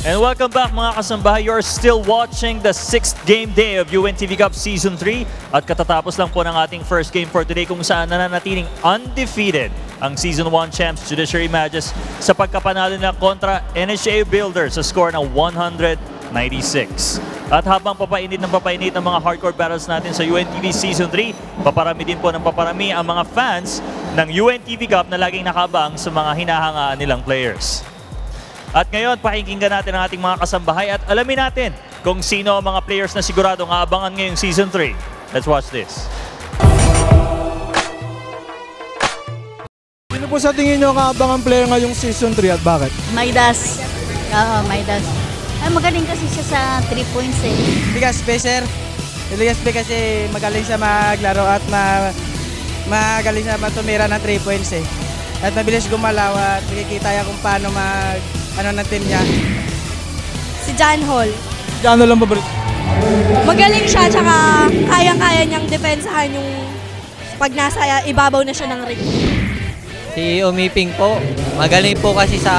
And welcome back mga kasambahay. You're still watching the 6th game day of UNTV Cup Season 3. At katatapos lang po ng ating first game for today kung saan nananatiling undefeated ang Season 1 champs Judiciary Mages sa pagkapanalo nila kontra NHA Builders sa score ng 196. At habang papainit ng mga hardcore battles natin sa UNTV Season 3, paparami din po ng paparami ang mga fans ng UNTV Cup na laging nakabang sa mga hinahangaan nilang players. At ngayon, pakinggan natin ang ating mga kasambahay at alamin natin kung sino ang mga players na siguradong aabangan ngayong Season 3. Let's watch this. Sino po sa tingin nyo kaabangan player ngayong Season 3 at bakit? Maidas. Oo, Maidas. Ay, magaling kasi siya sa 3 points eh. Ligaspe, sir. Ligaspe kasi magaling siya maglaro at magaling siya matumira ng 3 points eh. At mabilis gumalaw at nakikita niya kung paano ng team niya. Si John Hall. John Hall lang ba? Magaling siya, tsaka kayang-kaya niyang depensahan yung pag nasa ibabaw na siya ng ring. Si Umiping po, magaling po kasi sa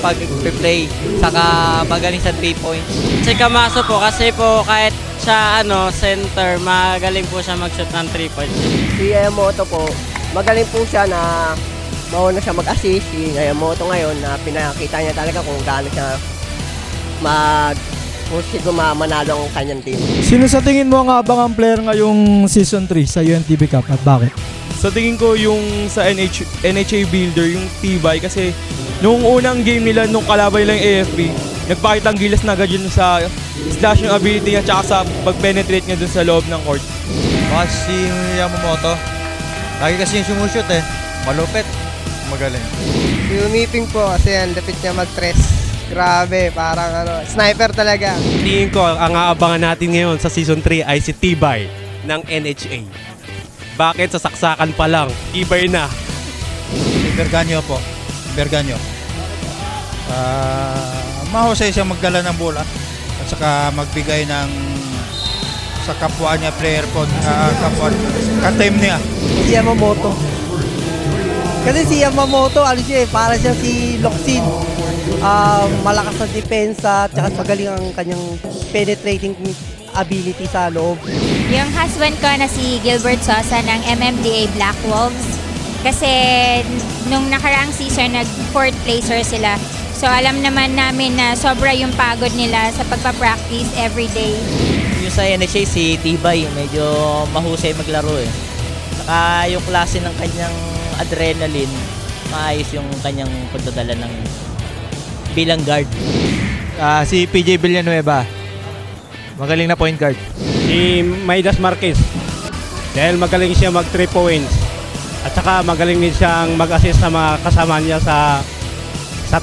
pag-play, saka magaling sa 3 points. Si Camaso po, kasi po kahit siya center, magaling po siya mag-shoot ng 3 points. Si Yamoto po, magaling po siya na mauna siya mag-assist. Si Yamoto ngayon na pinakita niya talaga kung gaano siya manalo ang kanyang team. Sino sa tingin mo ang abangang player ngayong Season 3 sa UNTV Cup at bakit? Sa tingin ko yung sa NHA Builder, yung Tibay, kasi nung unang game nila, nung kalaban nila yung AFP, nagpakita ang gilas na agad yun sa slashing ability niya tsaka sa pag-penetrate niya dun sa loob ng court. Si Yamamoto, lagi kasi yung sumushoot eh, malupit, magaling. Si Umiping po kasi ang lapit niya mag-press. Grabe, parang sniper talaga. Tingin ko ang aabangan natin ngayon sa Season 3 ay si Tibay ng NHA. Bakit? Sa saksakan pa lang, Tibay na. Si Berganyo po, Berganyo. Mahusay siya magdala ng bola at saka magbigay ng sa kapwa niya player po, kapwa ka-team niya. Si Yamamoto. Kasi si Yamamoto, para siya si Loxin. Malakas na depensa, tsaka magaling ang kanyang penetrating ability sa loob. Yung husband ko na si Gilbert Sosa ng MMDA Black Wolves. Kasi nung nakaraang season, nag-4th placer sila. So alam naman namin na sobra yung pagod nila sa pagpa-practice everyday. Yung sa NHA, si Tibay, medyo mahusay maglaro eh. Saka yung klase ng kanyang adrenaline, maayos yung kanyang pagdadala ng bilang guard. Si PJ Villanueva, magaling na point guard. Si Maidas Marquez, dahil magaling siya mag 3 points. At saka magaling din siyang mag-assist sa mga kasama niya sa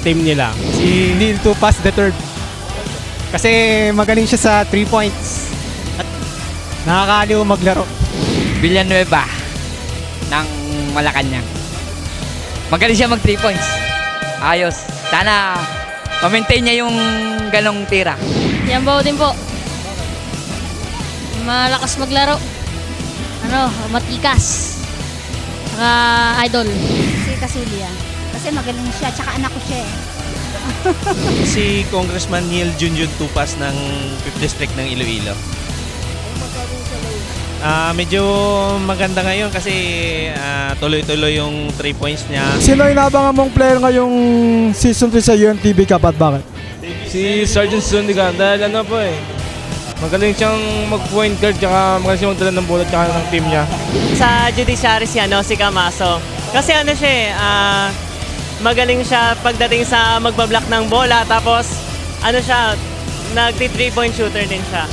team nila. Si Neil Tupas III, kasi magaling siya sa 3 points. At nakakaaliw maglaro. Villanueva ng Malacanang. Magaling siya mag 3 points. Ayos. Sana ma-maintain niya yung ganong tira. Yambaw din po. Malakas maglaro. Matikas. Saka idol. Si Casulia. Kasi magaling siya, tsaka anak ko siya eh. Si Congressman Neil Junjun Tupas ng 5th District ng Iloilo. Medyo maganda ngayon kasi tuloy-tuloy yung 3 points niya. Sino inaabangan mong player ngayong Season 3 sa UNTV Cup at bakit? Si Sergeant Sundigan, dahil magaling siyang mag-point guard tsaka magaling siyang magdala ng bola tsaka ng team niya. Sa judiciary si Camaso. Kasi siya magaling siya pagdating sa magbablock ng bola, tapos siya, nagti-3-point shooter din siya.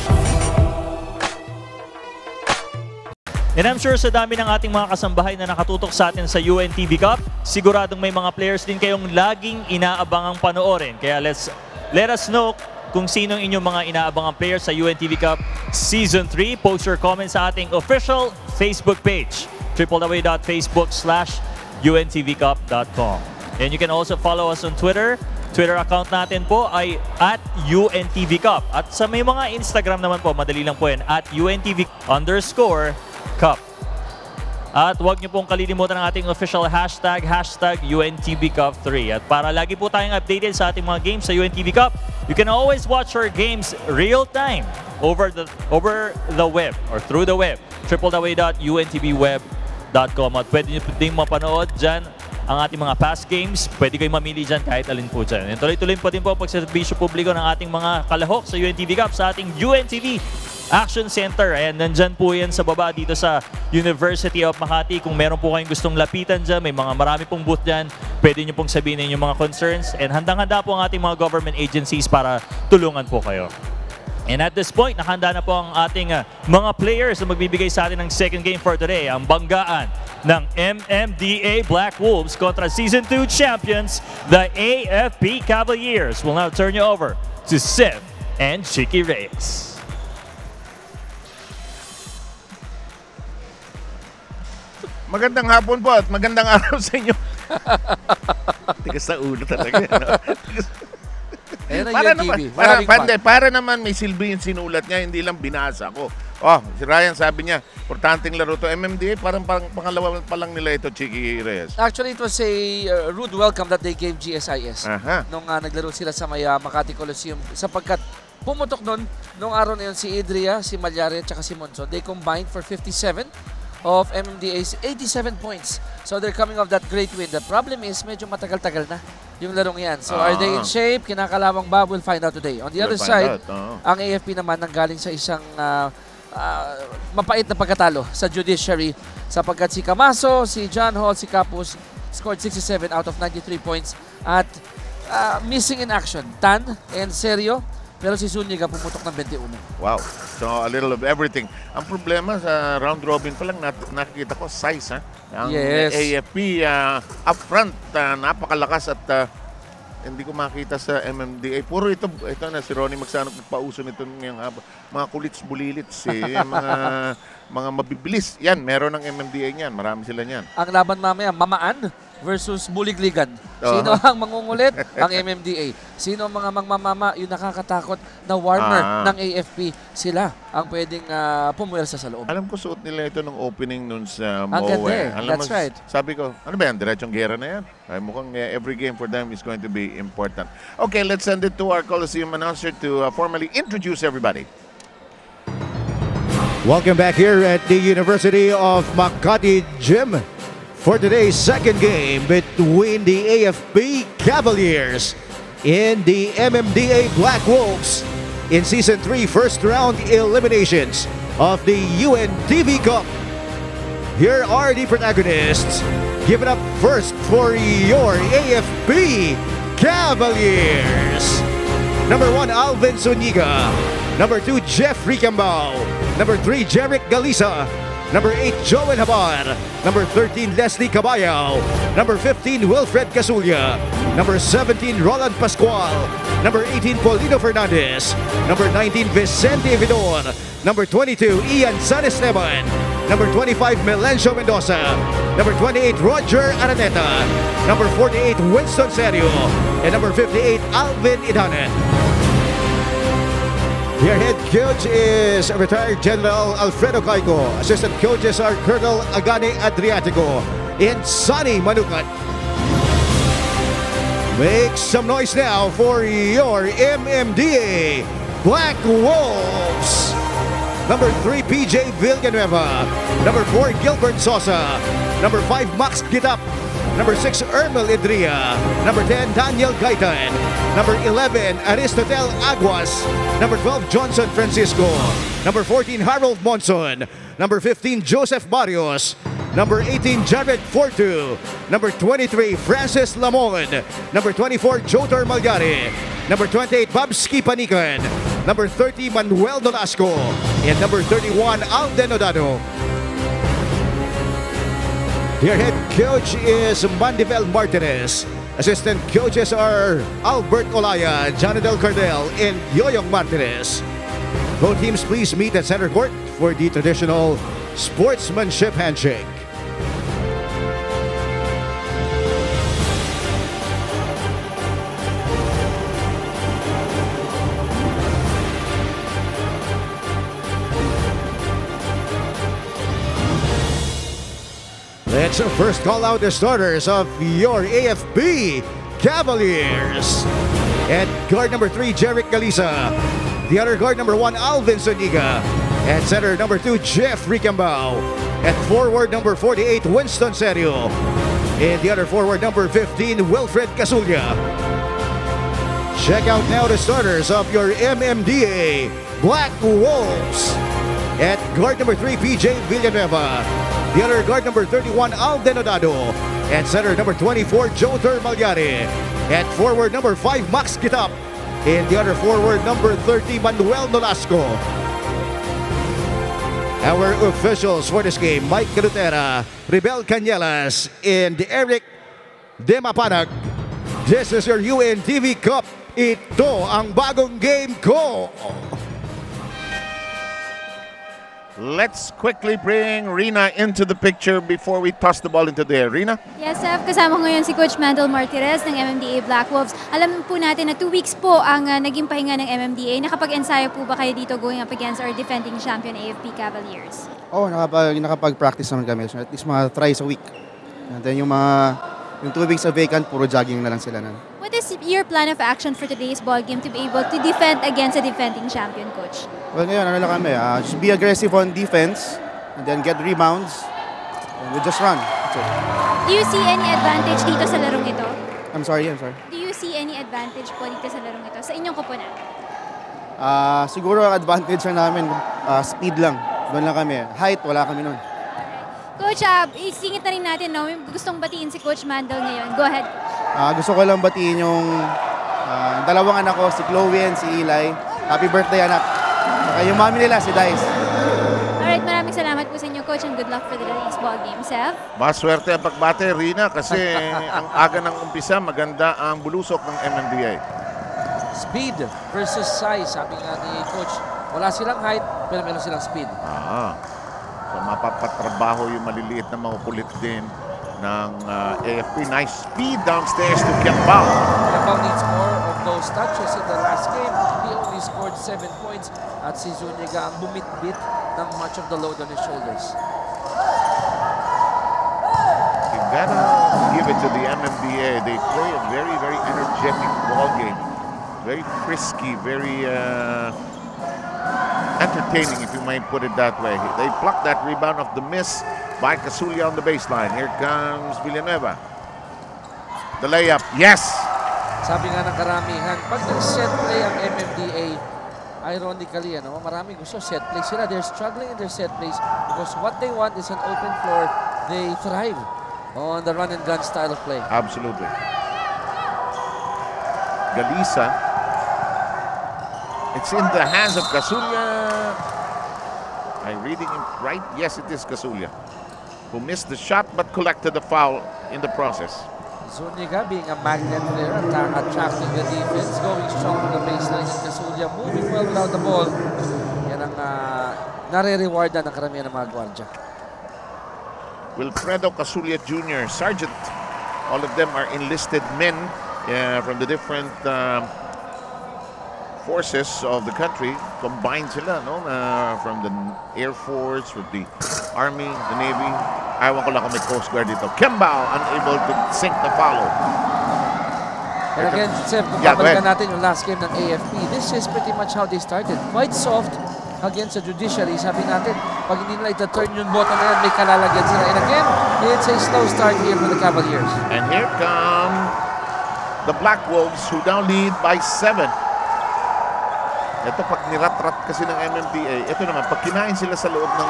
And I'm sure sa dami ng ating mga kasambahay na nakatutok sa atin sa UNTV Cup, siguradong may mga players din kayong laging inaabangang panoorin. Kaya let us know kung sino inyong mga inaabangang players sa UNTV Cup Season 3. Post your comments sa ating official Facebook page, www.facebook.com/untvcup.com. And you can also follow us on Twitter. Twitter account natin po ay @UNTVCup. At sa may mga Instagram naman po, madali lang po yan, @UNTV_Cup. At huwag niyo pong kalilimutan ang ating official hashtag UNTV Cup 3. At para lagi po tayong updated sa ating mga games sa UNTV Cup, you can always watch our games real time over the web or through the web, www.untvweb.com. At pwede niyo ding mapanood dyan ang ating mga past games. Pwede kayo mamili dyan kahit alin po dyan. And tuloy-tuloy po din po pagserbisyo publiko ng ating mga kalahok sa UNTV Cup sa ating UNTV Action Center. Ayan, nandyan po yan sa baba dito sa University of Makati. Kung meron po kayong gustong lapitan dyan, may marami pong booth dyan. Pwede nyo pong sabihin yung mga concerns. And handang-handa po ang ating mga government agencies para tulungan po kayo. And at this point, nakahanda na po ang ating mga players na magbibigay sa atin ng second game for today. Ang banggaan ng MMDA Black Wolves kontra Season 2 champions, the AFP Cavaliers. We'll now turn you over to Seth and Chicky Reyes. Magandang hapon po at magandang araw sa inyo. Tigas sa ulo talaga. Para naman may silbi yung sinulat niya, hindi lang binasa ko. Oh, si Ryan sabi niya, importanteng laro to MMDA, parang pangalawa pa lang nila ito, Chicky Reyes. Actually, it was a rude welcome that they gave GSIS nung naglaro sila sa may Makati Coliseum sapagkat pumutok nung araw na yun si Idria, si Malyari at saka si Monson. They combined for 57 of MMDA's 87 points. So they're coming off that great win. The problem is medyo matagal-tagal na yung larong yan. So are they in shape? Kinakalawang ba? We'll find out today. On the other side, ang AFP naman nanggaling sa isang mapait na pagkatalo sa judiciary sapagkat si Camaso, si John Hall, si Capus scored 67 out of 93 points at missing in action. Tan and Serio. Pero si Zuniga pumutok ng 21. Wow. So, a little of everything. Ang problema sa round robin pa lang, nakikita ko size, ha? Ang AFP up front, napakalakas at hindi ko makita sa MMDA. Puro ito na si Ronnie Magsano pauso nito ng mga kulits-bulilits, mga mabibilis. Yan, meron ng MMDA niyan. Marami sila niyan. Ang laban mamaya, Mamaan versus Buligligan. Sino ang mangungulit? Ang MMDA. Sino ang mga mangmamama? Yung nakakatakot na warmer ng AFP. Sila ang pwedeng pumuwersa sa loob. Alam ko suot nila ito nung opening nun sa Ang ganda. That's right. Sabi ko, ano ba yan? Diretsong gera na yan. Ay, mukhang every game for them is going to be important. Okay, let's send it to our Coliseum announcer to formally introduce everybody. Welcome back here at the University of Makati Gym for today's second game between the AFP Cavaliers and the MMDA Black Wolves in Season 3 first round eliminations of the UNTV Cup. Here are the protagonists. Give it up first for your AFP Cavaliers. Number 1, Alvin Zuniga. Number 2, Jeffrey Cambao. Number 3, Jeric Galisa. Number 8, Joel Habar. Number 13, Leslie Cabayao. Number 15, Wilfred Casulia. Number 17, Roland Pascual. Number 18, Paulino Fernandez. Number 19, Vicente Vidor. Number 22, Ian San Esteban. Number 25, Melencio Mendoza. Number 28, Roger Araneta. Number 48, Winston Serio. And number 58, Alvin Idanen. Your head coach is retired General Alfredo Caico. Assistant coaches are Colonel Agane Adriatico and Sonny Manukat. Make some noise now for your MMDA Black Wolves. Number 3, PJ Villanueva. Number 4, Gilbert Sosa. Number 5, Max Gitap. Number 6, Ermel Idria. Number 10, Daniel Gaitan. Number 11, Aristotel Aguas. Number 12, Johnson Francisco. Number 14, Harold Monson. Number 15, Joseph Barrios. Number 18, Jared Fortu. Number 23, Francis Lamon. Number 24, Jotor Malgari. Number 28, Babski Panikan. Number 30, Manuel Nolasco. And number 31, Alden Odado. Your head coach is Mandivel Martinez. Assistant coaches are Albert Olaya, Jonadel Cardell, and Yoyong Martinez. Both teams please meet at center court for the traditional sportsmanship handshake. Let's first call out the starters of your AFP Cavaliers. At guard number 3, Jeric Galisa. The other guard number 1, Alvin Zuniga. At center number 2, Jeffrey Cambao. At forward number 48, Winston Serio. And the other forward number 15, Wilfred Casulla. Check out now the starters of your MMDA Black Wolves. At guard number 3, PJ Villanueva. The other guard number 31, Alden Odado. At center number 24, Joter Malyari. At forward number 5, Max Kitap. And the other forward number 30, Manuel Nolasco. Our officials for this game, Mike Calutera, Rebel Cañelas, and Eric Demapanag. This is your UNTV Cup. Ito ang bagong game ko. Let's quickly bring Rina into the picture before we toss the ball into the air. Rina? Yes, Seth. Kasama ngayon si Coach Mandel Martirez ng MMDA Black Wolves. Alam po natin na 2 weeks po ang naging pahinga ng MMDA. Nakapag-ensayo po ba kayo dito going up against our defending champion AFP Cavaliers? Oo, nakapag-practice naman kami. So at least mga thrice a week. And then yung 2 weeks of vacant, puro jogging na lang sila na. What is your plan of action for today's ball game to be able to defend against a defending champion, Coach? Well, ngayon, ano lang kami, just be aggressive on defense and then get rebounds and we just run. That's it. Do you see any advantage dito sa larong ito? I'm sorry. Do you see any advantage po dito sa larong ito sa inyong koponan? Siguro ang advantage na namin, speed lang. Doon lang kami. Height, wala kami nun. Coach, isingit na rin natin, no? Gustong batiin si Coach Mandel ngayon. Go ahead. Gusto ko lang batiin yung dalawang anak ko, si Chloe and si Eli. Happy birthday, anak. Saka yung mami nila, si Dice. Alright, maraming salamat po sa inyo, Coach, and good luck for today's ball game. Seth? Maswerte ang pagbate, Rina, kasi ang aga ng umpisa, maganda ang bulusok ng MMDA. Speed versus size, sabi nga ni Coach. Wala silang height, pero meron silang speed. So mapapatrabaho yung maliliit na makukulit din ng AFP. Nice speed downstairs to Kembao. Kembao needs more of those touches in the last game. He only scored 7 points at si Zuniga ang bumit-bit ng much of the load on his shoulders. You gotta give it to the MMDA. They play a very, very energetic ball game. Very frisky, very entertaining, if you might put it that way. They plucked that rebound off the miss by Casulla on the baseline. Here comes Villanueva. The layup, yes! Sabi nga ng karamihan, pag nag-set play ang MMDA, ironically, maraming gusto set play sila. They're struggling in their set plays because what they want is an open floor. They thrive on the run and gun style of play. Absolutely. Galisa. It's in the hands of Casulla. I'm reading it right. Yes, it is Casulla, who missed the shot but collected the foul in the process. Zuniga being a magnet there, attracting the defense, going strong to the baseline, and Casulla moving well without the ball. Yan ang nare-rewardan ng karamihan ng mga gwardya. Wilfredo Casulla Jr., Sergeant. All of them are enlisted men from the different forces of the country. Combined sila, no? From the Air Force, from the Army, the Navy. Ayaw ko lang kung may Coast Guard dito. Kembao, unable to sink the follow. And again, Seb, kung babalikan natin yung last game ng AFP, this is pretty much how they started. Quite soft against the judiciary. Sabi natin, pag hindi nila ita-turn yung bottom na yan, may kalalagyan sila. And again, it's a slow start here for the Cavaliers. And here come the Black Wolves, who now lead by 7. Ito, pag nirat-rat kasi ng MMDA, ito naman, pag kinain sila sa loob ng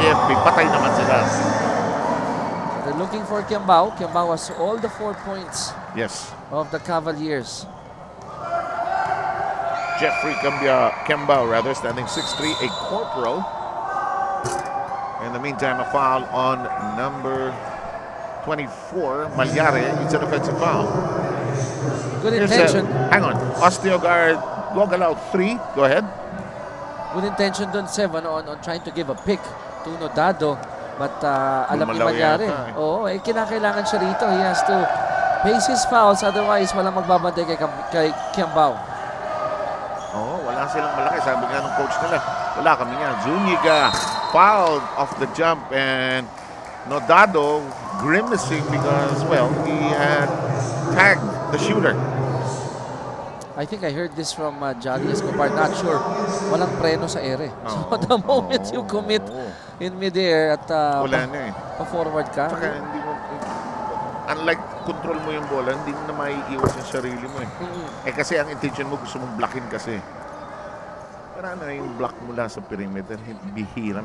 AFP, patay naman sila. They're looking for Kembao. Kembao has all the 4 points of the Cavaliers. Jeffrey Kembao, standing 6'3", a corporal. In the meantime, a foul on number 24, Malyari. It's an offensive foul. Good intention. Hang on. Osteogard Gogalaw 3. Go ahead. Good intention dun, Seven, on trying to give a pick to Nodado. But alam ni Malyari. Oo, kinakailangan siya rito. He has to pace his fouls. Otherwise, walang magbabantay kay Kembao. Wala silang malaki. Sabi nga ng coach nila, wala kami nga. Zuniga fouled off the jump and Nodado grimacing because, well, he had tagged the shooter. I think I heard this from Jolly Escobar. Not sure. Walang preno sa ere. So the moment you commit in mid-air at pa-forward ka. Saka, hindi mo, unlike control mo yung bola, hindi mo na maiiwas yung sarili mo eh. Kasi ang intention mo, gusto mong blockin kasi. Pero ano yung block mula sa perimeter, bihira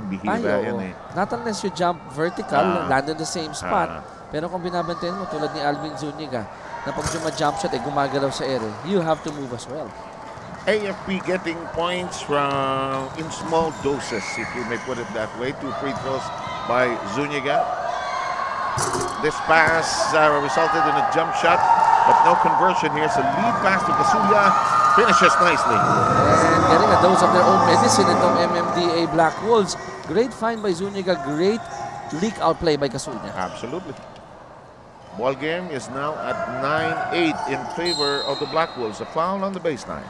yan eh. Not unless you jump vertical, land in the same spot. Pero kung binabantayan mo, tulad ni Alvin Zuniga, na pag jump shot ay gumagalaw sa ere, you have to move as well. AFP getting points from in small doses, if you may put it that way. 2 free throws by Zuniga. This pass resulted in a jump shot, but no conversion here. So lead pass to Casulla, finishes nicely. And getting a dose of their own medicine itong MMDA Black Wolves. Great find by Zuniga, great leak out play by Casulla. Absolutely. Ball game is now at 9-8 in favor of the Black Wolves. A foul on the baseline.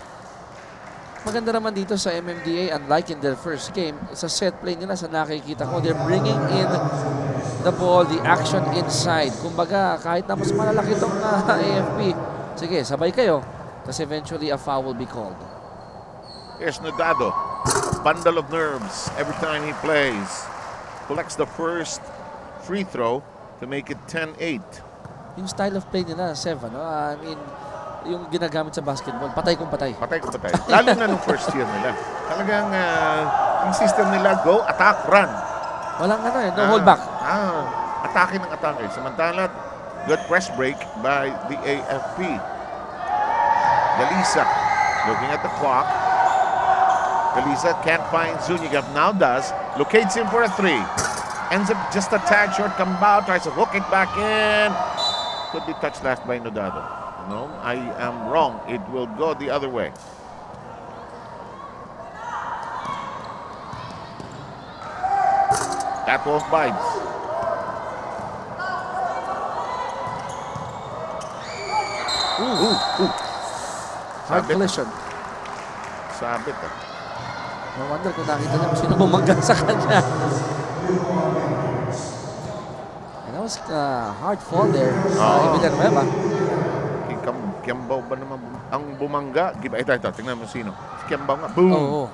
Maganda naman dito sa MMDA, unlike in their first game, sa set play nila sa nakikita ko, they're bringing in the ball, the action inside. Kumbaga, kahit na mas malalaki itong AFP, sige, sabay kayo, kasi eventually a foul will be called. Here's Nodado, a bundle of nerves every time he plays. Collects the first free throw to make it 10-8. Yung style of play nila, Sev, no? I mean, yung ginagamit sa basketball, patay kung patay. Patay kung patay. Lalo na nung first year nila. Talagang yung system nila, go, attack, run. Walang no hold back. Atake ng atake. Samantala, good press break by the AFP. Galisa looking at the clock. Galisa can't find Zuniga, now does. Locates him for a 3. Ends up just a tag short. Cambao tries to hook it back in. Could be touched last by Nodado. No, I am wrong. It will go the other way. That won't bite. Ooh. Hard collision. Sabit No wonder kung nakita niya kung sino bumangga sa kanya. And that was a hard fall there. Villanueva. Kiambao ba naman ang bumangga? Ito, tingnan mo sino. Si Kiambao nga. Boom!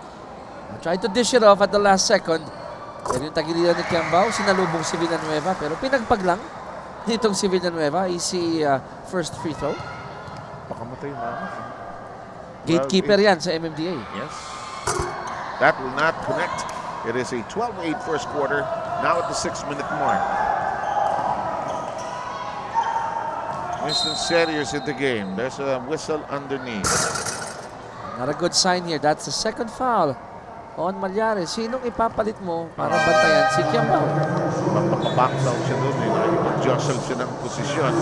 Tried to dish it off at the last second. Pero yung tagiliran ni Kiambao, sinalubong si Villanueva. Pero pinagpag lang ditong si Villanueva. Easy first free throw. Baka matay na. Gatekeeper yan sa MMDA. Yes. That will not connect. It is a 12-8 first quarter. Now at the 6-minute mark. Winston Serier's in the game. There's a whistle underneath. Not a good sign here. That's the second foul on Malyares. Sinong ipapalit mo para bantayan si Kiambao? Mapapabacks out siya doon. Mag-jostle siya ng posisyon.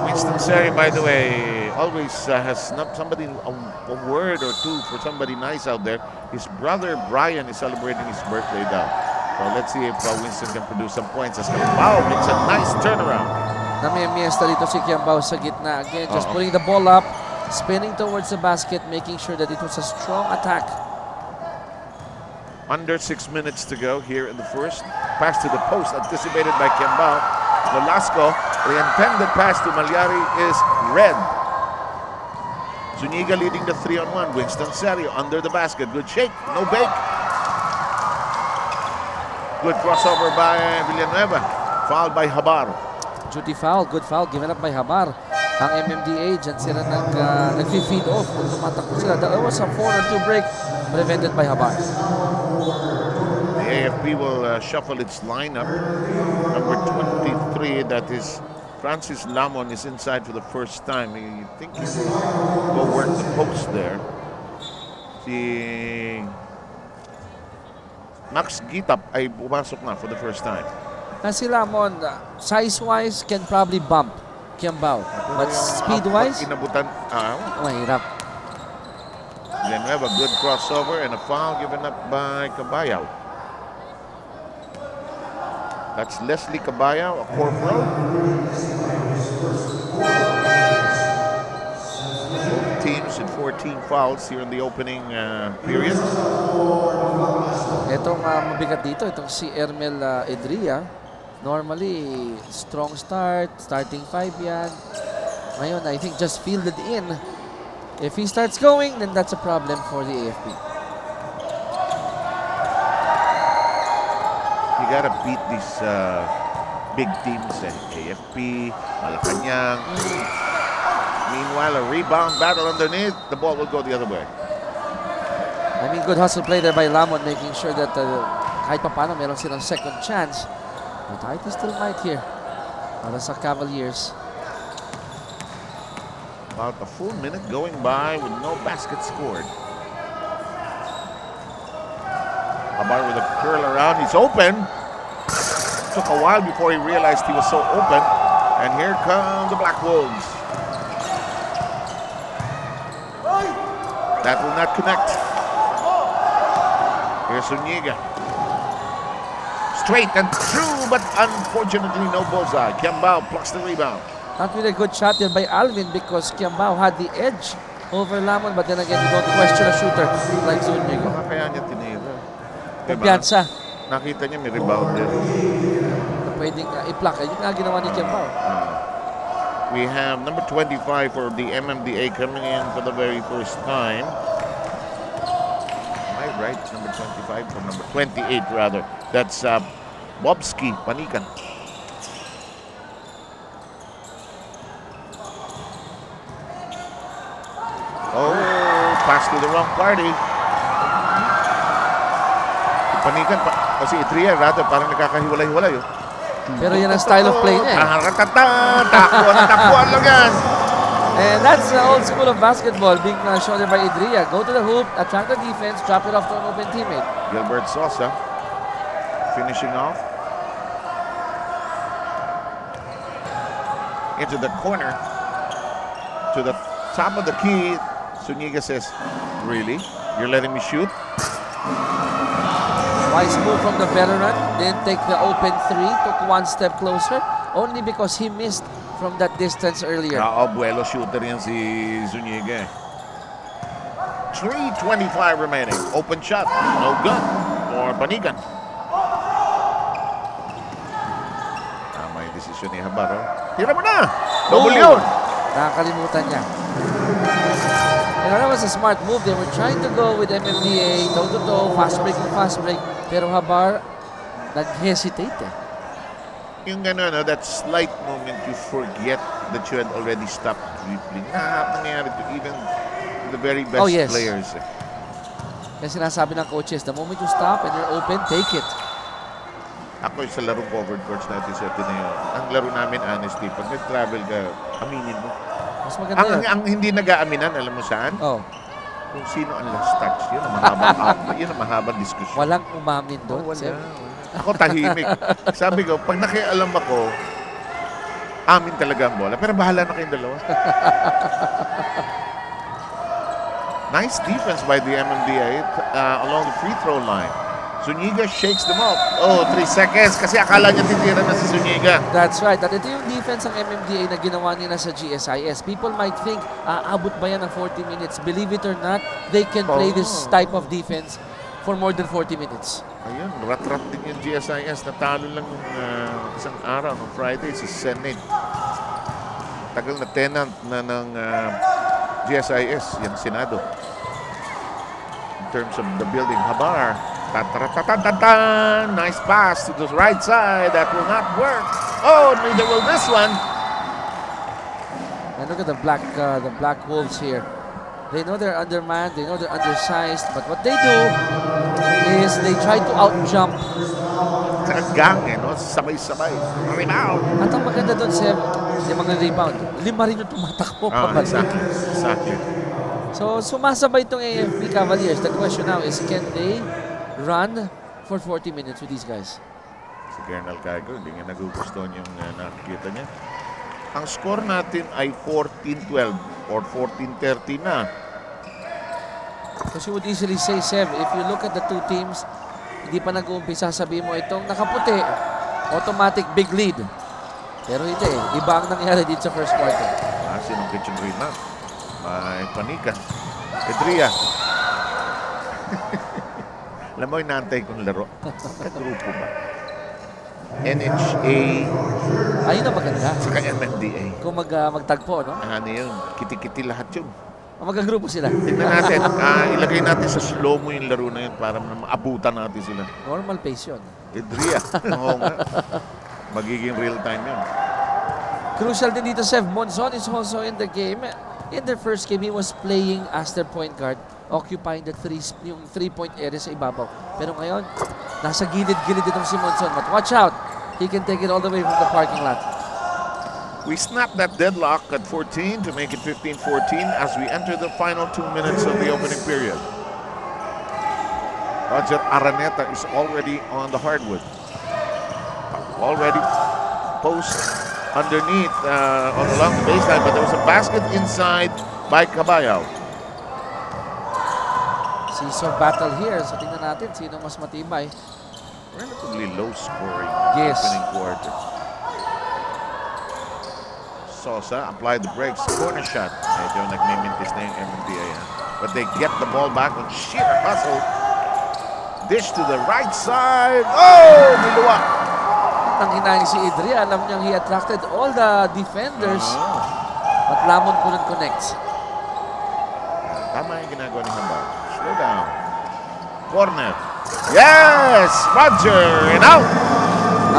Winston Serier, by the way, always has not somebody, a word or two for somebody nice out there. His brother Brian is celebrating his birthday now. So let's see if Winston can produce some points as Kiambao makes a nice turnaround. Namimiesta dito si Kiambao sa gitna. Again, just putting the ball up, spinning towards the basket, making sure that it was a strong attack. Under 6 minutes to go here in the first. Pass to the post, anticipated by Kiambao. Nolasco, the intended pass to Malyari is red. Zuniga leading the 3-on-1. Winston Serio under the basket. Good shake, no bake. Good crossover by Villanueva. Fouled by Habar. Duty foul, good foul, given up by Habar. Ang MMDA, dyan sila nag-feed off kung tumatakbo sila. That was a 4-on-2 break prevented by Habar. The AFP will shuffle its lineup. Number 23, that is Francis Lamon, is inside for the first time. I think he will go work the post there. Si Max Gitap ay pumasok na for the first time. Si Lamon, size-wise, can probably bump Kiambao. But speed-wise, mahirap. Then we have a good crossover and a foul given up by Cabayao. That's Leslie Cabayao, a corporal. Both teams in 14 fouls here in the opening period. Itong mabigat dito, itong si Ermel Edria. Normally, strong start, starting 5 yan. Ngayon, I think just fielded in. If he starts going, then that's a problem for the AFP. You gotta beat these big teams, AFP, Malacanang. Meanwhile, a rebound battle underneath. The ball will go the other way. I mean, good hustle play there by Lamon, making sure that kahit pa paano meron silang second chance. But I still might here para sa Cavaliers. About a full minute going by with no basket scored. Habar with a curl around. He's open. Took a while before he realized he was so open. And here come the Black Wolves. That will not connect. Here's Zuniga. Straight and true, but unfortunately no bullseye. Kiambao plucks the rebound. Not really a good shot there by Alvin because Kiambao had the edge over Lamon, but then again, you don't question a shooter like Zuniga. Baka kaya niya tinira. Kumpiyansa. Nakita niya may rebound din. Pwedeng i-pluck. Yun nga ginawa ni Kiambao. We have number 25 for the MMDA coming in for the very first time. Am I right? Number 25 or number 28 rather. That's Bobski Panikan. Oh, pass to the wrong party. Panikan, kasi Idria rather, parang nakakahiwalay-hiwalay. Pero yan ang style of play niya. Takbuhan lang yan. And that's the old school of basketball being shouldered by Idria. Go to the hoop, attract the defense, drop it off to an open teammate. Gilbert Sosa finishing off. Into the corner. To the top of the key. Zuniga says, really? You're letting me shoot? Wise move from the veteran. Then take the open three. Took one step closer. Only because he missed from that distance earlier. Buelo shooter yan si Zuniga. 3:25 remaining. Open shot. No good for Panikan. Tama yung desisyon ni Habaro. Tira mo na! Double yun! Nakakalimutan niya. And that was a smart move. They were trying to go with MMDA, toe-to-toe, fast break. Pero Habar, nag-hesitate eh. Yung gano'n, that slight moment you forget that you had already stopped dribbling. Nangyayari to even the very best players. Eh. Kaya sinasabi ng coaches, the moment you stop and you're open, take it. Ako sa larong covered courts natin sa na yun. Ang laro namin, honestly, pag nag-travel ka, aminin mo. Mas maganda yun. Ang hindi nag-aaminan, alam mo saan? Kung sino ang last touch. Yun ang mahabang diskusyon. Walang umamin doon. Wala. Ako tahimik. Sabi ko, pag nakialam ako, amin talaga ang bola. Pero bahala na kayong dalawa. Nice defense by the MMDA along the free throw line. Zuniga shakes them off. 3 seconds kasi akala niya titira na si Zuniga. That's right. At ito yung defense ng MMDA na ginawa nila sa GSIS. People might think, abot ba yan ng 40 minutes? Believe it or not, they can play this type of defense for more than 40 minutes. Ayun, rat-rat din yung GSIS. Natalo lang ng isang araw, ng Friday, sa Senate. Tagal na tenant na ng GSIS, yung Senado. In terms of the building, Habar. Nice pass to the right side. That will not work. Neither will this one. And look at the Black Wolves here. They know they're undermanned. They know they're undersized. But what they do is they try to out-jump. Gang, no? Sabay-sabay. Rebound. At ang maganda doon, yung mga rebound, 5 rin yung tumatakbo. Exactly. So, sumasabay itong AFP Cavaliers. The question now is, can they run for 40 minutes with these guys? Si Colonel Caigo, hindi nga nagugustuhan yung nakikita niya. Ang score natin ay 14-12 or 14-13 na. Because you would easily say, Sev, if you look at the two teams, hindi pa nag-uumpisa, sabihin mo itong nakaputi, automatic big lead. Pero hindi, iba ang nangyari dito sa first quarter. Sinong kitchen rebound? May Panikan. Pedria. Alam mo, inaantay kong laro. Grupo ba? NHA. Ayun na maganda. Saka MMDA. Kung magtagpo, no? Ano yun? Kiti-kiti lahat yun. Magkagrupo sila. Tignan natin. Ilagay natin sa slow-mo yung laro na yun para maabutan natin sila. Normal pace yun. Idria. Oo nga. Magiging real-time yun. Crucial din dito, Sev. Monzon is also in the game. In their first game, he was playing as their point guard, occupying the yung three-point area sa ibabaw. Pero ngayon, nasa gilid-gilid itong si Monzon. But watch out. He can take it all the way from the parking lot. We snapped that deadlock at 14 to make it 15-14 as we enter the final 2 minutes of the opening period. Roger Araneta is already on the hardwood. Already post underneath along the baseline, but there was a basket inside by Caballo. Seesaw battle here. So tingnan natin sino mas matibay. Relatively low scoring opening quarter. Sosa applied the brakes, corner shot. Medyo nagmimintis na yung MMDA. But they get the ball back on sheer hustle. Dish to the right side. Oh! Niluwa! Ang hinahin si Idria, alam niyang he attracted all the defenders. But Lamon couldn't connect. Tama yung ginagawa ni Hambal. Slow down. Corner. Yes! Roger! And out!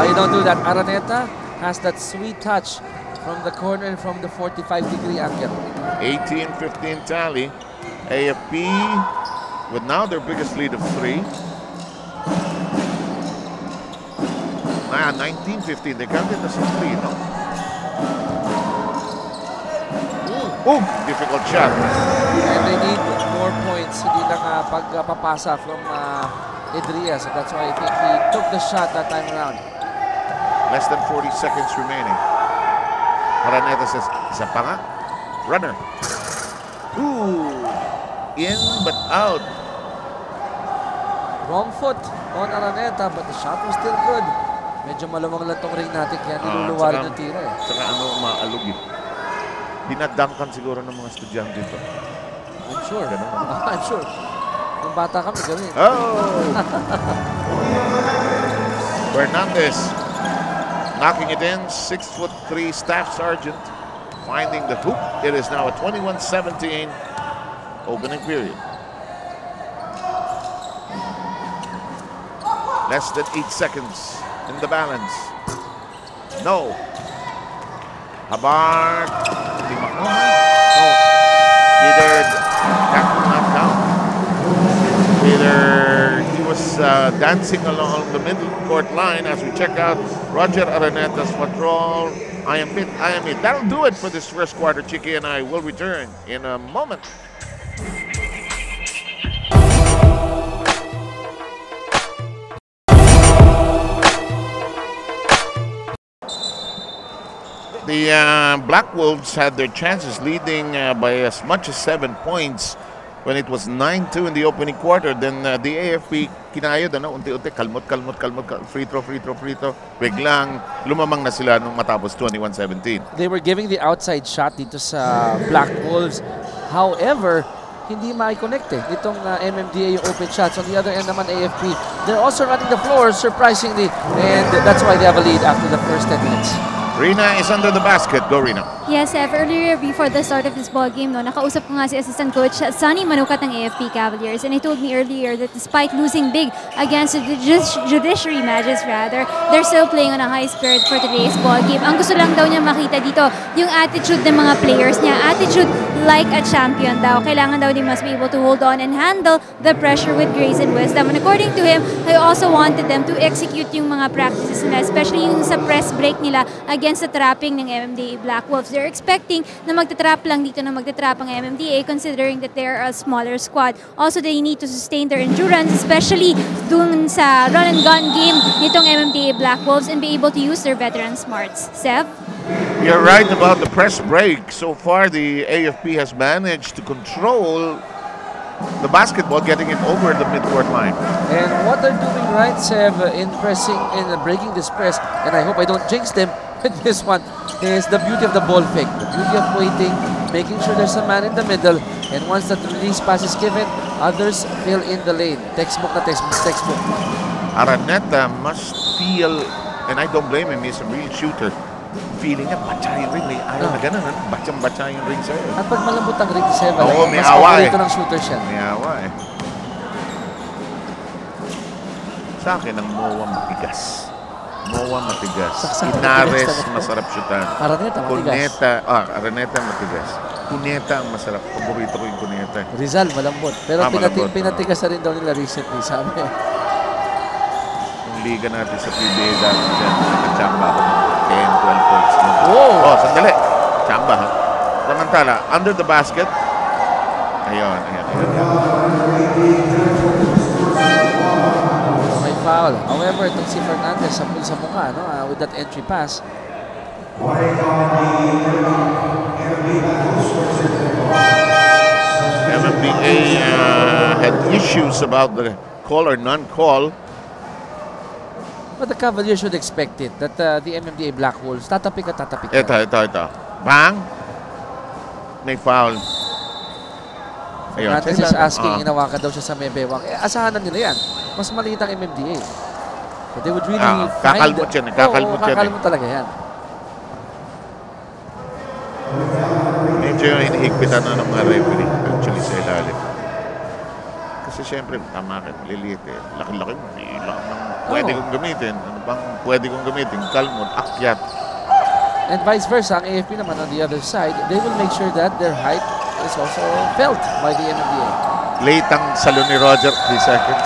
You don't do that. Araneta has that sweet touch from the corner and from the 45-degree angle. 18-15 tally. AFP with now their biggest lead of 3. 19-15. They counted as a 3, no? Ooh, difficult shot. And they need more points. Hindi lang pagpapasa from Idria. So that's why I think he took the shot that time around. Less than 40 seconds remaining. Araneta says, isa pa nga. Runner. Ooh. In but out. Wrong foot on Araneta, but the shot was still good. Medyo malamang lang tong ring natin, kaya niluluwa rin ng tira eh. Saka maalog eh. Dinadangkan siguro ng mga estudyante ito. I'm sure. I'm sure. Kung bata kami, gawin. Oh! Fernandez. Knocking it in, 6'3" staff sergeant, finding the hoop. It is now a 21-17 opening period. Less than 8 seconds in the balance. No. Habar. No. Either that will not count. Either he was dancing along the middle court line as we check out Roger Araneta's patrol. I am it. That'll do it for this first quarter. Chicky and I will return in a moment. The Black Wolves had their chances, leading by as much as 7 points when it was 9-2 in the opening quarter. Then the AFP kinayod, unti-unti, kalmot, free throw. Biglang lumamang na sila nung matapos 21-17. They were giving the outside shot dito sa Black Wolves. However, hindi ma-connect itong MMDA yung open shots. On the other end naman, AFP, they're also running the floor, surprisingly, and that's why they have a lead after the first 10 minutes. Rina is under the basket. Go, Rina. Yes, earlier before the start of this ball game, nakausap ko nga si Assistant Coach Sunny Manukat ng AFP Cavaliers, and he told me earlier that despite losing big against the judiciary matches, they're still playing on a high spirit for today's ball game. Ang gusto lang daw niya makita dito, yung attitude ng mga players niya, attitude like a champion daw. Kailangan daw din must be able to hold on and handle the pressure with grace and wisdom. And according to him, I also wanted them to execute yung mga practices nila, especially yung sa press break nila against the trapping ng MMDA Black Wolves. They're expecting na magtatrap lang dito na magtatrap ang MMDA considering that they're a smaller squad. Also, they need to sustain their endurance, especially dun sa run and gun game nitong MMDA Black Wolves, and be able to use their veteran smarts. Sev? You're right about the press break. So far, the AFP has managed to control the basketball, getting it over the midcourt line. And what they're doing right, Sev, in pressing and breaking this press, and I hope I don't jinx them with this one, is the beauty of the ball fake, the beauty of waiting, making sure there's a man in the middle, and once that release pass is given, others fill in the lane. Textbook na textbook. Araneta must feel And I don't blame him. He's a real shooter. Feeling niya, batsa yung ring. May ayaw na ganun. Batsang-batsa yung ring sa'yo. At pag malambot ang ring sa'yo, may mas awa paborito ng shooter siya. May awa Sa akin, ang MOA matigas. MOA matigas. Inares, masarap syutan. Araneta, matigas. Araneta, matigas. Cuneta ang masarap. Paborito ko yung Cuneta. Rizal, malambot. Pero pinatigas na rin daw nila recently, sabi. Yung liga natin sa PBA dati dyan, nagchamba ako ng 10, 12 points. Sandali. Chamba, ha? Samantala, under the basket. Ayun. May foul. However, itong si Fernandez sa mukha, no? With that entry pass. MMDA had issues about the call or non-call. But the Cavaliers should expect it, that the MMDA Black Wolves, tatapik. Ito. Bang! May foul. Fernandez is asking, inawakan daw siya sa may bewang. Asahan na nila yan. Mas maliit ang MMDA. So they would really kakalmot yan. Kakalmot talaga yan. Medyo hinihigpitan na ng mga referee actually sa ilalim. Kasi syempre, tama ka, maliliit eh. Laki-laki mo, lang pwede kong gamitin. Ano bang pwede kong gamitin? Kalmot, akyat. And vice versa, ang AFP naman on the other side, they will make sure that their height is also felt by the MMDA. Late ang salon ni Roger, 3 seconds.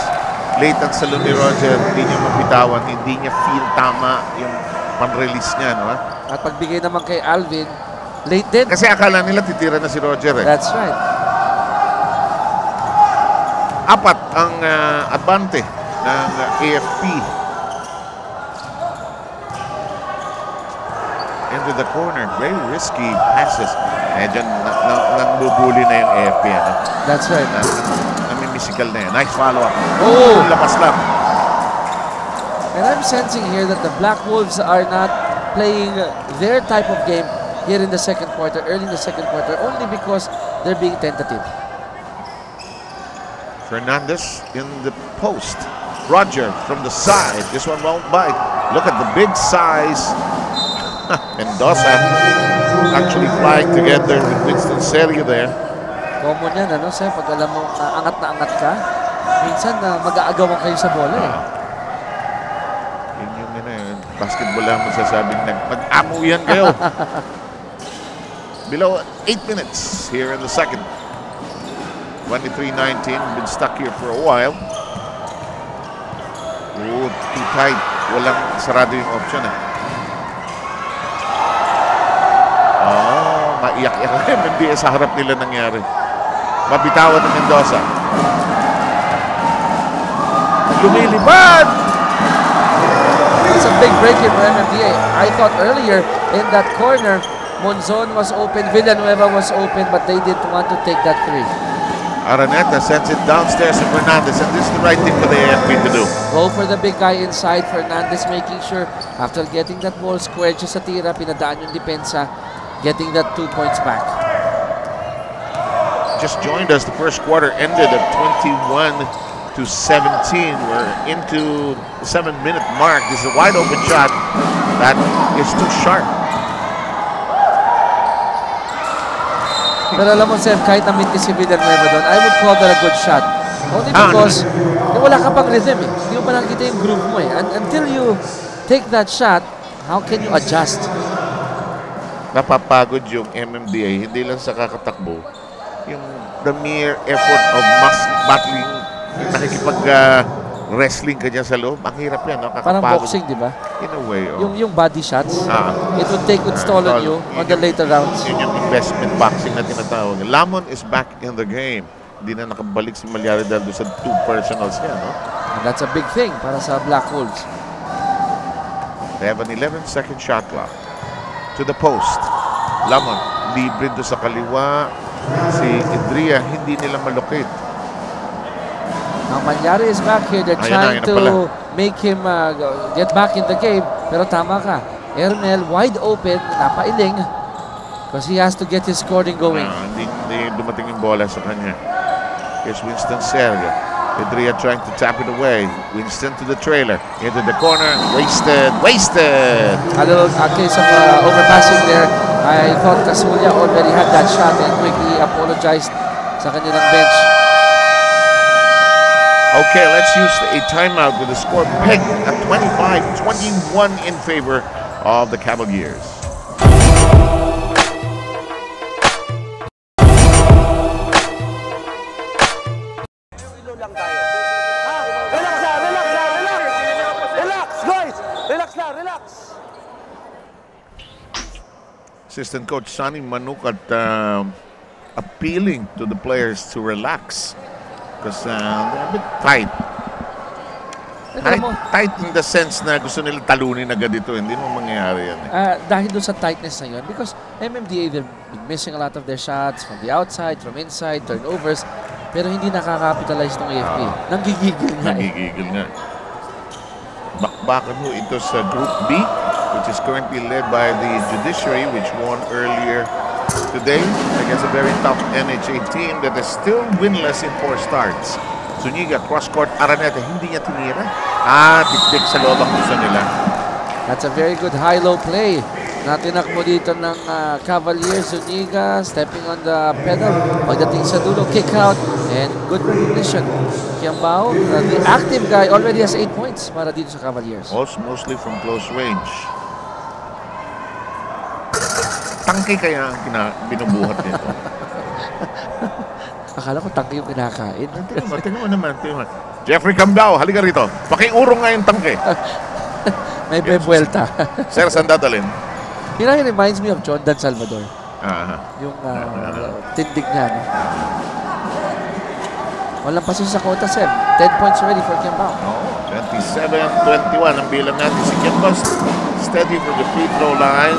Late ang salon ni Roger, hindi niya mabitawan, hindi niya feel tama yung pan-release niya, no? At pagbigay naman kay Alvin, late din. Kasi akala nila titira na si Roger eh. That's right. 4 ang abante ng AFP. Into the corner. Very risky passes. Medyo nangbubuli na yung AFP. Ano? That's right. Namimisikal na yan. Nice follow-up. Lapas lang. And I'm sensing here that the Black Wolves are not playing their type of game here in the second quarter, early in the second quarter, only because they're being tentative. Fernandez in the post. Roger from the side. This one won't bite. Look at the big size. Mendoza actually flying together with Winston Serio there. Common yan, ano, Sir? Pag alam mo angat na angat ka, minsan mag-aagawan kayo sa bola eh. Yun yung basketball lang masasabing mag-amuyan kayo. Below 8 minutes here in the second. 23-19, been stuck here for a while. Too tight. Walang sarado yung option eh. Maiyak-iyak na MMDA sa harap nila nangyari. Mabitawan ng Mendoza. Lumilipad! It's a big break here for MMDA. I thought earlier in that corner, Monzon was open, Villanueva was open, but they didn't want to take that three. Araneta sends it downstairs to Fernandez, and this is the right thing for the AFP to do. Go for the big guy inside. Fernandez making sure after getting that ball squared siya sa tira, pinadaan yung depensa, getting that 2 points back. Just joined us. The first quarter ended at 21-17. We're into the 7-minute mark. This is a wide open shot that is too sharp. Pero alam mo, Sir, kahit na-minti si Villanueva doon, I would call that a good shot. Only because wala ka pang rhythm eh. Hindi mo pa nakikita yung groove mo eh. And until you take that shot, how can you adjust? Napapagod yung MMDA, hindi lang sa kakatakbo. Yung the mere effort of battling, nakikipag-wrestling ka dyan sa loob, ang hirap yan, no? Parang boxing, di ba? In a way, Yung body shots, it would take its toll on you on the later rounds. Yun yung investment boxing na tinatawag. Lamon is back in the game. Hindi na nakabalik si Malyari dahil sa 2 personals niya, no? And that's a big thing para sa Black Wolves. They have an 11-second shot clock. To the post. Lamon, libre do sa kaliwa. Si Idria, hindi nila malocate. Now, Malyari is back here. They're trying to make him get back in the game. Pero tama ka. Ernel, wide open, napailing. Because he has to get his scoring going. Hindi dumating yung bola sa kanya. Here's Winston Serio. Idria trying to tap it away. Winston to the trailer. Into the corner. Wasted. Wasted. A little case of overpassing there. I thought Casulla already had that shot and quickly apologized sa kanilang bench. Okay, let's use a timeout with the score pegged at 25-21 in favor of the Cavaliers. Assistant Coach Sonny Manukat appealing to the players to relax because they're a bit tight. Tight in the sense na gusto nila talunin agad ito. Hindi mo mangyayari yan. Dahil doon sa tightness na yun, because MMDA, they've been missing a lot of their shots from the outside, from inside, turnovers, pero hindi nakaka-capitalize ng AFP. Nanggigigil nga. Nanggigigil nga. Bakbakan mo ito sa Group B, which is currently led by the Judiciary, which won earlier today against a very tough NHA team that is still winless in 4 starts. Zuniga, cross-court, Araneta, hindi niya tinira. Dikdik sa loob ang gusto nila. That's a very good high-low play. Natinakbo dito ng Cavaliers. Zuniga stepping on the pedal. Pagdating sa dulo, kick out, and good recognition. Kiambao, the active guy, already has 8 points para dito sa Cavaliers. Also mostly from close range. Tangke kaya ang binubuhat nito. Akala ko tangke yung kinakain. Tingnan mo naman. Jeffrey Cambao, halika rito. Pakiurong nga yung tangke. May bebuelta. Sir, saan dadalhin? He reminds me of John Dan Salvador. Yung tindig niya. No? Walang pasin sa kota, Seb. 10 points already for Kiambao. 27-21 ang bilang natin. Si Kiambao steady for the free throw line.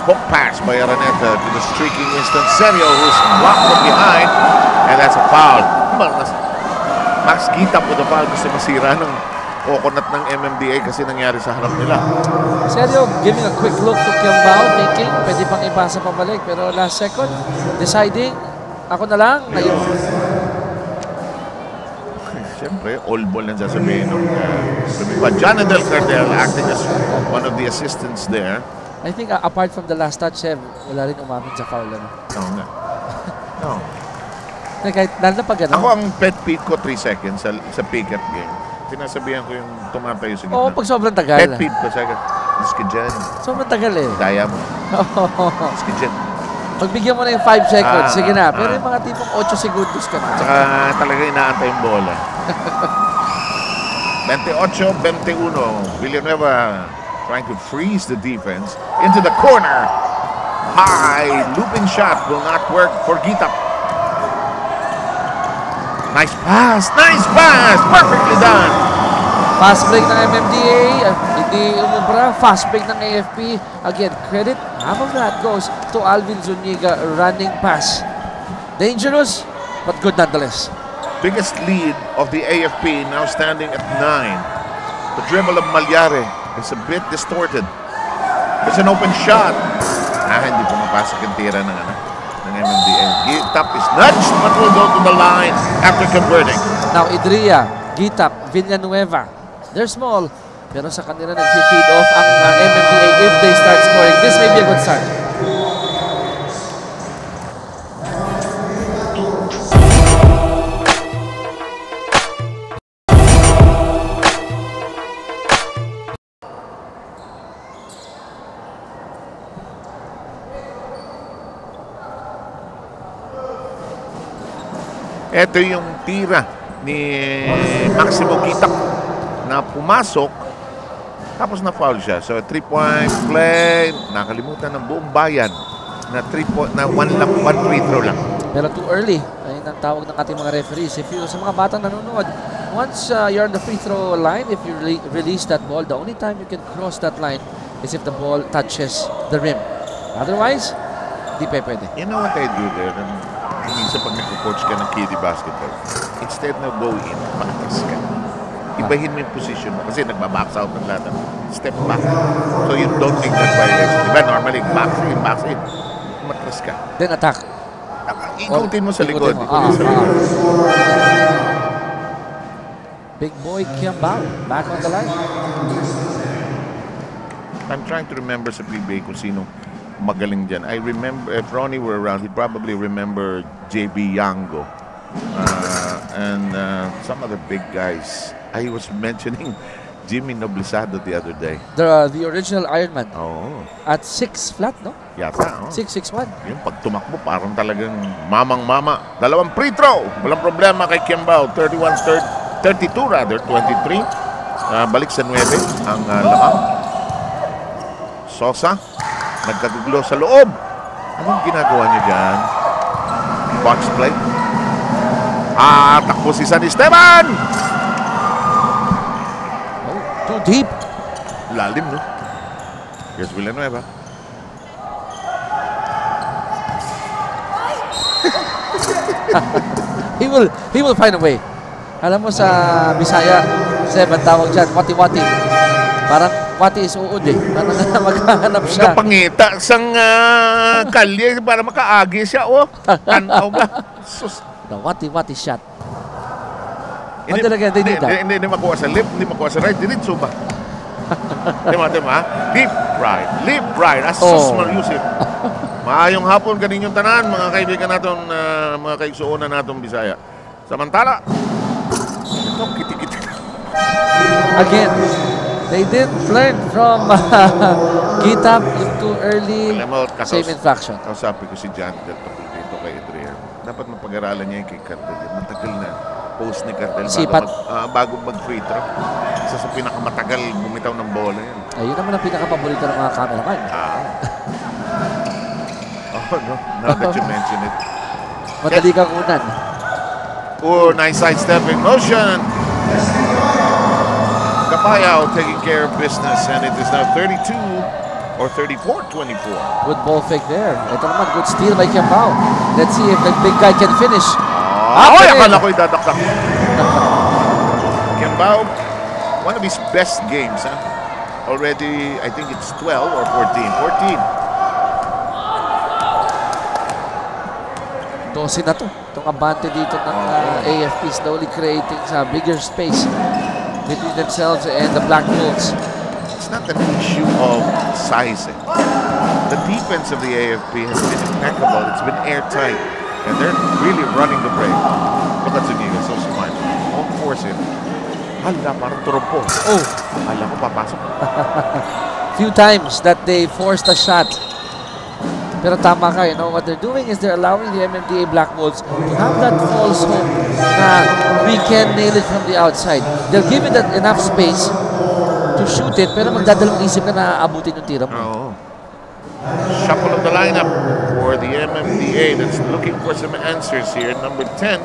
Hook pass by Araneta to the streaking Winston Serio, who's blocked from behind, and that's a foul. Max Gitap with a foul. Gusto masira ng coconut ng MMDA kasi nangyari sa harap nila. Serio giving a quick look to Kiambao, thinking pwede pang ipasa pabalik, pero last second deciding ako na lang ngayon. Siyempre, all ball lang sasabihin ng John Adel Cardel acting as one of the assistants there. I think apart from the last touch, wala rin umamin sa foul. Oo nga. No. Kahit lalo pag ano. Ako ang pet peeve ko 3 seconds sa pick-up game. Sinasabihan ko yung tumatayo sa gitna. Oo, pag sobrang tagal. Pet peeve ko sa Iski dyan. Sobrang tagal eh. Daya mo. Iski dyan. Pagbigyan mo na yung 5 seconds, sige na. Pero yung mga tipong 8 segundos ka na. Tsaka talaga inaantay yung bola. 28-21. Villanueva trying to freeze the defense into the corner. High looping shot will not work for Gitap. Nice pass! Nice pass! Perfectly done! Fast break ng MMDA. Hindi umubra. Fast break ng AFP. Again, credit. Half of that goes to Alvin Zuniga running pass. Dangerous, but good nonetheless. Biggest lead of the AFP now standing at 9. The dribble of Malyare is a bit distorted. It's an open shot. Hindi pumapasok yung tira ng MMDA. Gitap is nudged but will go to the line after converting. Now, Idria, Gitap, Villanueva. They're small, pero sa kanila nag-feed off ang MMDA if they start scoring. This may be a good start. Ito yung tira ni Maximo Gitap na pumasok tapos na foul siya. So 3-point play, nakalimutan ng buong bayan na 1 free throw lang. Pero too early. Ayun ang tawag ng ating mga referees. If you, sa mga batang nanonood, once you're on the free throw line, if you release that ball, the only time you can cross that line is if the ball touches the rim. Otherwise, di pa pwede. You know what I do there? Minsan pag nag-coach ka ng kiddie basketball, instead na go in, makas ka. Ibahin mo yung position mo kasi nagbabox out ng lahat. Step back. So you don't make that violation. Diba normally, box in. Matras ka. Then attack. Ikutin mo sa likod. Big boy Kiambao back on the line. I'm trying to remember sa PBA kung sino magaling dyan. I remember, if Ronnie were around, he'd probably remember JB Yango and some other big guys. I was mentioning Jimmy Noblisado the other day. The original Ironman. Oh. At 6 flat, no? Yata, oh. 6'6'1". Yung pag tumakbo, parang talagang mamang-mama. Dalawang free throw. Walang problema kay Kiambao. 32 rather, 23. Balik sa 9 ang lamang. Sosa, nagkagulo sa loob. Anong ginagawa niya dyan? Box play. Takbo si San Esteban! Oh, too deep. Lalim, no? Here's Villanueva. he will find a way. Alam mo sa Bisaya, Seven tawag dyan, wati-wati. Parang wati is uod eh. Parang maghahanap siya. Kapangita sang kalye para makaagi siya, oh. Tanaw ba? The wati-wati shot. But then again, they need that. Hindi makuha sa left, hindi makuha sa right, diretso ba? Tema. Leap right. Asus Mariusip. Maayong hapon kaninyong tanan, mga kaibigan natin, mga kaigsuonan natin Bisaya. Samantala, ito, kiti-kiti. Again, they didn't learn from Gitap yung too early same infraction. Kausapin ko si John dito kay Adrian. Dapat mapag-aralan niya yung kay Cardel. Matagal na post ni Cardel bago mag-free throw. Isa sa pinakamatagal bumitaw ng bola yan. Ayun naman ang pinaka-paborito ng mga cameraman. Oh, no. Now that you mention it. Madali kang unan. Oh, nice sidestepping motion. Capayao taking care of business, and it is now 32 or 34-24. Good ball fake there. Ito naman, good steal by Kiambao. Let's see if the big guy can finish. Akala ko'y dadaktak. Kiambao, one of his best games. Already, I think it's 12 or 14. 12 na to. Itong abante dito ng AFP slowly creating a bigger space between themselves and the Black Wolves. It's not an issue of sizing. The defense of the AFP has been impeccable. It's been airtight. And they're really running the break. Look at Zuniga, so smart. Won't force it. Hala, parang turumpo. Oh! Hala ko, papasok. Few times that they forced a shot. Pero tama ka, you know, what they're doing is they're allowing the MMDA Black Wolves to have that false hope na we can nail it from the outside. They'll give it enough space to shoot it, pero magdadalawang isip ka na aabutin yung tira mo. Oh. Shuffle of the lineup for the MMDA that's looking for some answers here. Number 10,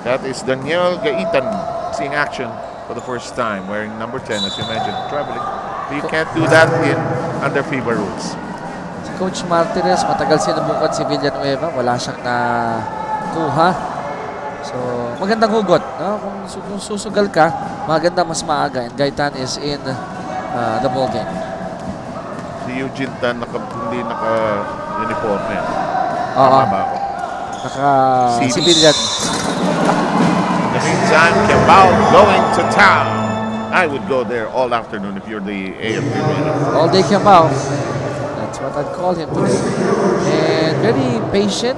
that is Daniel Gaitan seeing action for the first time, wearing number 10, as you mentioned, traveling. You can't do that under FIBA rules. Coach Martinez, matagal sinubukan si Villanueva, wala siyang nakuha. So, magandang hugot. No? Kung susugal ka, maganda mas maaga. And Gaitan is in the ball game. Si Eugene Tan, hindi naka-uniforme. Oo. Naka-civilian. In the meantime, Kiambao going to town. I would go there all afternoon if you're the AFP runner. All day Kiambao. That's what I'd call him today. And very patient.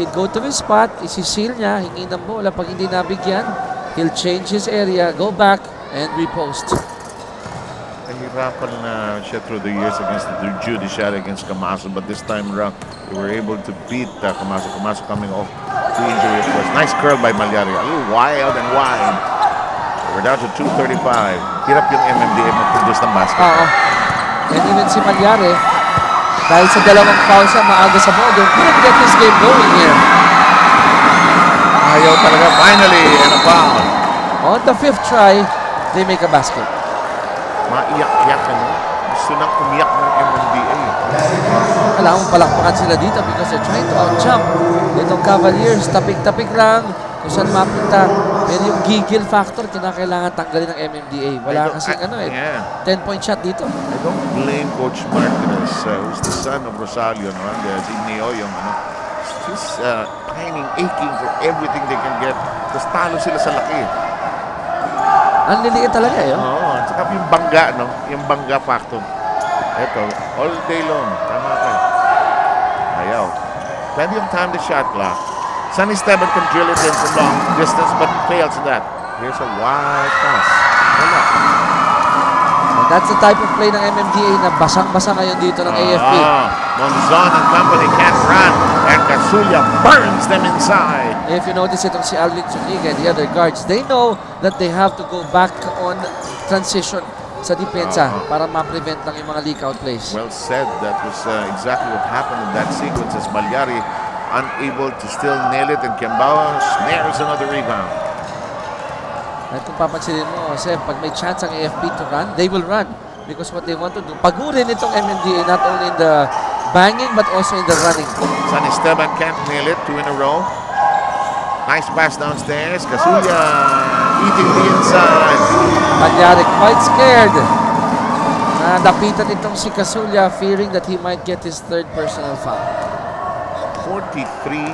He'd go to his spot, isisil niya, hingi ng bola. Pag hindi nabigyan, he'll change his area, go back, and repost. Nahirapan na siya through the years against the judiciary against Camaso, but this time around, they were able to beat Camaso. Camaso coming off the injury, of course. Nice curl by Malyari. A little wild and wide. We're down to 2:35. Hirap yung MMDA mag-produce ng basket. And even si Malyari, dahil sa dalawang foul siya, maaga sa ball game, couldn't get his game going here. Ayaw talaga. Finally, and a foul. On the 5th try, they make a basket. Maiyak-iyak na. Gusto nang umiyak ng MMDA. Kailangan palakpakan sila dito because they're trying to out-jump. Itong Cavaliers, tapik-tapik lang. Kung saan mapunta. Pero yung gigil factor, kinakailangan tanggalin ng MMDA. Wala kasing 10-point shot dito. I don't blame Coach Martinez, who's the son of Rosalio, si Neo, He's pining, aching for everything they can get. Tapos talo sila sa laki. Ang liliit talaga eh. Oo, at saka yung bangga, no? Yung bangga factor. Ito, all day long. Tama ka. Ayaw. Plenty of time to shot clock. Sunny Esteban can drill it in from long distance, but fails in that. Here's a wide pass. Wala. And that's the type of play ng MMDA na basang-basa ngayon dito ng AFP. Monzon and company can't run, and Casulla burns them inside. If you notice itong si Alvin Zuniga and the other guards, they know that they have to go back on transition sa depensa para ma-prevent lang yung mga leak-out plays. Well said. That was exactly what happened in that sequence as Malyari unable to still nail it, and Kembawa snares another rebound. At kung papansinin mo, Seb, pag may chance ang AFP to run, they will run. Because what they want to do, pagurin itong MMDA not only in the banging but also in the running. San Esteban can't nail it, 2 in a row. Nice pass downstairs. Casulla eating the inside. Malyari quite scared. Napitan itong si Casulla, fearing that he might get his third personal foul. 43-27.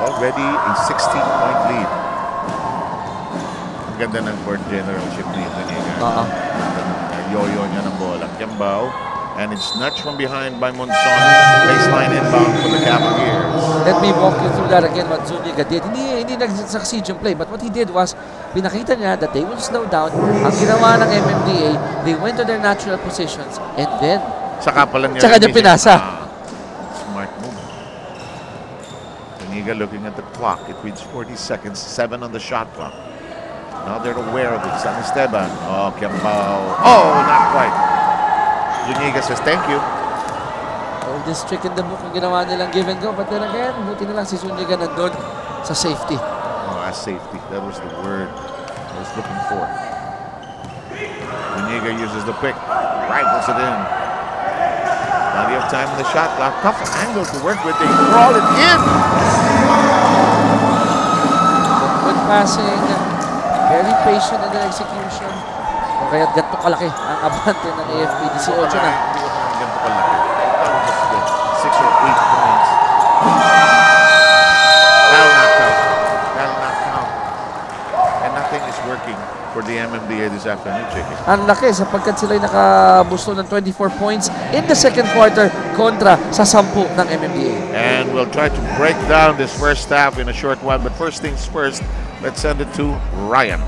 Already a 16-point lead. Ang ganda ng court generalship ni Zuniga. Yoyo niya ng bola. Kembao. And it's snatched from behind by Monzon. Baseline inbound for the Cavaliers. Let me walk you through that again, what Zuniga did. Hindi nag-succeed yung play, but what he did was, pinakita niya that they will slow down. Ang ginawa ng MMDA, they went to their natural positions, and then, saka niya pinasa. Smart move. Zuniga looking at the clock. It reads 40 seconds, 7 on the shot clock. Now they're aware of it. San Esteban. Oh, Kembao. Oh, not quite. Zuniga says, thank you. Oldest trick in the book ang ginawa nilang give and go. But then again, buti na lang si Zuniga nandun sa safety. Oh, safety. That was the word I was looking for. Zuniga uses the pick. Rifles it in. Plenty of time in the shot clock. Tough angle to work with. They crawl it in. Good passing. Very patient in their execution. O kaya ganito kalaki ang abante ng AFP. 18 na. Ganito kalaki. That was just good. 6 or 8 points. That'll not count. That'll not count. And nothing is working for the MMDA this afternoon, Chicky. Ang laki sapagkat sila'y nakabusto ng 24 points in the second quarter kontra sa 10 ng MMDA. And we'll try to break down this first half in a short while. But first things first, let's send it to Ryan.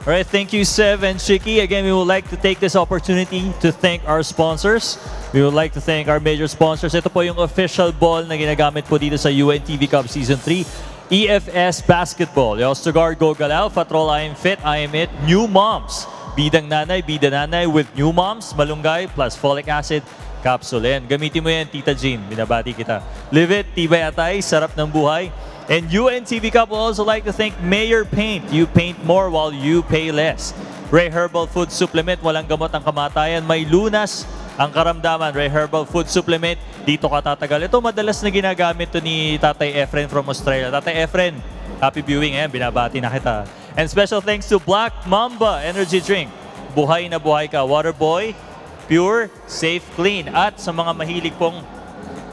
All right, thank you, Sev and Chicky. Again, we would like to take this opportunity to thank our sponsors. We would like to thank our major sponsors. Ito po yung official ball na ginagamit po dito sa UNTV Cup Season 3. EFS Basketball. Yung Ostergaard Go Galaw, Patrol I Am Fit, I Am It, New Moms. Bidang nanay, bida nanay with New Moms, malunggay plus folic acid, capsule. Gamitin mo yan, Tita Jean. Binabati kita. Live it, tibay atay, sarap ng buhay. And UNTV Cup will also like to thank Mayor Paint. You paint more while you pay less. Ray Herbal Food Supplement, walang gamot ang kamatayan. May lunas ang karamdaman. Ray Herbal Food Supplement, dito ka tatagal. Ito madalas na ginagamit to ni Tatay Efren from Australia. Tatay Efren, happy viewing. Binabati na kita. And special thanks to Black Mamba Energy Drink. Buhay na buhay ka. Water Boy, pure, safe, clean. At sa mga mahilig pong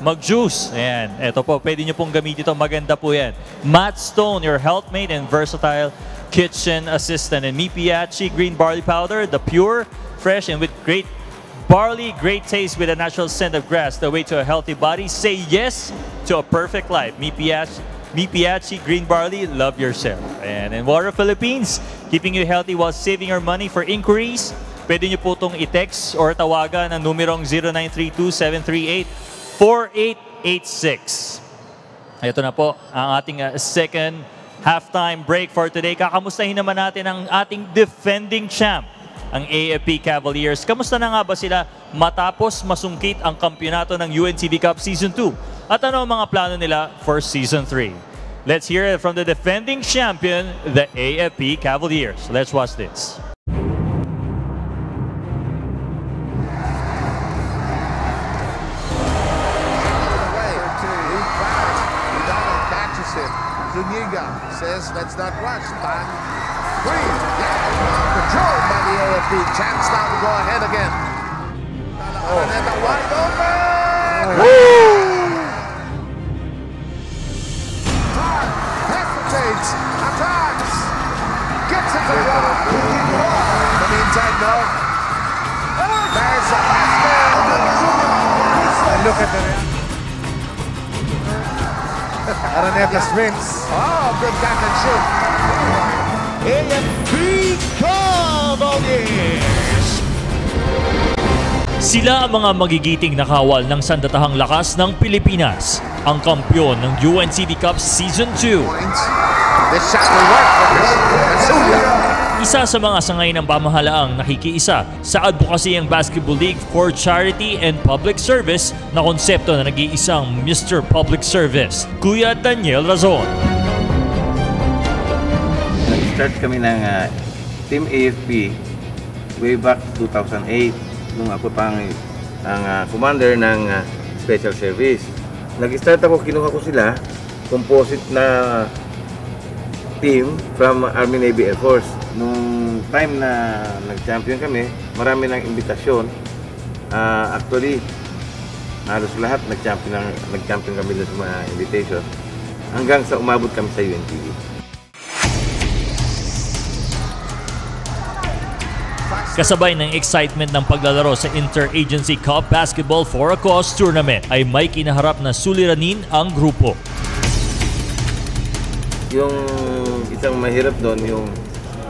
mag-juice. Ayan. Ito po, pwede nyo pong gamitin ito. Maganda po yan. Matt Stone, your healthmate and versatile kitchen assistant. And Mipiachi Green Barley Powder, the pure, fresh, and with great barley, great taste with a natural scent of grass. The way to a healthy body. Say yes to a perfect life. Mipiachi Green Barley, love yourself. And in Water Philippines, keeping you healthy while saving your money. For inquiries, pwede nyo po itong i-text or tawagan ng numerong 0932-738-4886. Ito na po ang ating second halftime break for today. Kakamustahin naman natin ang ating defending champ, ang AFP Cavaliers. Kamusta na nga ba sila matapos masungkit ang kampyonato ng UNTV Cup Season 2? At ano ang mga plano nila for Season 3? Let's hear it from the defending champion, the AFP Cavaliers. Let's watch this. Zuniga says, let's not rush. Bang. Three. Yeah. Controlled by the AFP. Chance now to go ahead again. Araneta wide open. Hesitates, attacks, gets it to the rubber. In the meantime, no. There's a basket. Look at the Araneta Springs. Oh, good catch and shoot. AFP Cavaliers. Sila ang mga magigiting na kawal ng sandatahang lakas ng Pilipinas, ang kampyon ng UNTV Cup Season 2. This shot will work for Masulia. Isa sa mga sangay ng pamahalaang nakikiisa sa Advokasiyang Basketball League for Charity and Public Service na konsepto na nag-iisang Mr. Public Service, Kuya Daniel Razon. Nag-start kami ng Team AFP way back 2008 nung ako pang ang commander ng Special Service. Nag-start ako, kinuha ko sila, composite na team from Army, Navy, Air Force. Nung time na nag-champion kami, marami ng imbitasyon. Actually, halos lahat nag-champion kami sa mga invitation hanggang sa umabot kami sa UNTV. Kasabay ng excitement ng paglalaro sa Inter-Agency Cup Basketball for a Cause Tournament ay may kinaharap na suliranin ang grupo. Yung isang mahirap doon, yung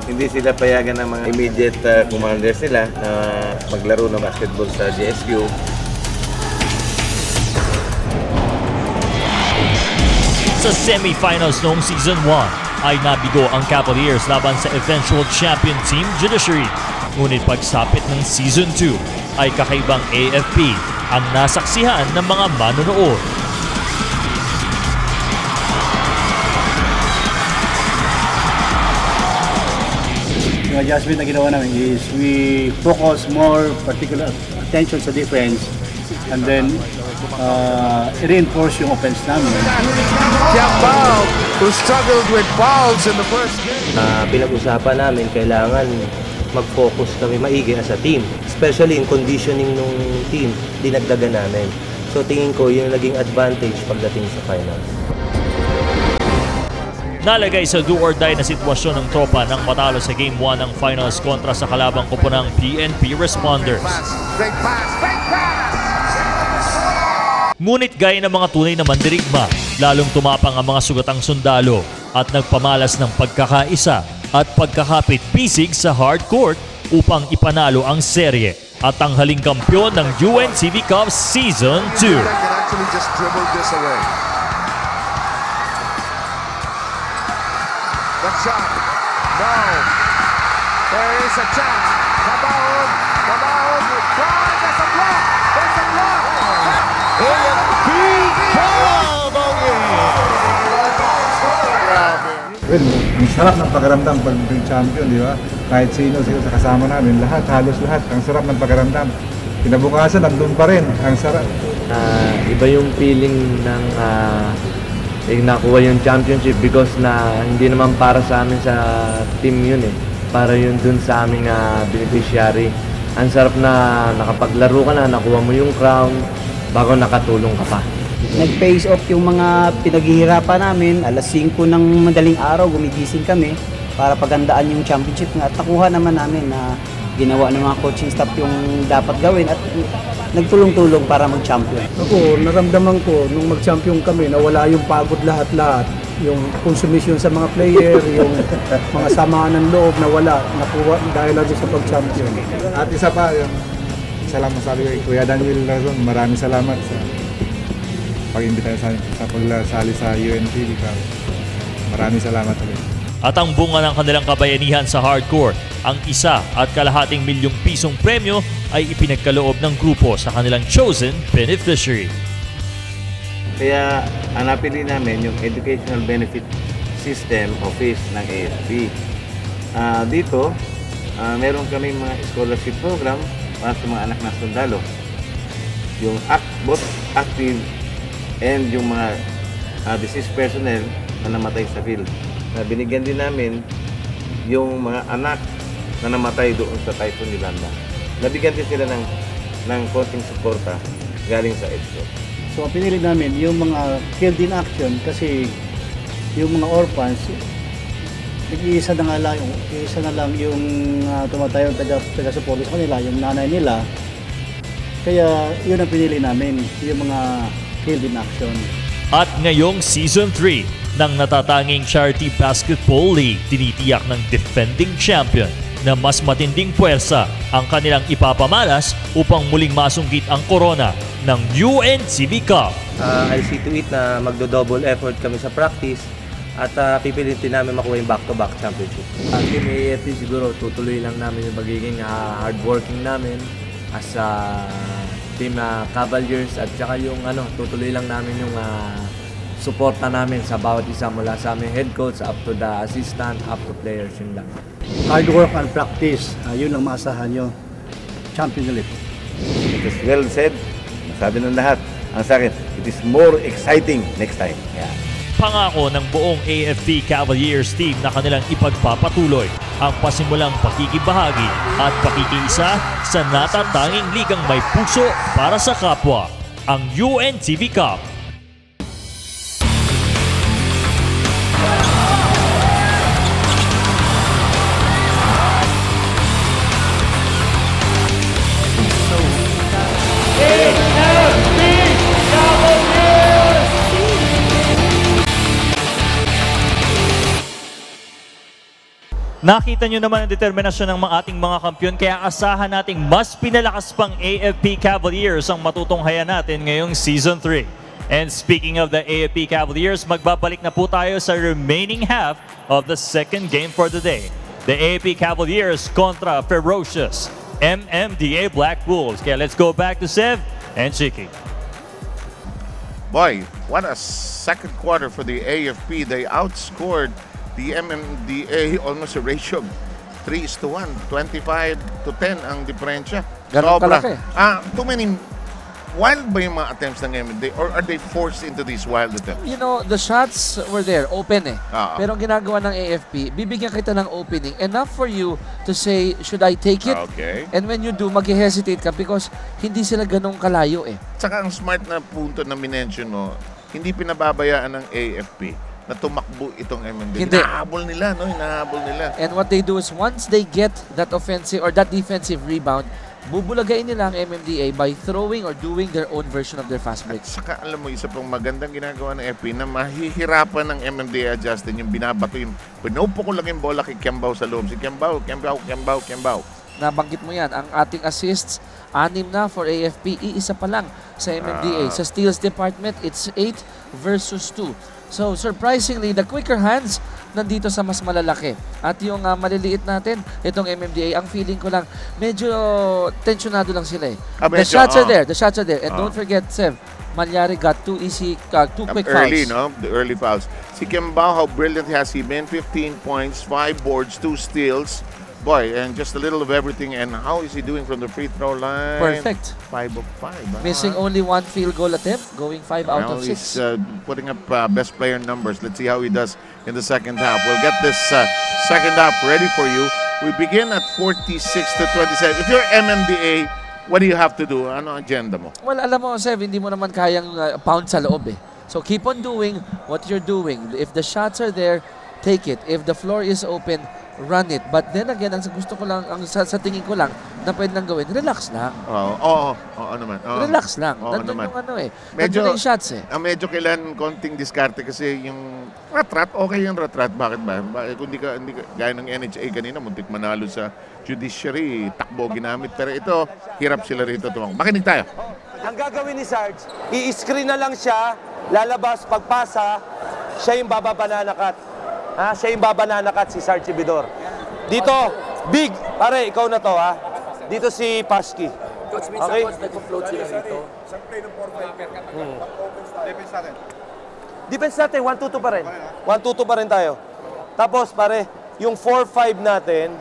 hindi sila payagan ng mga immediate commanders nila na maglaro ng basketball sa GSQ. Sa semifinals noong Season 1 ay nabigo ang Cavaliers laban sa eventual champion team Judiciary. Ngunit pagsapit ng Season 2 ay kakaibang AFP ang nasaksihan ng mga manonood. Yung adjustment na ginawa namin is we focus more particular attention sa defense and then reinforce yung offense namin. Jambal, who struggled with fouls in the first game. Pinag-usapan namin kailangan mag-focus kami maigi as a team. Especially in conditioning ng team, dinagdagan namin. So tingin ko yung naging advantage pagdating sa finals. Nalagay sa do-or-die na sitwasyon ng tropa nang matalo sa Game 1 ng finals kontra sa kalabang koponang PNP Responders. Ngunit gaya ng mga tunay na mandirigma, lalong tumapang ang mga sugatang sundalo at nagpamalas ng pagkakaisa at pagkakapit-pisig sa hard court upang ipanalo ang serye at tanghaling kampyon ng UNTV Cup Season 2. The shot. No. There is a chance. Bagong. There's a block. AFP Well, ang sarap ng pakiramdam pag champion, di ba? Kahit sino sa kasama namin, halos lahat. Ang sarap ng pakiramdam. Kinabukasan, nandun pa rin. Ang sarap. Iba yung feeling ng nakuha yung championship because hindi naman para sa amin sa team yun eh. Para yun dun sa aming beneficiary. Ang sarap na nakapaglaro ka na, nakuha mo yung crown bago nakatulong ka pa. Nag-face off yung mga pinaghihirapan namin. Alas 5 ng madaling araw, gumigising kami para pagandaan yung championship nga. At nakuha naman namin na ginawa ng mga coaching staff yung dapat gawin at nagtulong-tulong para mag-champion. Ako, naramdaman ko nung mag-champion kami na wala yung pagod lahat-lahat. Yung consumption sa mga player, yung mga samaan ng loob na wala, nakuha dahil lang sa pag-champion. At isa pa, yung salamat sa Kuya Daniel Razon. Maraming salamat sa pag-imbita sa pagsali sa UNTV. Maraming salamat ulit. At ang bunga ng kanilang kabayanihan sa hardcore, ang ₱1.5 milyong premyo ay ipinagkaloob ng grupo sa kanilang chosen beneficiary. Kaya hanapin din namin yung Educational Benefit System Office ng AFP. Dito, meron kaming mga scholarship program para sa mga anak na sundalo. Yung both active and yung mga deceased personnel na namatay sa field. Binigyan din namin yung mga anak na namatay doon sa Typhoon Yolanda. Nabigyan din sila ng konting suporta galing sa edge court. So ang pinili namin yung mga killed in action kasi yung mga orphans, nag-iisa na lang yung tumatayong taga-support sa kanila, yung nanay nila. Kaya yun ang pinili namin, yung mga killed in action. At ngayong Season 3 ng natatanging Charity Basketball League, tinitiyak ng defending champion na mas matinding puwersa ang kanilang ipapamalas upang muling masungkit ang korona ng UNTV Cup. I'll see to it na magdo-double effort kami sa practice at pipilitin namin makuha yung back-to-back championship. Ang team AFP siguro tutuloy lang namin yung pagiging hardworking namin as team Cavaliers at saka yung tutuloy lang namin yung suporta namin sa bawat isa mula sa aming head coach up to the assistant, up to players, yun lang. Hard work and practice, yun ang maasahan nyo. Champion ulit. It is well said. Sabi ng lahat. Ang sa akin, it is more exciting next time. Yeah. Pangako ng buong AFP Cavaliers team na kanilang ipagpapatuloy ang pasimulang pakikibahagi at pakikiisa sa natatanging ligang may puso para sa kapwa, ang UNTV Cup. Nakita nyo naman ang determinasyon ng ating mga kampiyon, kaya asahan nating mas pinalakas pang AFP Cavaliers ang matutunghayan natin ngayong Season 3. And speaking of the AFP Cavaliers, magbabalik na po tayo sa remaining half of the second game for the day. The AFP Cavaliers kontra ferocious MMDA Black Wolves. Kaya let's go back to Sev and Chiki. Boy, what a second quarter for the AFP. They outscored the MMDA almost a ratio of 3:1, 25-10 ang diferensya. Ganun kalaki. Too many wild ba yung mga attempts ng MMDA or are they forced into these wild attempts? You know, the shots were there, open eh. Pero ang ginagawa ng AFP, bibigyan kita ng opening enough for you to say, should I take it? Okay. And when you do, mag-hesitate ka because hindi sila ganong kalayo eh. Tsaka ang smart na punto na minention mo, hindi pinababayaan ng AFP na tumakbo itong MMDA. Hindi. Hinahabol nila, no? Hinahabol nila. And what they do is once they get that offensive or that defensive rebound, bubulagain nila ang MMDA by throwing or doing their own version of their fast break. Saka alam mo, isa pang magandang ginagawa ng FP na mahihirapan ng MMDA Justin yung binabato yung pinupo ko lang yung bola kay Kembaw sa loob. Si Kembaw. Nabanggit mo yan. Ang ating assists, 6 na for AFP. Iisa pa lang sa MMDA. Sa steals department, it's 8 versus 2. So, surprisingly, the quicker hands nandito sa mas malalaki. At yung maliliit natin, itong MMDA, ang feeling ko lang, medyo tensionado lang sila eh. The shots are there. And don't forget, Sev, Malyari got two quick early, fouls. No? The early fouls. Si Kembao, how brilliant has he been? 15 points, 5 boards, 2 steals. Boy, and just a little of everything. And how is he doing from the free throw line? Perfect. 5 of 5. Missing only 1 field goal attempt, going 5 out of 6. He's putting up best player numbers. Let's see how he does in the second half. We'll get this second half ready for you. We begin at 46-27. If you're MMDA, what do you have to do? Ano agenda mo? Well, alam mo, Sev, hindi mo naman kayang pound sa loob eh. So keep on doing what you're doing. If the shots are there, take it. If the floor is open, run it. But then again, ang gusto ko lang, sa tingin ko lang, na pwede nang gawin, relax lang. Oo naman. Relax lang. Nandun yung medyo, nandun yung shots eh. Medyo kailan konting diskarte kasi yung rat-rat, okay yung rat-rat. Bakit ba? Kung hindi ka, gaya ng NHA kanina, muntik manalo sa judiciary, takbo ginamit. Pero ito, hirap sila rito tumakbo. Makinig tayo. Ang gagawin ni Sarge, i-screen na lang siya, lalabas, pagpasa, siya yung bababananakat. Siya yung babananakat si Sarge Ibidor. Dito, Big, pare, ikaw na to ha. Dito si Paski. Coach, minsan coach, nag-float sila dito. Isang play ng 4-5. Defense natin. Defense natin, 1-2-2 pa rin. 1-2-2 pa rin tayo. Tapos pare, yung 4-5 natin,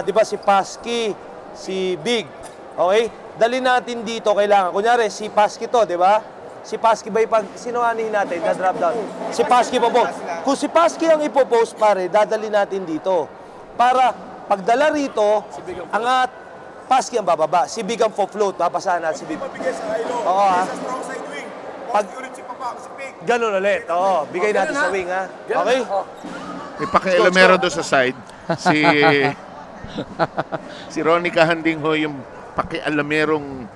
di ba si Paski, si Big, okay? Dali natin dito kailangan. Kunyari, si Paski to, di ba? Si Paski ba yung sinuhanin natin na drop down? Si Paski po po. Kung si Paski ang ipopost pare, dadali natin dito. Para pagdala rito, Pasky ang bababa. Si Big ang float. Babasahan natin si Big. Mabigay sa high low. Oo, ha? Sa strong side wing. Pag ulit si Papa, si Big. Ganun ulit. Oo, bigay natin sa wing, ha? Okay? May pakialamero doon sa side. Si Ronnie Kahanding ho yung pakialamerong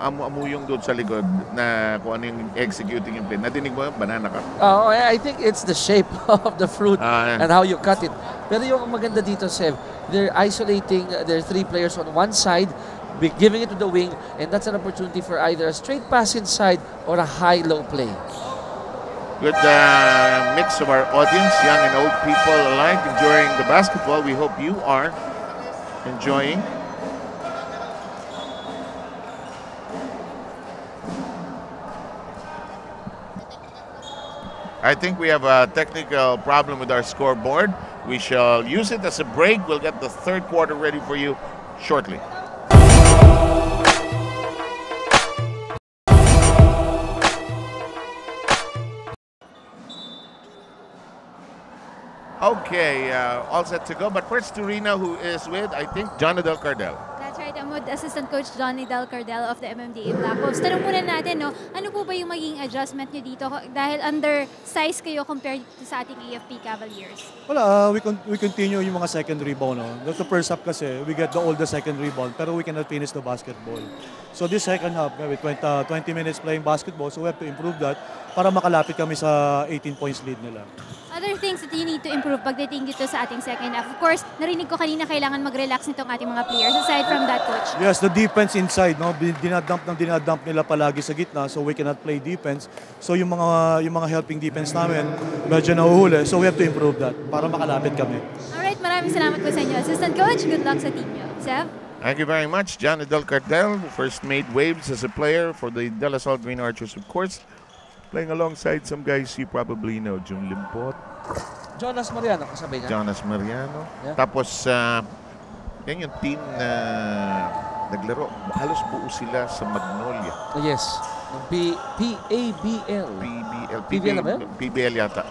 amu-amuyong doon sa likod na kung ano yung executing yung play. Nadinig mo yung banana ka? Oh, I think it's the shape of the fruit and how you cut it. Pero yung maganda dito, Sev, they're isolating their 3 players on one side, giving it to the wing, and that's an opportunity for either a straight pass inside or a high-low play. Good mix of our audience, young and old people alike, enjoying the basketball. We hope you are enjoying. I think we have a technical problem with our scoreboard. We shall use it as a break. We'll get the third quarter ready for you shortly. Okay, all set to go. But first to Rina, who is with, I think, John Adel Cardel. That's right. I'm with Assistant Coach Johnny Del Cardel of the MMDA Black Wolves. Tanong muna natin, no, ano po ba yung magiging adjustment nyo dito dahil undersize kayo compared to sa ating AFP Cavaliers? Wala, we continue yung mga second rebound. No? That's the first half kasi, we get all the second rebound, pero we cannot finish the basketball. So this second half, with 20 minutes playing basketball, so we have to improve that para makalapit kami sa 18 points lead nila. Other things that you need to improve pagdating dito sa ating second half. Of course, narinig ko kanina kailangan mag-relax nitong ating mga players. Aside from that, Coach. Yes, the defense inside, no, dinadump nila palagi sa gitna, so we cannot play defense. So yung mga helping defense namin, medyo nahuhuli. So we have to improve that para makalapit kami. Alright, maraming salamat po sa inyo. Assistant Coach, good luck sa team nyo. Sev? Thank you very much, John Adel Cardel, who first made waves as a player for the De La Salle Green Archers, of course. Playing alongside some guys you probably know, Jun Limpot. Jonas Mariano, kasabay niya. Jonas Mariano. Yeah. Tapos, yan yung team na naglaro. Halos buo sila sa Magnolia. Yes. PABL. PBL ba yun? PBL yata.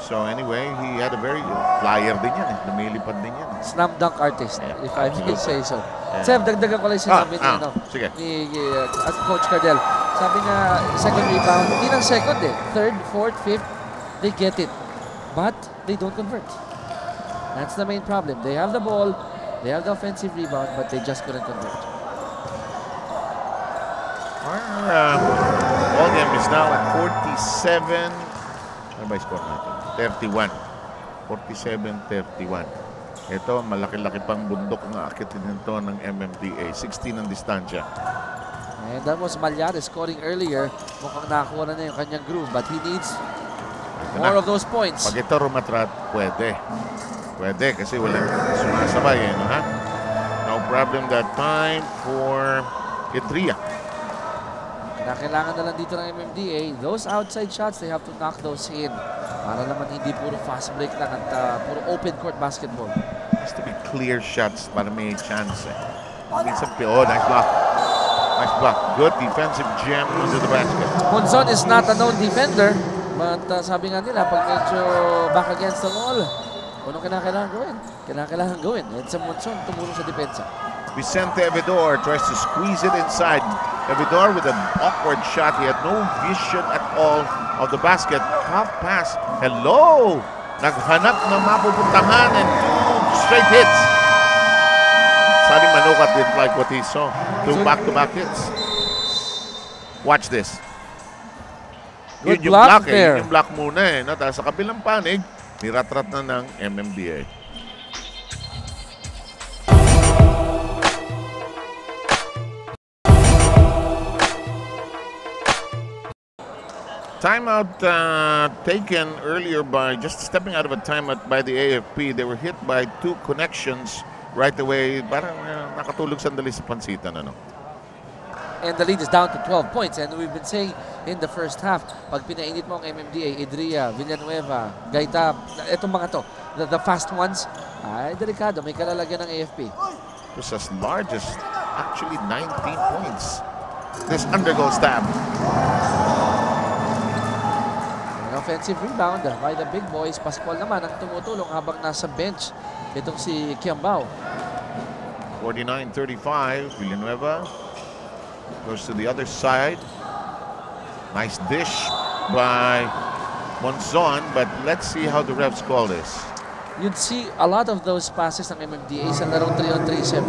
So anyway, he had a very flyer din yan. Lumilipad din yan. Slam dunk artist, if I may say so. Sev, dagdagan ko lang sinabi ni Coach Cardel. Sabi nga, second rebound, hindi lang second eh. Third, fourth, fifth, they get it. But they don't convert. That's the main problem. They have the ball, they have the offensive rebound, but they just couldn't convert. Our ball game is now at 47. Ano ba yung score natin? 31. 47-31. Ito, malaki-laki pang bundok na akitin nito ng MMDA. 16 ang distansya. And that was Malyares scoring earlier. Mukhang nakakuha na yung kanyang groove, but he needs more of those points. Pag ito rumatrat, pwede. Pwede kasi walang sumasabay. No, ha? No problem that time for Idria. Kailangan na lang dito ng MMDA. Those outside shots, they have to knock those in. Para naman hindi puro fast break lang at puro open court basketball. Has to be clear shots para may chance. Minsan, nice block. Nice block. Good defensive jam into the basket. Monzon is not a known defender. But sabi nga nila, pag medyo back against the wall, anong kailangan gawin? Kailangan gawin. And sa Monzon, tumulong sa depensa. Vicente Evidor tries to squeeze it inside. Evidor with an awkward shot. He had no vision at all of the basket. Top pass. Hello! Naghanap na mapupuntahan and 2 straight hits. Sani Manukat didn't like what he saw. 2 back-to-back hits. Watch this. Good Yun yung block block there. Yung block muna eh. No? Tapos sa kabilang panig, niratrat na ng MMDA. Timeout taken earlier by just stepping out of a timeout by the AFP. They were hit by 2 connections right away. Parang nakatulog sandali sa pansitan. Ano? And the lead is down to 12 points. And we've been saying in the first half, pag pinainit mo ang MMDA, Idria, Villanueva, Gaita, etong mga to, the fast ones, ay delikado. May kalalagyan ng AFP. It was as large as actually 19 points. This undergoes stab. Offensive rebound by the big boys. Pascual naman ang tumutulong habang nasa bench itong si Kiambao. 49-35. Villanueva goes to the other side. Nice dish by Monzon, but let's see how the refs call this. You'd see a lot of those passes ng MMDA sa larong 3-on-3-7.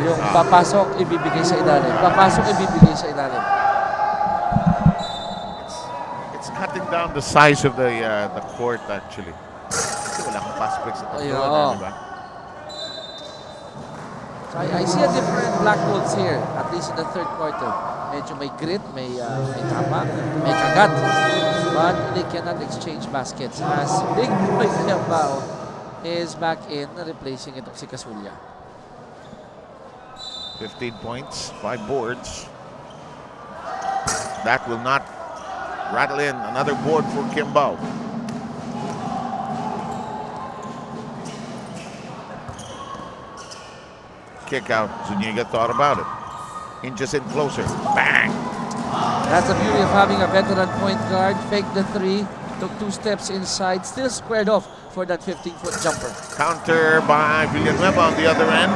Yung papasok, ibibigay sa ilalim. Papasok, ibibigay sa ilalim. It's cutting down the size of the court actually. Kasi wala kang fast break sa tatlo, diba? So I see a different Black Wolves here, at least in the third quarter. Medyo may grit, may tama, may kagat. But they cannot exchange baskets as Big Boy Kiambao is back in, replacing itong si Casulla. 15 points, 5 boards. That will not rattle in. Another board for Kiambao. Kick out. Zuniga thought about it. Inches in closer. Bang! That's the beauty of having a veteran point guard. Fake the three. Took 2 steps inside. Still squared off for that 15-foot jumper. Counter by Villanueva on the other end.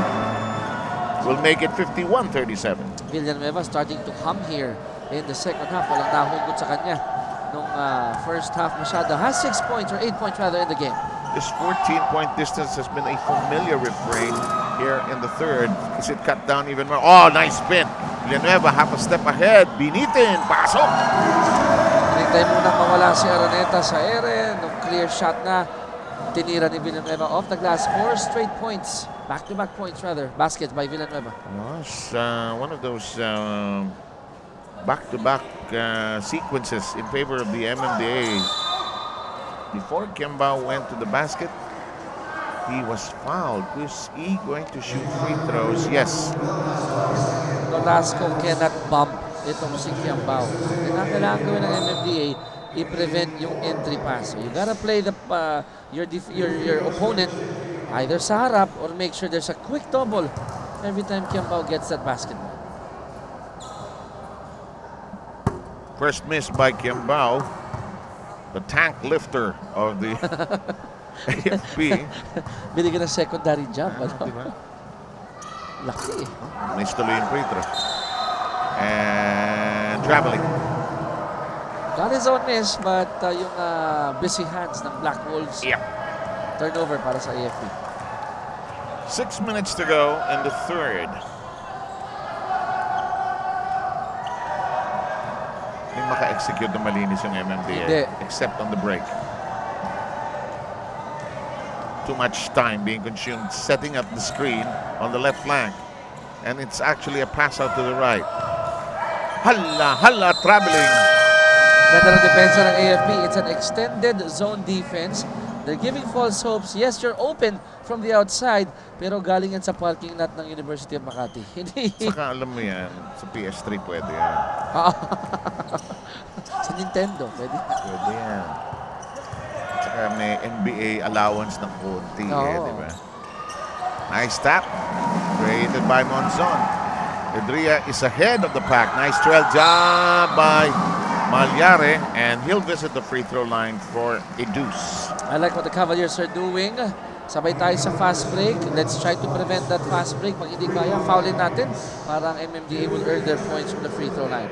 Will make it 51-37. Villanueva starting to hum here in the second half. Walang nahugot sa kanya nung first half masyado. Has 6 points, or 8 points rather, in the game. This 14-point distance has been a familiar refrain here in the third. Is it cut down even more? Oh, nice spin. Villanueva half a step ahead. Binitin. Pasok. Hinintay muna mawala si Araneta sa ere. Nung clear shot na, tinira ni Villanueva off the glass. 4 straight points. Back-to-back points rather. Baskets by Villanueva. It's one of those back-to-back sequences in favor of the MMDA. Before Kiambao went to the basket, he was fouled. Was he going to shoot free throws? Yes. Nolasco cannot bump itong si Kiambao. Kailangan gawin ng MMDA i-prevent yung entry pass. So you gotta play the your opponent either sa harap or make sure there's a quick double every time Kiambao gets that basketball. First miss by Kiambao. The tank lifter of the AFP. Binigyan ng secondary jump. Diba? Laki eh. Nice tuloy yung free throw. And traveling. Got his own miss, but yung busy hands ng Black Wolves. Yeah. Turnover para sa AFP. 6 minutes to go in the third. Hindi maka-execute na malinis yung MMDA except on the break. Too much time being consumed setting up the screen on the left flank. And it's actually a pass out to the right. Hala, traveling. Ganda ng depensa ng AFP. It's an extended zone defense. They're giving false hopes. Yes, you're open from the outside, pero galing yan sa parking lot ng University of Makati. Saka alam mo yan, sa PS3 pwede yan. Sa Nintendo, pwede. Pwede yan. Saka may NBA allowance ng konti di ba? Nice tap. Created by Monzon. Edria is ahead of the pack. Nice trail job by Malyare, and he'll visit the free throw line for a deuce. I like what the Cavaliers are doing. Sabay tayo sa fast break. Let's try to prevent that fast break. Pag hindi kaya, foulin natin. Parang MMDA will earn their points from the free throw line.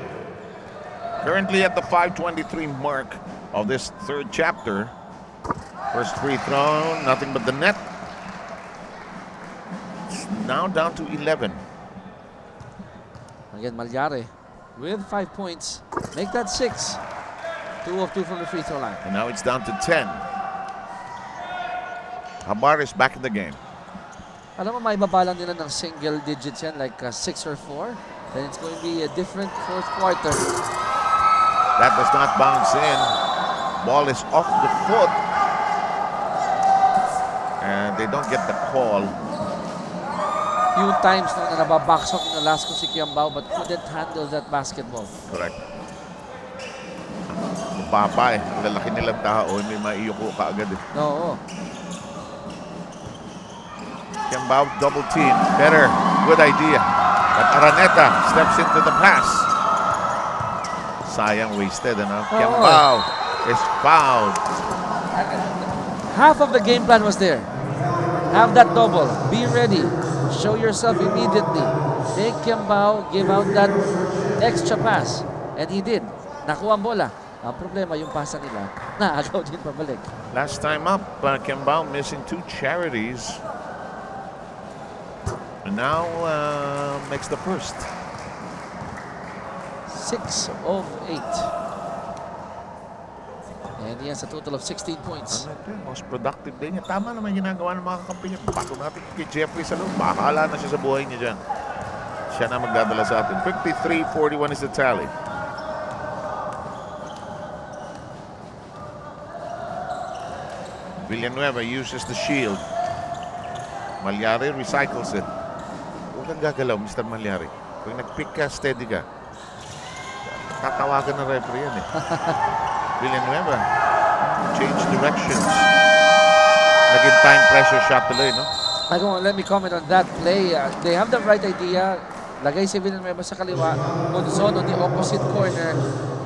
Currently at the 5:23 mark of this third chapter. First free throw, nothing but the net. It's now down to 11. Again, Malyare with 5 points. Make that 6. 2 of 2 from the free throw line. And now it's down to 10. Habar is back in the game. Alam mo, may babalang nila ng single digits yan, like 6 or 4. Then it's going to be a different fourth quarter. That does not bounce in. Ball is off the foot. And they don't get the call. Few times na nababox off in the last ko si Kiambao, but couldn't handle that basketball. Correct. Mapapa eh. Lalaki nilang tao. May maiyuko ka agad eh. Oo. Kiambao double team. Better. Good idea. But Araneta steps into the pass. Sayang wasted. Kiambao is fouled. Half of the game plan was there. have that double. Be ready. Show yourself immediately. Make Kiambao give out that extra pass. And he did. Nakuha ang bola. Ang problema, yung pasa nila, naagaw din pabalik. Last time up, Kiambao missing 2 charities. And now makes the first. 6 of 8. And he has a total of 16 points. Most productive day niya. Tama naman ginagawa ng mga kakampi niya. Bago natin kay Jeffrey sa loob. Bahala na siya sa buhay niya dyan. Siya na magdadala sa atin. 53-41 is the tally. Villanueva uses the shield. Malyari recycles it. Huwag kang gagalaw, Mr. Malyari. Kung nag-pick ka, steady ka. Tatawagan ng referee yan eh. Villanueva. Change directions. Naging time pressure shot tuloy, no? Let me comment on that play. They have the right idea. Lagay si Villanueva sa kaliwa. Monzon on the opposite corner.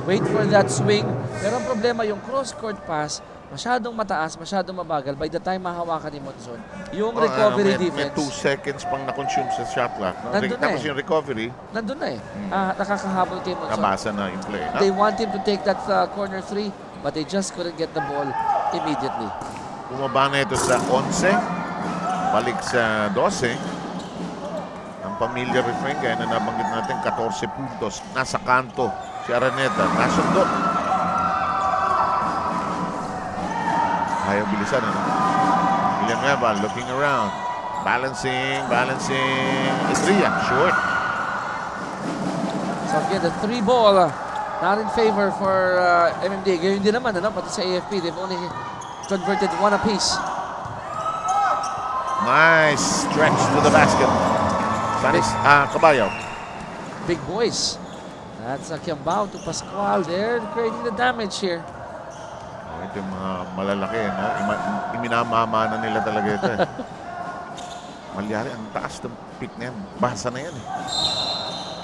Wait for that swing. Pero ang problema, yung cross-court pass, masyadong mataas, masyadong mabagal. By the time mahawakan ni Monzon, yung recovery defense... May 2 seconds pang na-consume sa shot clock. No? Tapos yung recovery... Nandun na eh. Nakakahabol kay Monzon. Nabasa na yung play. No? They want him to take that corner 3, but they just couldn't get the ball immediately. Bumaba na ito sa 11. Balik sa 12. Ang familiar refrain, kaya na nabanggit natin, 14 puntos. Nasa kanto si Araneta. Nasundo. Ayaw bilisan, ano? Villanueva looking around. Balancing. Idria, short. So again, the 3 ball not in favor for MMDA. Ganyan din naman, ano? Pati sa AFP, they've only converted 1 apiece. Nice stretch to the basket. Caballo. Big boys. That's Kiambao to Pascual. They're creating the damage here. Ito yung mga malalaki, no? Iminamama na nila talaga ito. Malyari, ang taas ng pick na yan. Basa na yan.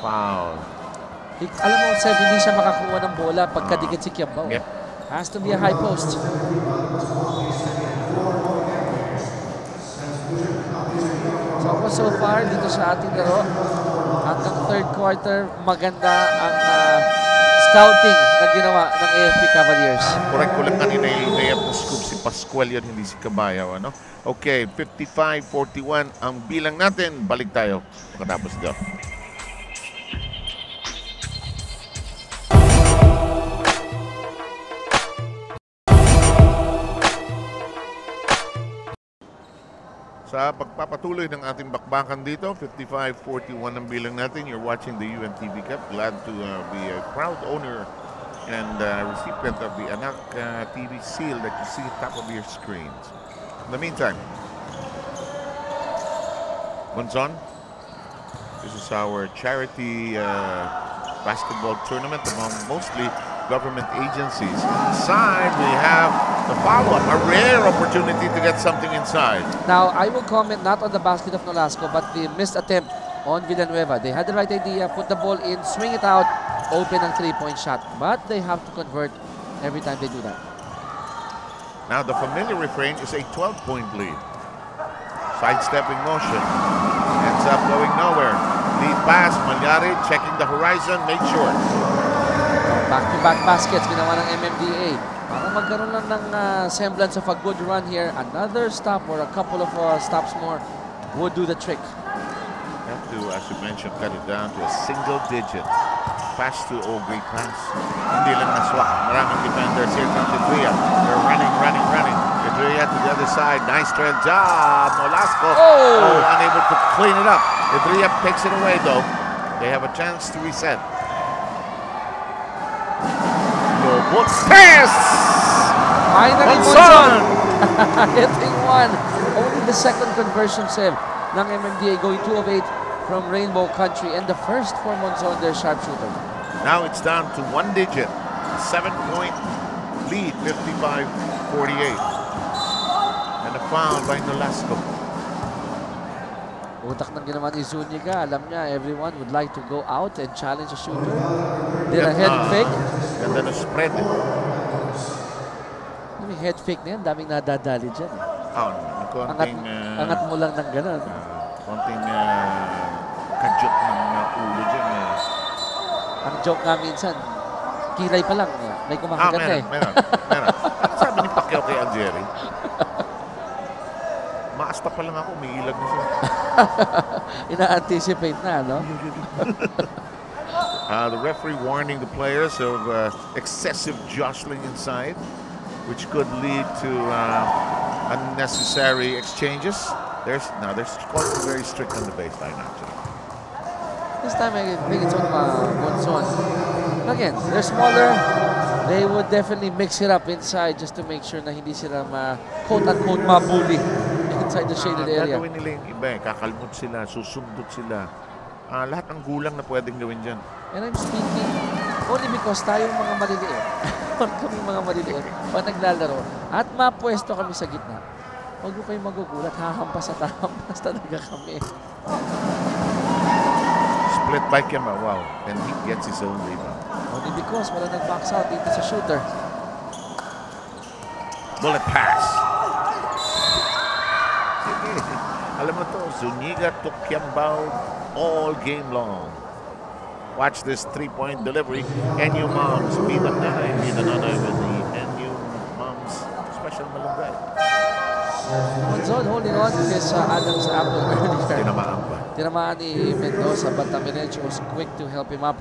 Foul. Alam mo, Seb, hindi siya makakuha ng bola pagkadikit si Kiambao. Yep. Has to be a high post. So far, dito sa ating laro, hanggang 3rd quarter, maganda ang scouting na ginawa ng AFP Cavaliers. Correct ko lang kanina yung layup na scoop si Pascual yun, hindi si Cabayaw. Ano? Okay, 55-41 ang bilang natin. Balik tayo pagkatapos dito. Sa pagpapatuloy ng ating bakbakan dito, 55-41 ang bilang natin. You're watching the UNTV Cup. Glad to be a proud owner and recipient of the Anak TV seal that you see at the top of your screens. In the meantime, Monzon, this is our charity basketball tournament among mostly government agencies. Inside, we have the follow-up, a rare opportunity to get something inside. Now, I will comment not on the basket of Nolasco, but the missed attempt on Villanueva. They had the right idea, put the ball in, swing it out, open ang 3-point shot. But they have to convert every time they do that. Now, the familiar refrain is a 12-point lead. Sidestepping motion. Ends up going nowhere. Lead pass, Malyari checking the horizon, made short. Back-to-back baskets ginawa ng MMDA. Para magkaroon lang ng semblance of a good run here. Another stop or a couple of stops more would do the trick. You have to, as you mentioned, cut it down to a single digit. Pass to great pass. Hindi lang naswak. Maraming defenders here. Comes Idria. They're running. Idria to the other side. Nice trail job. Nolasco. Unable to clean it up. Idria takes it away, though. They have a chance to reset. Pass! Finally, Monzon! Hitting one. Only the second conversion save ng MMDA, going 2 of 8 from Rainbow Country, and the first for Monzon, their sharpshooter. Now it's down to 1 digit. 7-point lead, 55-48. And a foul by Nolasco. Utak ng ginawa ni Zuniga. Alam niya, everyone would like to go out and challenge a shooter. Did a head fake. Ganda na spread. Yung head fake na yan, daming nadadali dyan. Oh, Angat mo lang ng gano'n. Konting kadyot ng ulo dyan. Ang joke nga minsan, kilay pa lang. May kumakagat na eh. Meron. Sabi ni Pacquiao kay Algeri, maasta pa lang ako, may ilag na siya. Ina-anticipate na, no? The referee warning the players of excessive jostling inside, which could lead to unnecessary exchanges. They're very strict on the baseline, actually. This time, I think it's on Monson. Again, they're smaller. They would definitely mix it up inside just to make sure na hindi sila quote-unquote mabuli inside the shaded area. Gagawin nila yung iba, kakalmot sila, susundot sila. Lahat ng gulang na pwedeng gawin dyan. And I'm speaking only because tayong mga maliliit, kami mga maliliit, pag naglalaro, at mapwesto kami sa gitna, huwag ko kayong magugulat, hahampas at hahampas talaga kami. Split by Kemba, wow. And he gets his own rebound. Only because wala nag-box out dito sa shooter. Bullet pass. Alam mo to, Zuniga took Kemba all game long. Watch this three-point delivery. NU Moms, be the nanay with the NU Moms special malunggay. Monzon holding on to his Adam's apple earlier. Tinamaan pa. Tinamaan ni Mendoza, but Tamirech was quick to help him up.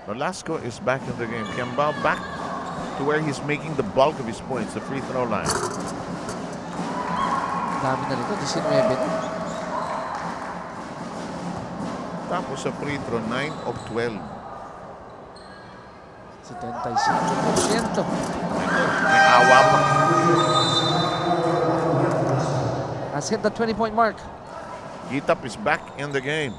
Nolasco is back in the game. Kemba back to where he's making the bulk of his points, the free throw line. Dami na nito, 19 na. Tapos sa free throw, 9 of 12. 75%. May awa pa. Has hit the 20-point mark. Gitap is back in the game.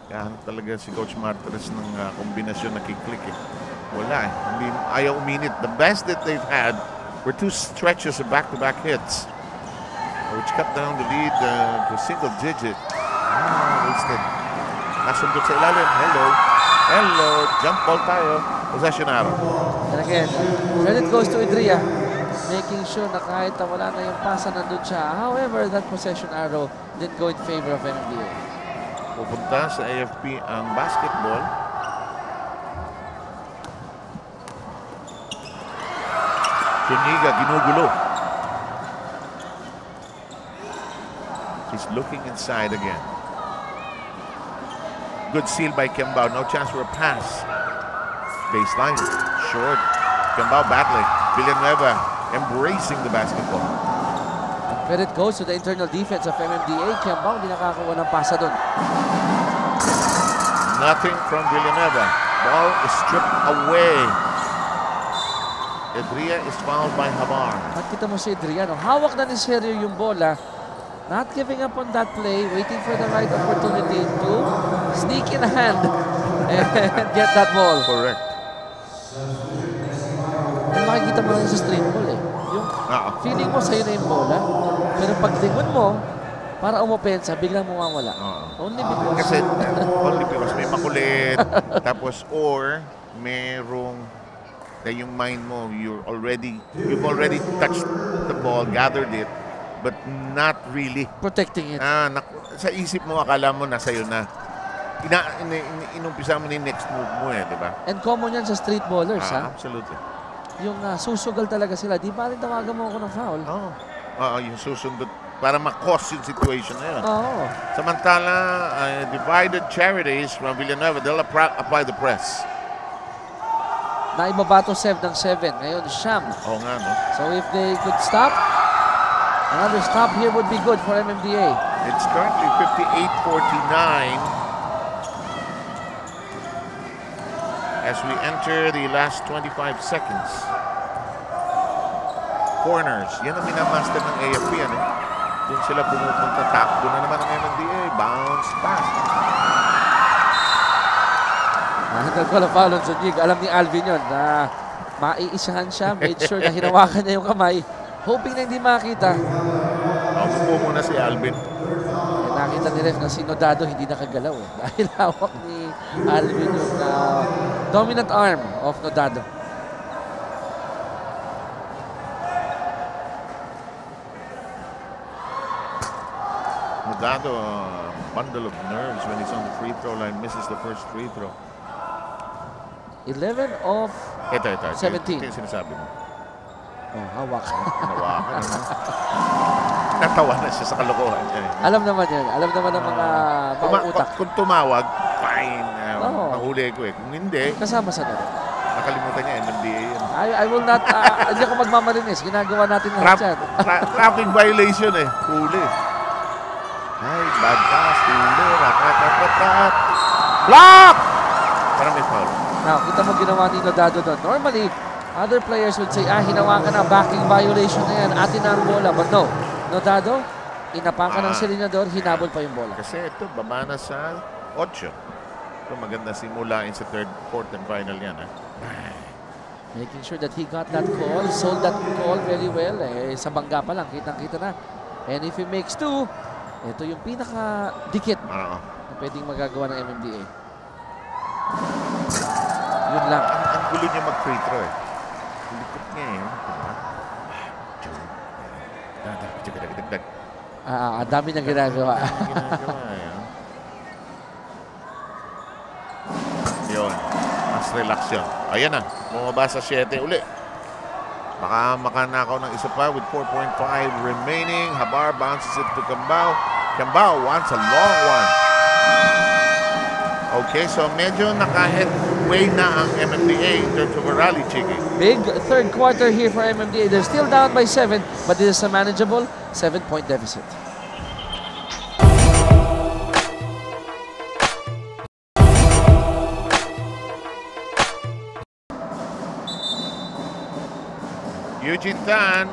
Kaya talaga si Coach Martres ng kombinasyon na kick-click eh. Wala eh. Ayaw uminit. The best that they've had were 2 stretches of back-to-back hits, which cut down the lead to single digit. Wasted. Nasundot sa ilalim. Hello. Jump ball tayo. Possession arrow. And again, credit goes to Idria, making sure na kahit wala na yung pasa, nandun siya. However, that possession arrow didn't go in favor of MMDA. Pupunta sa AFP ang basketball. Zuniga ginugulo. He's looking inside again. Good steal by Kemba. No chance for a pass. Baseline. Short. Kemba battling. Villanueva embracing the basketball. Credit goes to the internal defense of MMDA. Kemba hindi nakakakuha ng pasa doon. Nothing from Villanueva. Ball is stripped away. Idria is fouled by Habar. At kita mo si Idria, no? Hawak na ni Sergio yung bola. Not giving up on that play, waiting for the right opportunity to sneak in a hand and get that ball. Correct. And makikita mo lang sa street ball eh. Yung feeling mo sa'yo na yung bola, pero paglingon mo, para umopensa, biglang mawawala. Only because may makulit. Tapos or merong yung mind mo, you've already touched the ball, gathered it, but not really protecting it. Sa isip mo, akala mo nasa iyo na. Inumpisa mo na yung next move mo eh, di ba? And common yan sa street ballers, ha? Absolutely. Yung susugal talaga sila. Di ba rin tawagan mo ako ng foul? Yung susundot para ma-cause yung situation na yun. Samantala, divided charities from Villanueva, they'll apply the press. Naibabato Sev ng 7. Ngayon, Sham. Oo nga, no? So if they could stop, another stop here would be good for MMDA. It's currently 58-49 as we enter the last 25 seconds. Corners. Yan ang minamaster ng AFP, ano? Doon sila pumupunta. Takbo na naman ang MMDA. Bounce pass. Mahal ko na foul on Zuniga. Alam ni Alvin yun na maiisahan siya. Made sure na hinawakan niya yung kamay. Hoping na hindi makita. Mabuo muna si Alvin. Nakita ni Ref na si Nodado hindi nakagalaw eh. Dahil hawak ni Alvin yung dominant arm of Nodado. Dado, bundle of nerves when he's on the free throw line, misses the first free throw. 11 of Ito. 17. Ito yung sinasabi mo. Oh, hawak. Hinawakan. Natawa na siya sa kalokohan niya. Alam naman yan. Alam naman ng mga utak. Kung tumawag, fine. Mahuli ko eh. Kung hindi, kasama sa natin. Nakalimutan niya, MMDA yan. I will not, hindi ako magmamalinis. Ginagawa natin lahat yan. Traffic violation eh. Huli. Ay, bad pass. Huli. Rat. Block! Parang may foul. Now, kita mo ginawa ni Nodado doon. Normally, other players would say, hinawakan na, backing violation na yan, atin na ang bola. But no, Nodado, inapakan ng Selinador, hinabol pa yung bola. Kasi ito, baba na sa 8. Ito, maganda simulain sa third, fourth, and final yan. Making sure that he got that call, sold that call very well. Sa bangga pa lang, kitang-kita na. And if he makes 2, ito yung pinaka-dikit na pwedeng magagawa ng MMDA. Yun lang. Ang gulo niya mag-free throw eh. Likot niya eh. Dagdag. Ang dami niyang ginagawa. Yun. Mas relax yun. Ayan na. Bumaba sa 7 uli. Baka makanakaw ng isa pa with 4.5 remaining. Habar bounces it to Cambao. Cambao wants a long one. Okay, so medyo naka-headway na ang MMDA in terms of a rally, Chiki. Big third quarter here for MMDA. They're still down by 7, but this is a manageable 7-point deficit. Eugene Tan,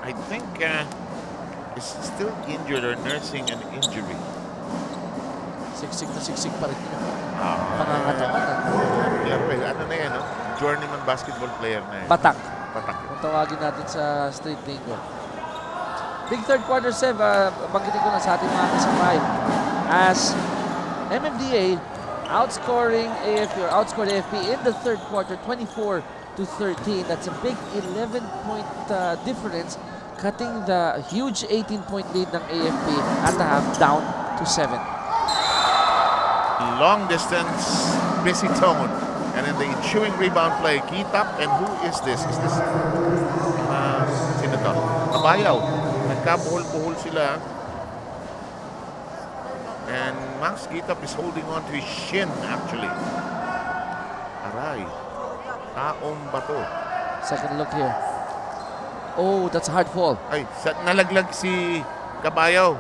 I think, is still injured or nursing an injury. Siksik na siksik pa rin. Ano na yan, no? Journeyman basketball player na yan. Patak. Patak. Kung tawagin natin sa street lingo. Big third quarter, Sev, banggitin ko na sa ating mga kasamay. As MMDA outscoring AFP or outscored AFP in the third quarter, 24-13. That's a big 11-point difference, cutting the huge 18-point lead ng AFP at the half down to 7. Long distance, busy tone. And then the ensuing rebound play. Kitap, and who is this? Is this sino to? Kabayaw. Nagkabuhol-buhol sila. And Max Kitap is holding on to his shin, actually. Aray. Taong bato. Second look here. Oh, that's a hard fall. Ay, nalaglag si Kabayaw.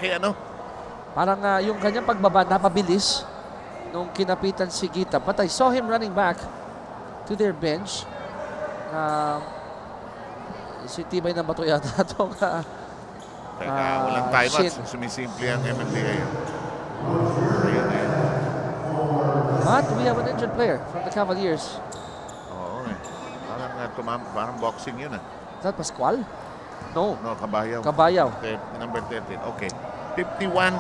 Kaya ano? Parang yung kanyang pagbaba napabilis nung kinapitan si Gita. But I saw him running back to their bench. Si Tibay na bato yata itong walang timeouts. Sumisimple ang MMDA. Ayun. But we have an injured player from the Cavaliers. Oo eh. Parang boxing yun eh. Is that Pascual? No. No, Kabayaw. Kabayaw. Number 13. Okay. 51.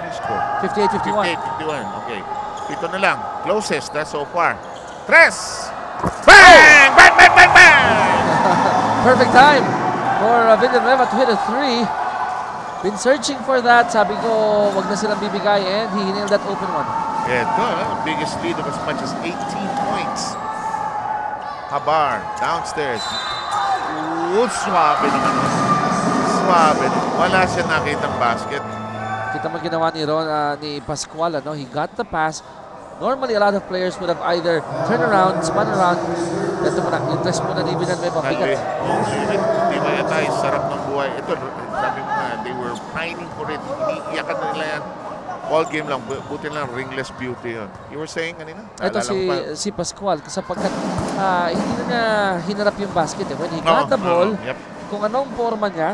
Score. 58-51. 58-51. Okay. Ito na lang. Closest so far. Tres! Bang! Bang! Bang! Bang! Bang! Perfect time for Villanueva to hit a 3. Been searching for that. Sabi ko, wag na silang bibigay, and he nailed that open one. Ito, biggest lead of as much as 18 points. Habar, downstairs. Swabe naman. Swabe. Wala siya nakitang basket. Kita mo ginawa ni Pascual, no? He got the pass. Normally, a lot of players would have either turned around, spun around. Ito muna, yung test muna ni Villanueva. Bigat. Di ba yata, sarap ng buhay. Ito, sabi mo nga, they were pining for it. Iniiyakan na nila yan. All game lang, buti lang, ringless beauty yun. You were saying kanina? Ito si Pascual, sapagkat hindi na niya hinarap yung basket. When he got the ball, kung anong forma niya,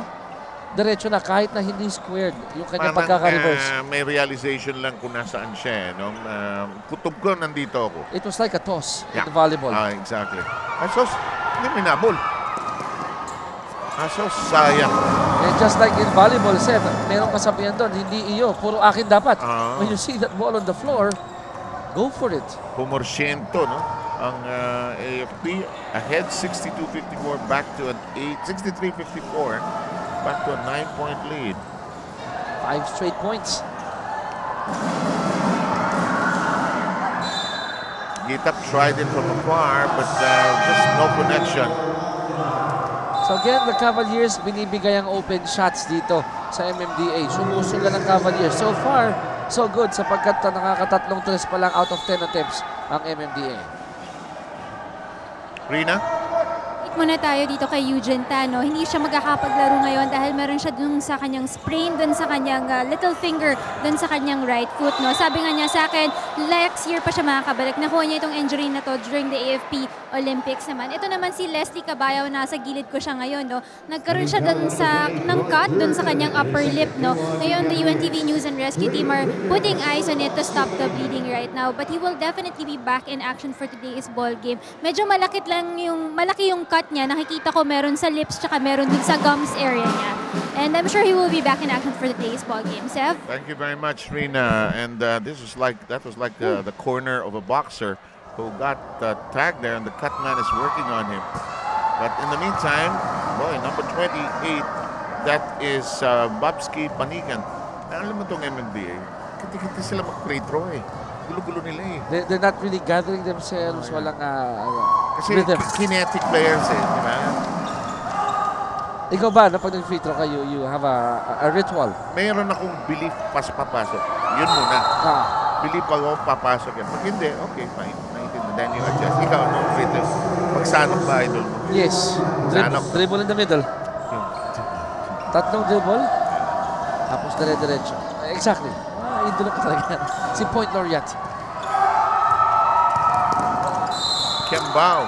diretso na kahit na hindi squared yung kanyang pagkaka-reverse. May realization lang kung nasaan siya. No? Kutob ko, nandito ako. It was like a toss in the volleyball. Exactly. Asos, hindi minabol. Asos, sayang. And just like in volleyball, Seth, merong kasabihan doon, hindi iyo, puro akin dapat. When you see that ball on the floor, go for it. Pumorsyento, no? Ang AFP ahead 62-54, back to an 63-54. Back to a 9-point lead. 5 straight points. Gitap tried it from afar, but just no connection. So again, the Cavaliers binibigay ang open shots dito sa MMDA. Sumusunod ng Cavaliers. So far, so good sapagkat nakakatatlong tres pa lang out of 10 attempts ang MMDA. Rina? Muna tayo dito kay Eugene Tano. Hindi siya magkakapaglaro ngayon dahil meron siya dun sa kanyang sprain, dun sa kanyang little finger, dun sa kanyang right foot. No? Sabi nga niya sa akin, next year pa siya makakabalik. Nakuha niya itong injury na to during the AFP Olympics naman. Ito naman si Leslie Cabayo, nasa gilid ko siya ngayon. No? Nagkaroon siya dun sa, ng cut dun sa kanyang upper lip. No? Ngayon, the UNTV News and Rescue team are putting eyes on it to stop the bleeding right now. But he will definitely be back in action for today's ball game. Medyo malaki yung cut niya. Nakikita ko meron sa lips tsaka meron dun sa gums area niya. And I'm sure he will be back in action for today's ball game. Sev? Thank you very much, Rina. And that was like the corner of a boxer who got tagged there, and the cut man is working on him. But in the meantime, boy, number 28, that is Babski Panikan. Alam mo itong MMDA, kiti-kiti sila mag-free throw eh. Gulo-gulo nila eh. They're not really gathering themselves. Walang kasi rhythm. Kinetic players eh, di ba? Ikaw ba, na pag nag-free throw kayo, you have a ritual? Mayroon akong belief papasok. Yun muna. Belief ako, papasok yan. Pag hindi, okay, fine. Then you adjust. Ikaw, no? Free throw. Pagsanok ba, idol mo? Yes. Dribble in the middle. Tatlong dribble. Tapos dire-diretso. Exactly. Idol ko talaga. Si Point Laureate. Kembao.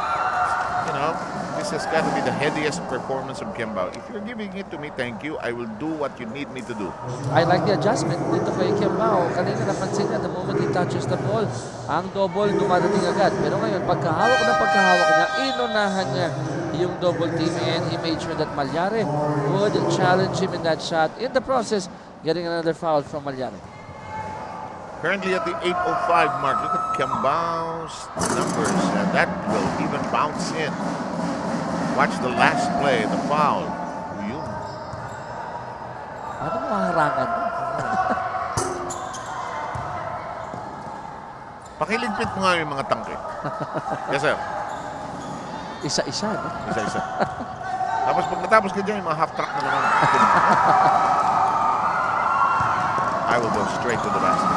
You know, this has got to be the headiest performance of Kembao. If you're giving it to me, thank you. I will do what you need me to do. I like the adjustment dito kay Kembao. Kanina napansin niya, the moment he touches the ball, ang double dumadating agad. Pero ngayon, pagkahawak niya, inunahan niya yung double team, and he made sure that Malyari would challenge him in that shot. In the process, getting another foul from Malyari. Currently at the 8:05 mark. Look at Kembao's numbers. And that will even bounce in. Watch the last play, the foul. Yun. Ano mo harangan? Pakiligpit mo nga yung mga tangke. Yes, sir. Isa-isa, no? Isa-isa. Tapos pag natapos ka dyan, yung mga half-track na naman. I will go straight to the basket.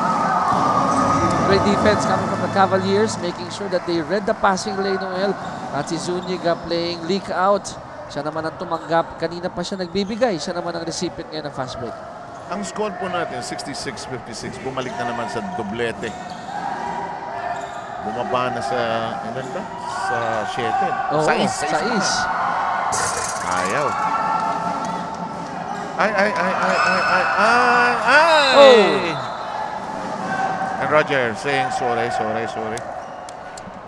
Great defense coming from the Cavaliers, making sure that they read the passing lane, Noel. At si Zuniga playing leak out. Siya naman ang tumanggap. Kanina pa siya nagbibigay. Siya naman ang recipient ngayon ng fast break. Ang score po natin, 66-56. Bumalik na naman sa doblete. Bumaba na sa, ilan ba? Sa 7. Oo, sa is. Ayaw. Ay! Oh! And Roger saying sorry.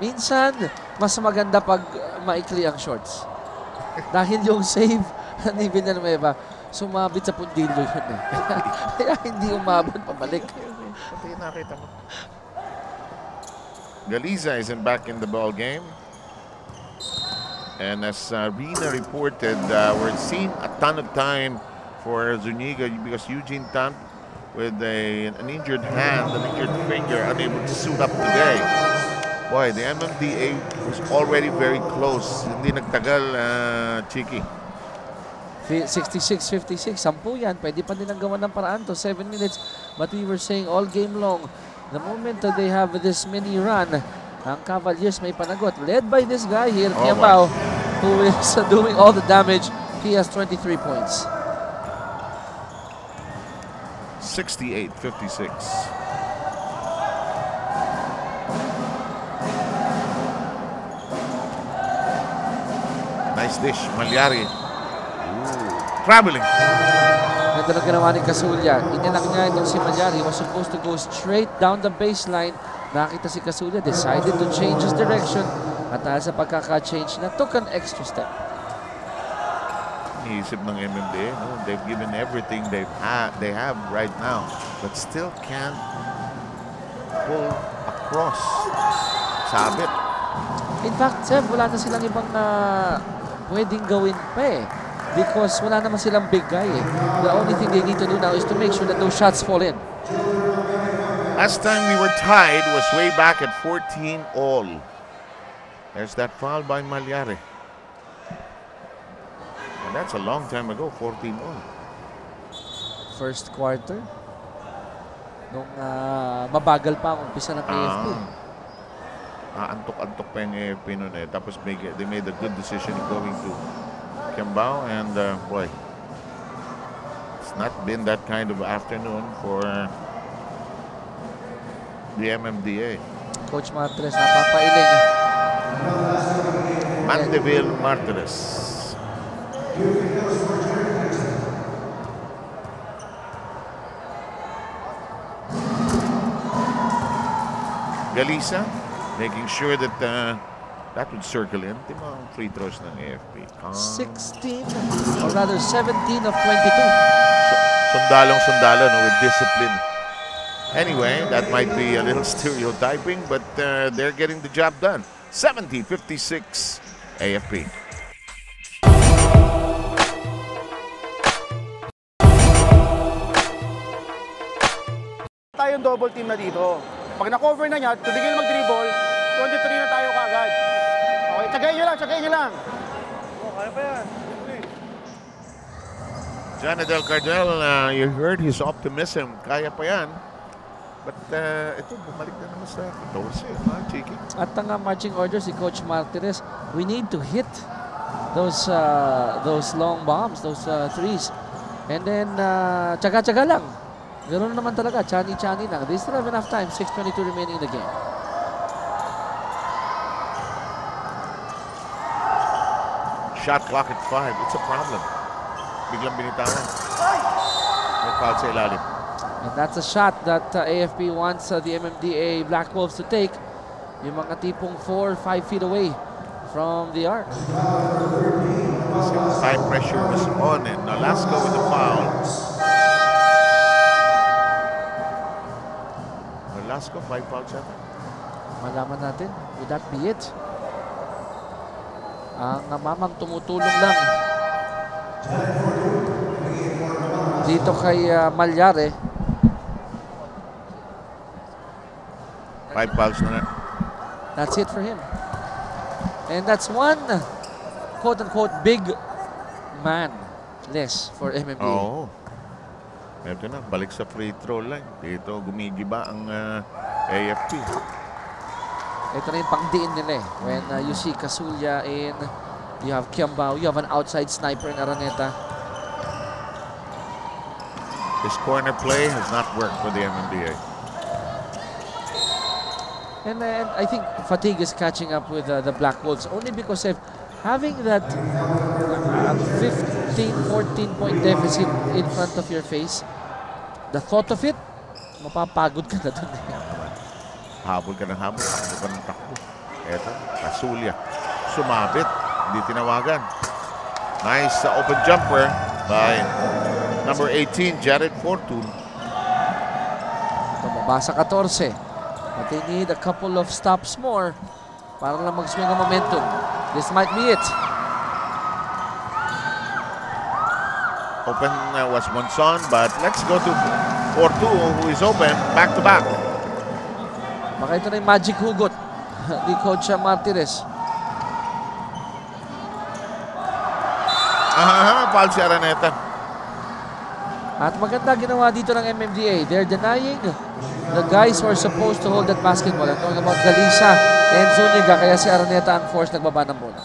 Minsan, mas maganda pag maikli ang shorts. Dahil yung save ni Villanueva, sumabit sa pundilyo yun eh. Kaya hindi umabot pabalik. Pati nakita mo. Galiza isn't back in the ball game. And as Rina reported, we're seeing a ton of time for Zuniga because Eugene Tant with an injured hand, an injured finger, unable to suit up today. Boy, the MMDA was already very close. Hindi nagtagal, Chiki. 66-56, 10 yan. Pwede pa nilang gawa ng paraan to 7 minutes. But we were saying all game long, the moment that they have this mini run, ang Cavaliers may panagot. Led by this guy here, Kembao, who is doing all the damage. He has 23 points. 68-56. Nice dish, Malyari. Traveling. Ganda na ginawa ni Casulla. Inilak niya itong si Malyari. He was supposed to go straight down the baseline. Nakita si Casulla, decided to change his direction. At dahil sa pagkaka-change na, took an extra step. Iisip ng MMDA, no? They've given everything they have right now, but still can't pull across. Sabit. In fact, Seb, wala na silang ibang pwedeng gawin pa eh. because wala naman silang big guy eh. The only thing they need to do now is to make sure that those shots fall in. Last time we were tied was way back at 14 all. There's that foul by Malyari. And that's a long time ago, 14 all. First quarter. Nung mabagal pa ang umpisa ng AFP. Antok-antok pa yung AFP nun eh. Tapos they made a good decision of going to Kiambao. And boy, it's not been that kind of afternoon for the MMDA. Coach Martires napapailing. Mandeville Martires. Galisa making sure that that would circle in. Di mga free throws ng AFP. 16 or rather 17 of 22. Sundalong-sundalo no, with discipline. Anyway, that might be a little stereotyping, but they're getting the job done. 70-56 AFP. Tayong double team na dito. Pag na-cover na niya, tuligin mag-dribble, 23 na tayo kagad. Okay, tsagayin nyo lang. Oh, kaya pa yan. Jonadel Cardel, you heard his optimism. Kaya pa yan. But ito, bumalik na naman sa 14, Chiki. At ang marching order si Coach Martires, we need to hit those long bombs, those threes. And then, tsaga-tsaga lang. Ganoon naman talaga, chani-chani lang. They still have enough time, 6:22 remaining in the game. Shot clock at 5. It's a problem. Biglang binitawan. May foul sa ilalim. And that's a shot that AFP wants the MMDA Black Wolves to take. Yung mga tipong 4 or 5 feet away from the arc. Time pressure was on and Nolasco with the foul. Nolasco, 5 fouls yata. Malaman natin, would that be it? Ang mamang tumutulong lang dito kay Malyari. 5 fouls na. That's it for him. And that's one quote-unquote big man less for MMDA. Oo. Ito na, balik sa free throw line. Dito gumigiba ang AFP. Ito na yung pangdiin nila eh. When you see Casulla in, you have Kiambao, you have an outside sniper in Araneta. This corner play has not worked for the MMDA. And then I think fatigue is catching up with the Black Wolves only because of having that 15-14 point deficit in front of your face. The thought of it, mapapagod ka na dun eh. Habol ka ng habol, takbo ka ng takbo. Eto, Casulla. Sumabit, hindi tinawagan. Nice open jumper by number 18, Jared Fortune. Tumabasa 14. But they need a couple of stops more para lang mag-swing ang momentum. This might be it. Open was Monson, but let's go to Fortune, who is open, back-to-back. Baka ito na yung magic hugot ni Coach Martires. Foul si Araneta. At maganda ginawa dito ng MMDA. They're denying the guys who are supposed to hold that basketball. I'm talking about Galisa and Zuniga. Kaya si Araneta unforced nagbaba ng bola.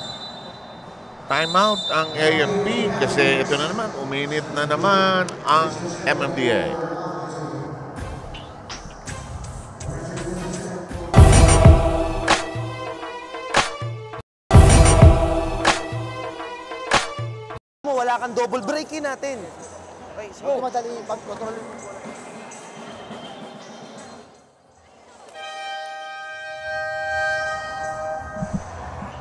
Timeout ang AFP kasi ito na naman, uminit na naman ang MMDA. Wala kang double breakin natin. Okay, so madali pag-control.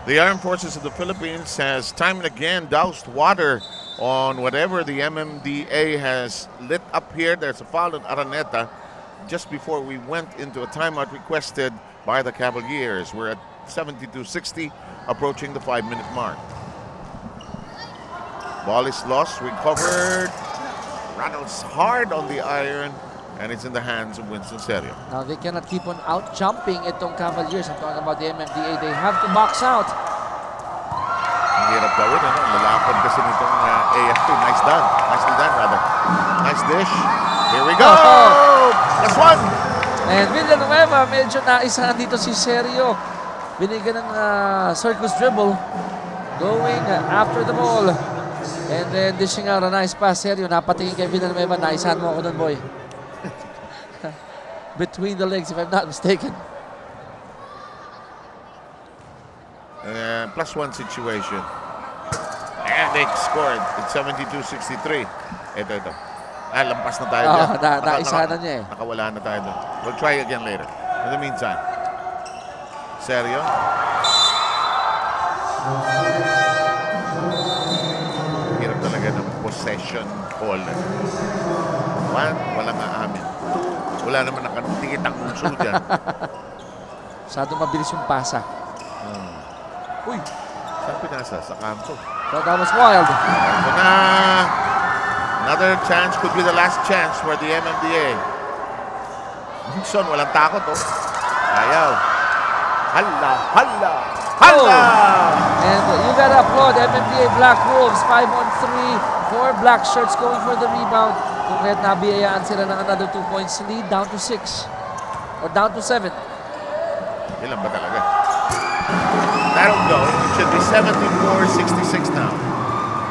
The Armed Forces of the Philippines has time and again doused water on whatever the MMDA has lit up here. There's a foul on Araneta just before we went into a timeout requested by the Cavaliers. We're at 72-60, approaching the 5-minute mark. Ball is lost, recovered. Rattles hard on the iron. And it's in the hands of Winston Serio. Now they cannot keep on out-jumping itong Cavaliers. I'm talking about the MMDA. They have to box out. Ang hirap gawin, ano? Lalapad kasi nitong AFP. Nice done. Nicely done, rather. Nice dish. Here we go! Plus one! And Villanueva, medyo naisahan dito si Serio. Binigyan ng circus dribble. Going after the ball. And then dishing out a nice pass. Serio, napatingin kay Villanueva. Naisahan mo ako dun, boy. Between the legs, if I'm not mistaken. Plus one situation. And they scored. It's 72-63. Ito. Lampas na tayo dyan. Naisahan na niya eh. Nakawala na tayo doon. We'll try again later. In the meantime. Serio. Hirap talaga ng possession call. One, walang aamin. Wala naman nakatikit ang unso dyan. Masyado mabilis yung pasa. Uy! Saan pinasa? Sa kanto. So that was wild. Ito na. Another chance. Could be the last chance for the MMDA. Nixon, walang takot, oh. Ayaw. Hala! Hala! Hala! And you gotta applaud MMDA Black Wolves. 5-on-3. 4 black shirts going for the rebound. Kung kaya't nabiyayaan sila ng another 2 points lead, down to 6. Or down to 7. Ilan ba talaga? That'll go. It should be 74-66 now.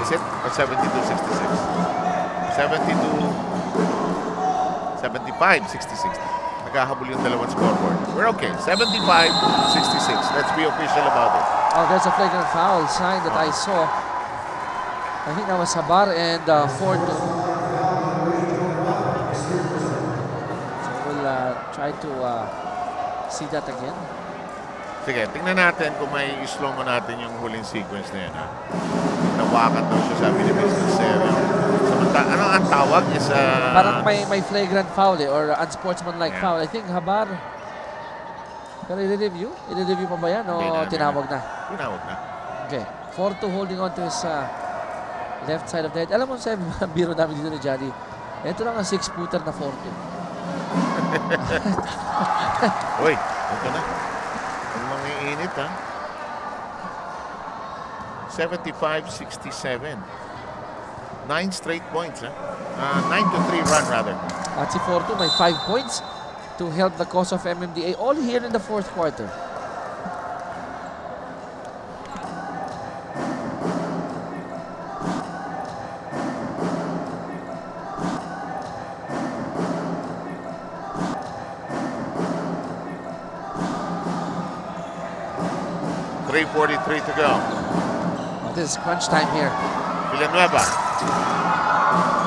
Is it? Or 72-66? 75-66. Naghahabol yung dalawang scoreboard. We're okay. 75-66. Let's be official about it. Oh, there's a flagrant foul sign that I saw. I think that was Sabar and 4-2. So we'll try to see that again. Sige, tingnan natin kung may slow mo natin yung huling sequence na yan. Nawakan daw siya, sabi ni Mr. Serio. Ano ang tawag is... parang may flagrant foul or unsportsmanlike foul. I think Habar... Pero i-review? I-review pa ba yan o tinawag na? Tinawag na. Okay. 4-2 holding on to his left side of the head. Alam mo sa biro namin dito ni Johnny, ito lang ang 6-footer na 4-2. Uy, ito na. Ang mga init, ha? 75-67. 9 straight points, ha? 9-3 run, rather. At si 4-2 may 5 points to help the cause of MMDA all here in the fourth quarter. .43 to go. Oh, this is crunch time here. Villanueva.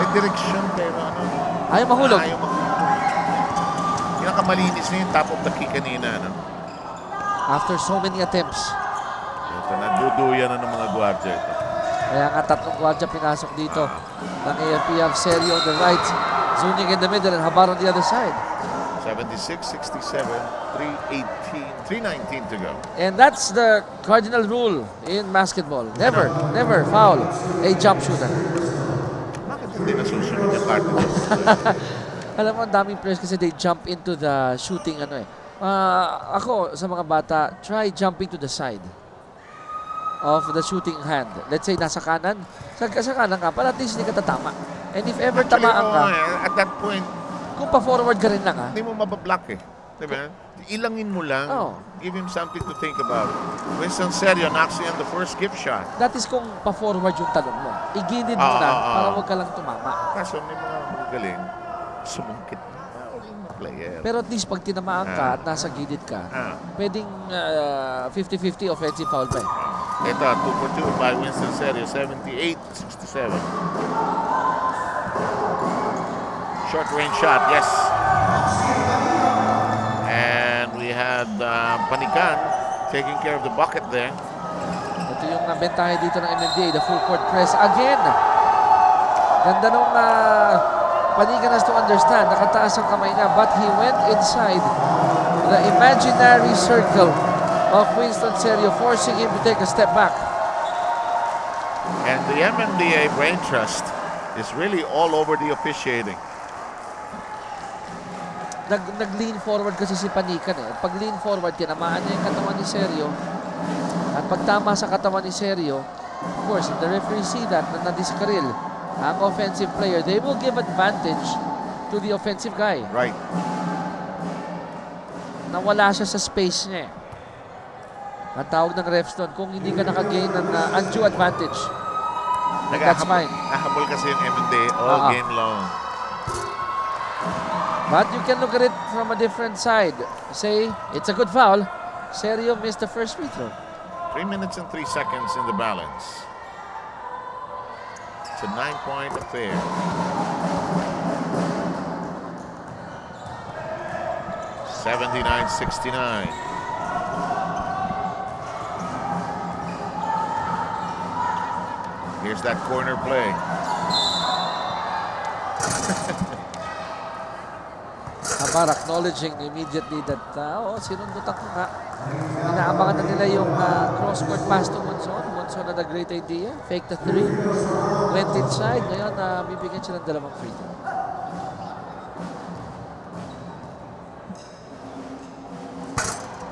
May direksyon pero ano. Ayaw mahulog. Ayaw mahulog. Pinakamalinis na yung top of the key kanina. No? After so many attempts. Ito na, duduyan na ng mga gwardiya ito. Kaya nga tatlong gwardiya pinasok dito ng AFP. Have Serio on the right, zoning in the middle, and Habar on the other side. 76-67, 3:19 to go. And that's the cardinal rule in basketball. Never, never foul a jump shooter. Bakit hindi nasusunod yung cardinal? Alam mo, ang daming players kasi they jump into the shooting ano eh. Ako, sa mga bata, try jumping to the side of the shooting hand. Let's say, nasa kanan. Sa kanan ka, para at least hindi ka tatama. And if ever tamaan ka, at that point, kung pa-forward ka rin lang hindi mo mabablock eh. Diba? Ilangin mo lang. Give him something to think about. Winston Serio knocks in the first gift shot. That is kung pa-forward yung talon mo. Igilid mo na para huwag ka lang tumama. Kaso may mga magaling, sumungkit na player. Pero at least pag tinamaan ka at nasa gilid ka, pwedeng 50-50 offensive foul pa eh. Ito, 2 for 2 by Winston Serio, 78-67. Short range shot, yes. And we had Panikan taking care of the bucket there. Ito yung bentahe dito ng MMDA, the full court press again. Ganda nung Panikan has to understand, nakataas ang kamay niya, but he went inside the imaginary circle of Winston Serio, forcing him to take a step back. And And the MMDA Brain Trust is really all over the officiating. Nag-lean forward kasi si Panikan eh. Pag lean forward, tinamaan niya yung katawan ni Sergio. At pag tama sa katawan ni Sergio, of course, if the referee see that, na nadiskaril ang offensive player, they will give advantage to the offensive guy. Right. Nawala siya sa space niya eh. Ang tawag ng refs doon, kung hindi ka nakagain ng undue advantage, that's fine. Nakahabol kasi yung MMDA all game long. But you can look at it from a different side. Say, it's a good foul. Sergio missed the first free throw. 3 minutes and 3 seconds in the balance. It's a 9-point affair. $79-69. Here's that corner play. Amar acknowledging immediately that, sinundutan ko nga. Inaabangan na nila yung cross-court pass to Monson. Monson had a great idea. Fake the 3. Went inside. Ngayon, bibigyan siya ng 2 free throw.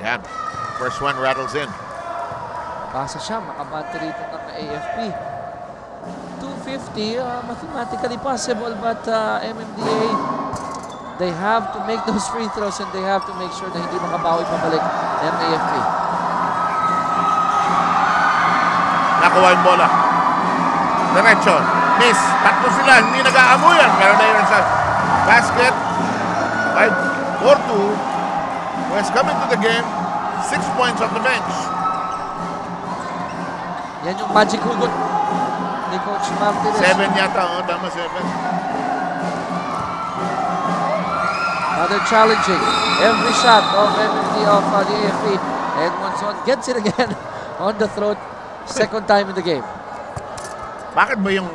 Yeah, first one rattles in. Pasa siya, makabante rito ng AFP. 250, mathematically possible, but MMDA, they have to make those free throws and they have to make sure na hindi makabawi pabalik ng AFP. Nakuha yung bola. Diretso. Miss. Tatlo sila. Hindi nag-aamuyan. Meron na yun sa basket. 4-2. West coming to the game. 6 points off the bench. Yan yung magic hugot ni Coach Martinez. 7 yata. Tama 7. Another challenging. Every shot of MMD of the AFP. And Monson gets it again on the throat. Second time in the game. Bakit ba yung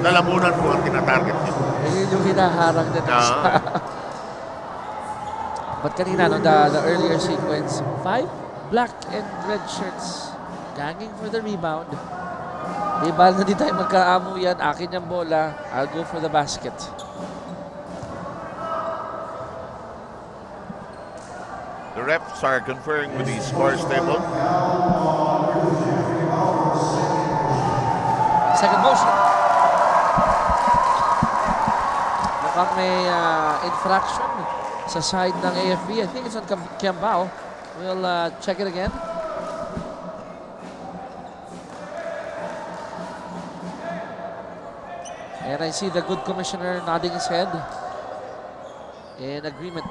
lalamunan mo ang tinatarget niyo? Yun yung hinaharang din. But kanina, no, the earlier sequence, 5 black and red shirts ganging for the rebound. Di ba na di tayo magkaamo yan? Akin yung bola. I'll go for the basket. The refs are conferring with the scores table. Second motion. Mukhang may infraction sa side ng AFP. I think it's on Kiambao. We'll check it again. And I see the good commissioner nodding his head in agreement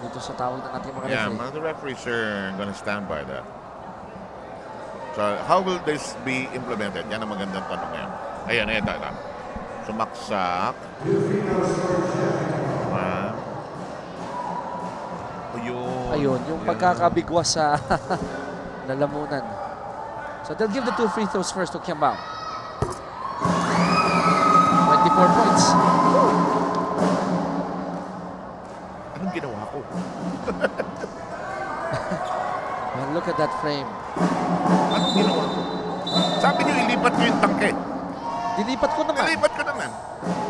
dito sa tawag ng ating mga referee. Yeah, the referees are gonna stand by that. So, how will this be implemented? Yan ang magandang tanong yan. Ayan, ito. Sumaksak. Ayun, yung pagkakabigwas sa lalamunan. So, they'll give the 2 free throws first to Kiambao. 24 points. Anong ginawa ko? Well, look at that frame. Anong ginawa ko? Sabi niyo, ilipat niyo yung tangke. Dilipat ko naman. Dilipat ko naman.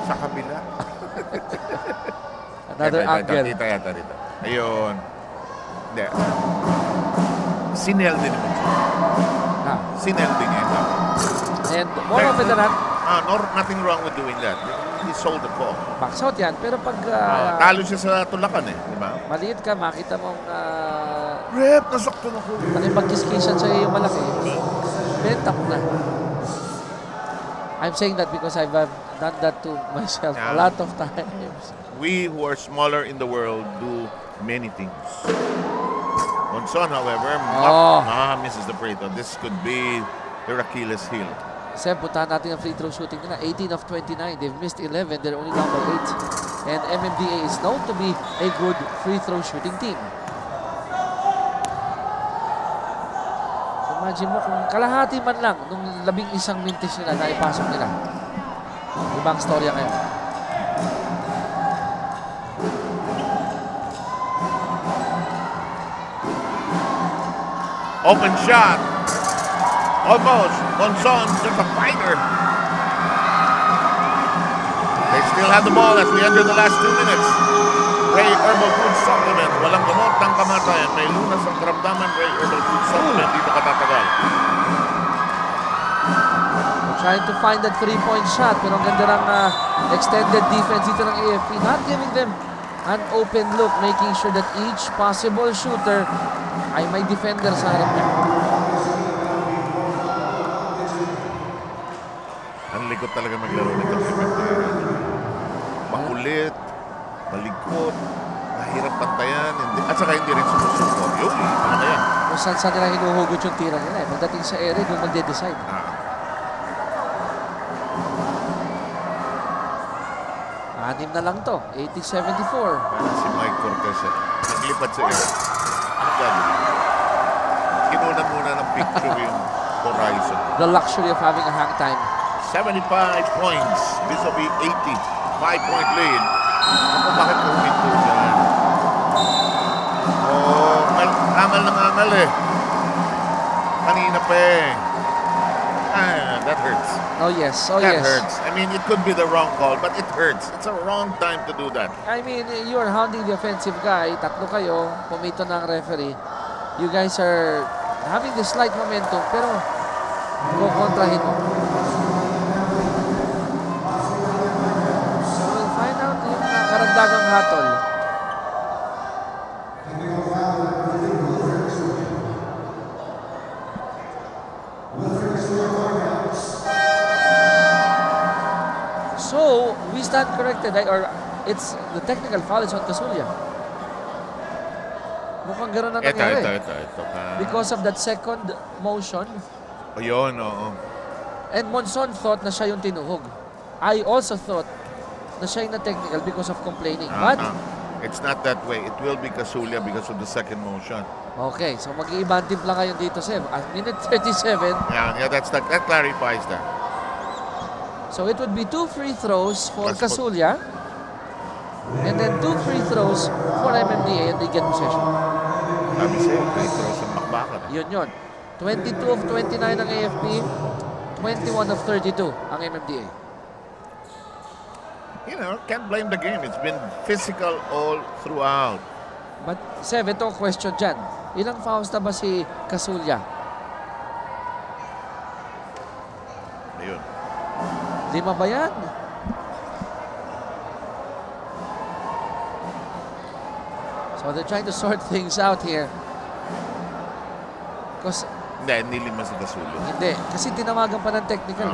Sa kabila. Another angle. Kita yata rito. Ayun. Hindi. Sinel din naman siya. Sinel din niya. And more often than not, nothing wrong with doing that. He sold the ball. Box out yan. Pero pag... talo siya sa tulakan eh. Di ba? Maliit ka, makita mong... Rep, nasakto na ko. Pag-kiskisan sa'yo yung malaki. Benta ko na. I'm saying that because I've done that to myself a lot of times. We who are smaller in the world do many things. Monson, however, misses the free throw. This could be their Achilles heel. Seb, puntahan natin ang free throw shooting nila. 18 of 29. They've missed 11. They're only down by 8. And MMDA is known to be a good free throw shooting team. So imagine mo kung kalahati man lang nung 11 minutes nila na ipasok nila. Ibang storya ngayon. Open shot. Almost. Monson, just a fighter. They still have the ball as we enter the last 2 minutes. Ray Herbal Food Supplement. Walang gamot ng kamatayan. May lunas ang karamdaman. Ray Herbal Food Supplement. Dito katatagal. We're trying to find that 3-point shot. Pero ang ganda ng extended defense dito ng AFP. Not giving them an open look. Making sure that each possible shooter ay may defender sa harap niya. Ang likod talaga maglaro nito. Makulit, malikot, mahirap pantayan, at saka hindi rin sumusuko. Yun, ano kaya? Kung saan nila hinuhugot yung tira nila. Pagdating sa area, doon magde-decide. Anim na lang to. 80-74. Si Mike Cortez. Naglipad sa area. Ano gagawin? Kinunan muna ng picture yung horizon. The luxury of having a hang time. 75 points vis-a-vis 80. 5-point lead. Ako, bakit puminto dyan? Oh, angal ng angal eh. Kanina pa eh. That hurts. Oh yes, oh that yes. That hurts. I mean, it could be the wrong call, but it hurts. It's a wrong time to do that. I mean, you're hounding the offensive guy. Tatlo kayo, pumito ng referee. You guys are having this slight momentum, pero kukontrahin mo. So we'll find out yung karagdagang hatol. So, we stand corrected, or it's the technical foul is on Casulla. Mukhang gano'n na nangyari. Ito. Because of that second motion. O yun, oo. And Monson thought na siya yung tinuhog. I also thought na siya yung na-technical because of complaining. But it's not that way. It will be Casulla because of the second motion. Okay, so mag-iibang timpla ngayon dito, Sev. At minute 37. Yeah, that clarifies that. So it would be 2 free throws for Casulla. And then 2 free throws for MMDA and they get possession. Sabi sa'yo, free throws ang makbakan. Yun. 22 of 29 ang AFP, 21 of 32 ang MMDA. You know, can't blame the game. It's been physical all throughout. But, Sev, ito ang question dyan. Ilang fouls na ba si Casulla? Ayun. 5 ba yan? So they're trying to sort things out here. Because hindi 5 si Casulla. Hindi, kasi tinawagan pa ng technical.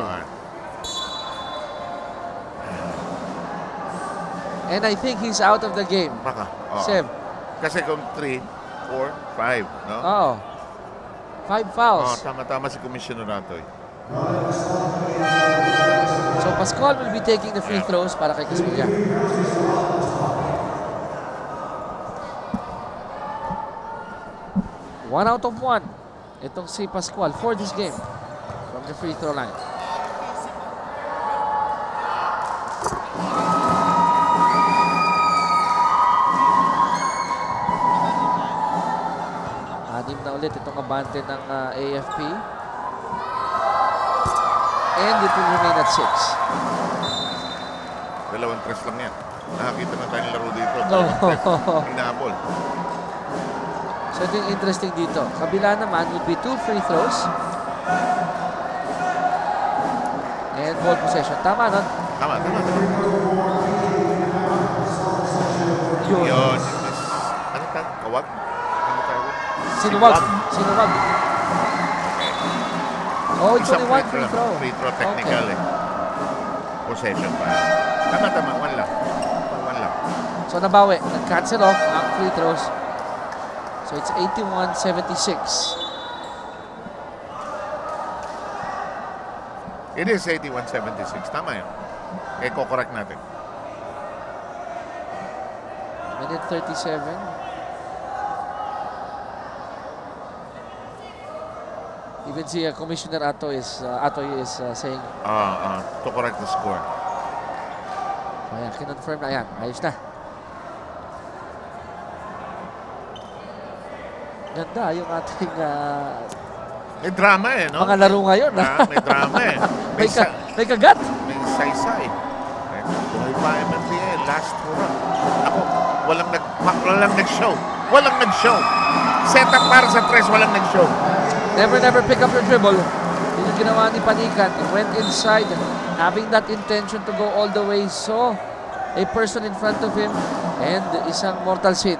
And I think he's out of the game. Baka. Sev. Kasi kung 3, 4, 5, no? Oo. 5 fouls. Tama-tama si Commissioner Ratoy. So Pascual will be taking the free throws para kay Casulla. One out of 1. Itong si Pascual for this game from the free throw line. Anim na ulit itong abante ng AFP. And it will remain at 6. 2 tres lang yan. Nakakita na tayong laro dito. Hinabol. So ito yung interesting dito. Kabila naman would be 2 free throws. And ball possession. Tama, no? Tama. Yun. Ano tayo? Kawag? Ano tayo? Sinuwag. Oh, it's only 1 free throw. Free throw technical Possession pa. Tama. 1 lang. So nabawi. Nag-cancel off ang free throws. So it's 81-76. It is 81-76. Tama yun. Ko-correct natin. Minute 37. Even si Commissioner Atoy is saying to correct the score. Ayan, kinonfirm na yan. Ayos na. Ganda yung ating May drama eh, no? Mga laro ngayon. May drama eh. May kagat. May saysay. Buhay pa MMDA, last hurrah. Ako, walang nag-show. Walang nag-show. Setup para sa press, walang nag-show. Never pick up your dribble. Yun yung ginawa ni Panikan. He went inside, having that intention to go all the way. So, a person in front of him and isang mortal sin.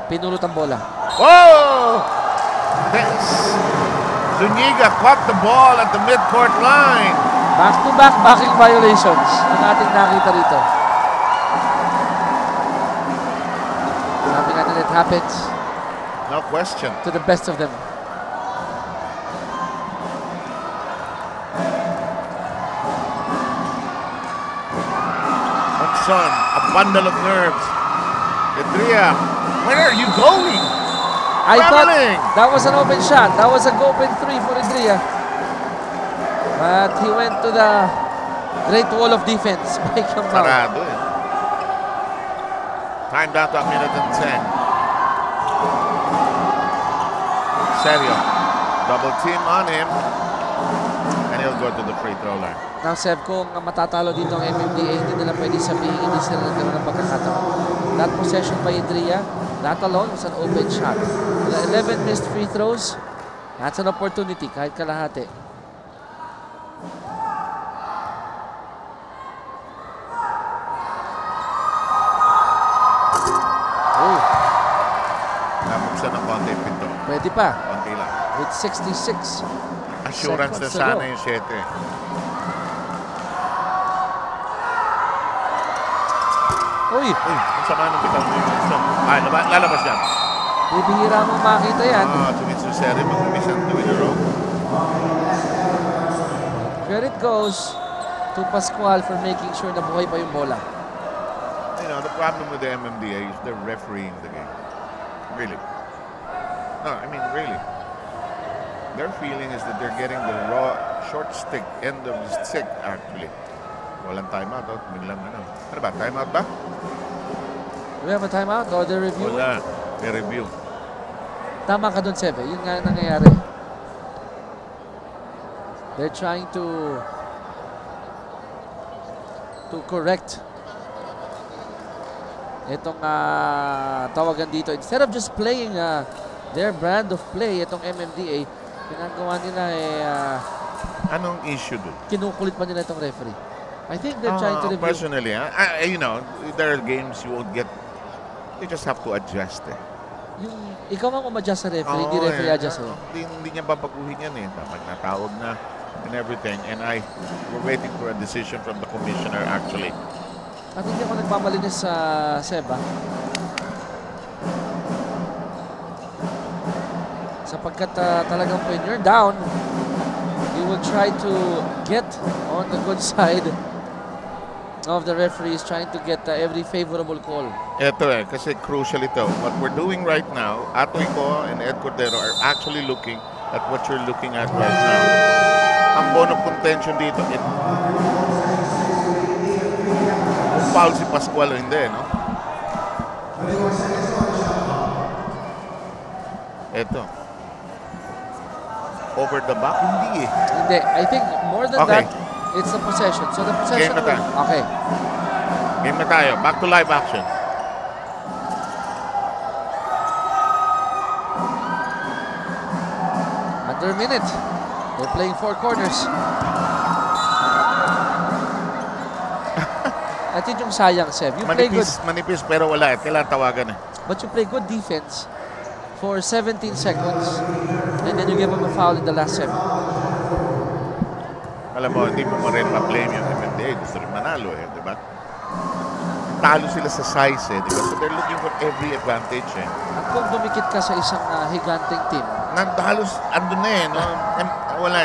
Pinulot ang bola. Oh! Zuniga caught the ball at the midcourt line. Back-to-back backing violations ang ating nakita rito. Sabi nga nila, it happens. No question. To the best of them. Son, a bundle of nerves. Idria, where are you going? I thought that was an open shot. That was a open three for Idria. But he went to the great wall of defense. Sarado eh. Time down to a minute and 10. Sergio, double team on him. And he'll go to the free throw line. Now, Seb, kung matatalo dito ang MMDA, hindi nila pwede sabihin, hindi sila nagkaroon ng pagkakataon. That possession by Idria, that alone was an open shot. The 11 missed free throws, that's an opportunity, kahit kalahati. Oh. Nabuksan ng konti pinto. Pwede pa. Konti lang. With 66 assurance na sana yung 7. Uy! Ang sama nung bitaw mo yung ay, lalabas yan. Bibihira mo makita yan. Tumitsu Seri, mag-miss ang 2 in a row. Credit goes to Pascual for making sure na buhay pa yung bola. You know, the problem with the MMDA is they're refereeing the game. Really. No, I mean, really. Their feeling is that they're getting the raw, short stick, end of the stick, actually. Walang timeout, biglang ano. Ano ba, timeout ba? Do we have a timeout or the review? Wala, may review. Tama ka doon, Sebe. Yun nga nangyayari. They're trying to correct itong tawagan dito. Instead of just playing their brand of play, itong MMDA, pinagawa nila anong issue doon? Kinukulit pa nila itong referee. I think they're trying to review. Personally, you know, there are games you won't get. You just have to adjust eh. Yung ikaw ang umadjust sa referee, hindi referee adjust eh. Hindi niya babaguhin yan eh. Dapat natawag na and everything. And we're waiting for a decision from the commissioner actually. At hindi ako nagpapalinis sa Seba. Sapagkat talagang when you're down, you will try to get on the good side of the referees, trying to get every favorable call. Ito eh, kasi crucial ito. What we're doing right now, Atoy ko and Ed Cordero are actually looking at what you're looking at right now. Ang bone of contention dito, kung foul si Pascual o hindi, no? Ito. Over the back? Hindi eh. Hindi. I think more than that, it's the possession. So the possession will... Okay. Game na tayo. Back to live action. Under a minute. They're playing 4 corners. At yun yung sayang, Seb. You play good. Manipis pero wala eh. Kailangan tawagan eh. But you play good defense for 17 seconds and then you give them a foul in the last 7. Alam mo, hindi mo rin ma-blame yung MMDA. Gusto rin manalo eh, di ba? Talo sila sa size eh, di ba? So they're looking for every advantage eh. At kung dumikit ka sa isang higanting team, halos andun na eh, no? Wala,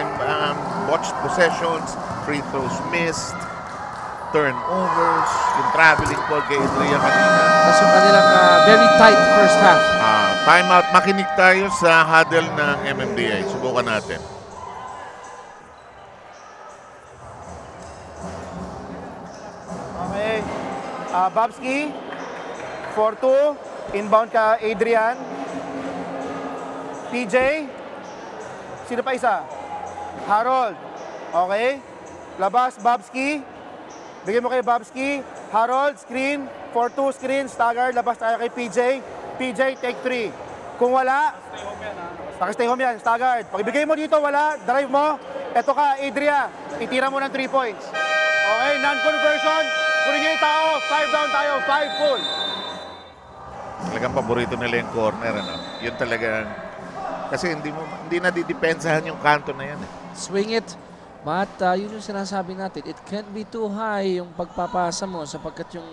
botched possessions, free throws missed, turnovers, yung traveling call kay Idria kanina. Tapos yung kanilang very tight first half. Timeout. Makinig tayo sa huddle ng MMDA. Subukan natin. Okay. Babski, 4-2. Inbound ka, Adrian. PJ, Sino pa isa? Harold. Okay. Labas, Babski. Bigyan mo kay Babski. Harold, screen. 4-2 screen. Staggered. Labas tayo kay PJ. PJ, take 3. Kung wala, stay home yan. Staggered. Pag ibigay mo dito, wala. Drive mo. Eto ka, Adria. Itira mo ng 3 points. Okay, non-conversion. Kunin niyo yung tao. 5 down tayo. 5 full. Talagang paborito nila yung corner. Ano? Yun talagang... Kasi hindi na didepensahan yung kanto na yan. Swing it. But yun yung sinasabi natin. It can't be too high yung pagpapasa mo sapagkat yung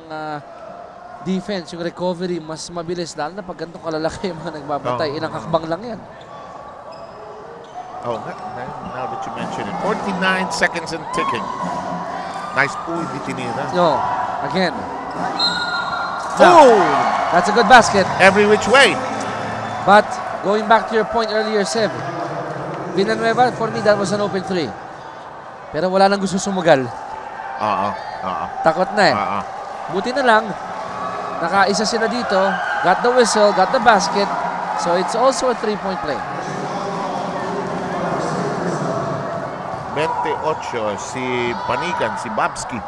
defense, yung recovery, mas mabilis. Lalo na pag ganitong kalalaki yung mga nagbabatay. Ilang hakbang lang yan. Oh, now that you mention it. 49 seconds and ticking. Nice pull, di tinira. No, again. Oh! That's a good basket. Every which way. But going back to your point earlier, Seb, Villanueva, for me, that was an open 3. Pero wala nang gusto sumugal. Takot na eh. Buti na lang, nakaisa sila dito, got the whistle, got the basket, so it's also a 3-point play. 28 si Panikan, si Babski.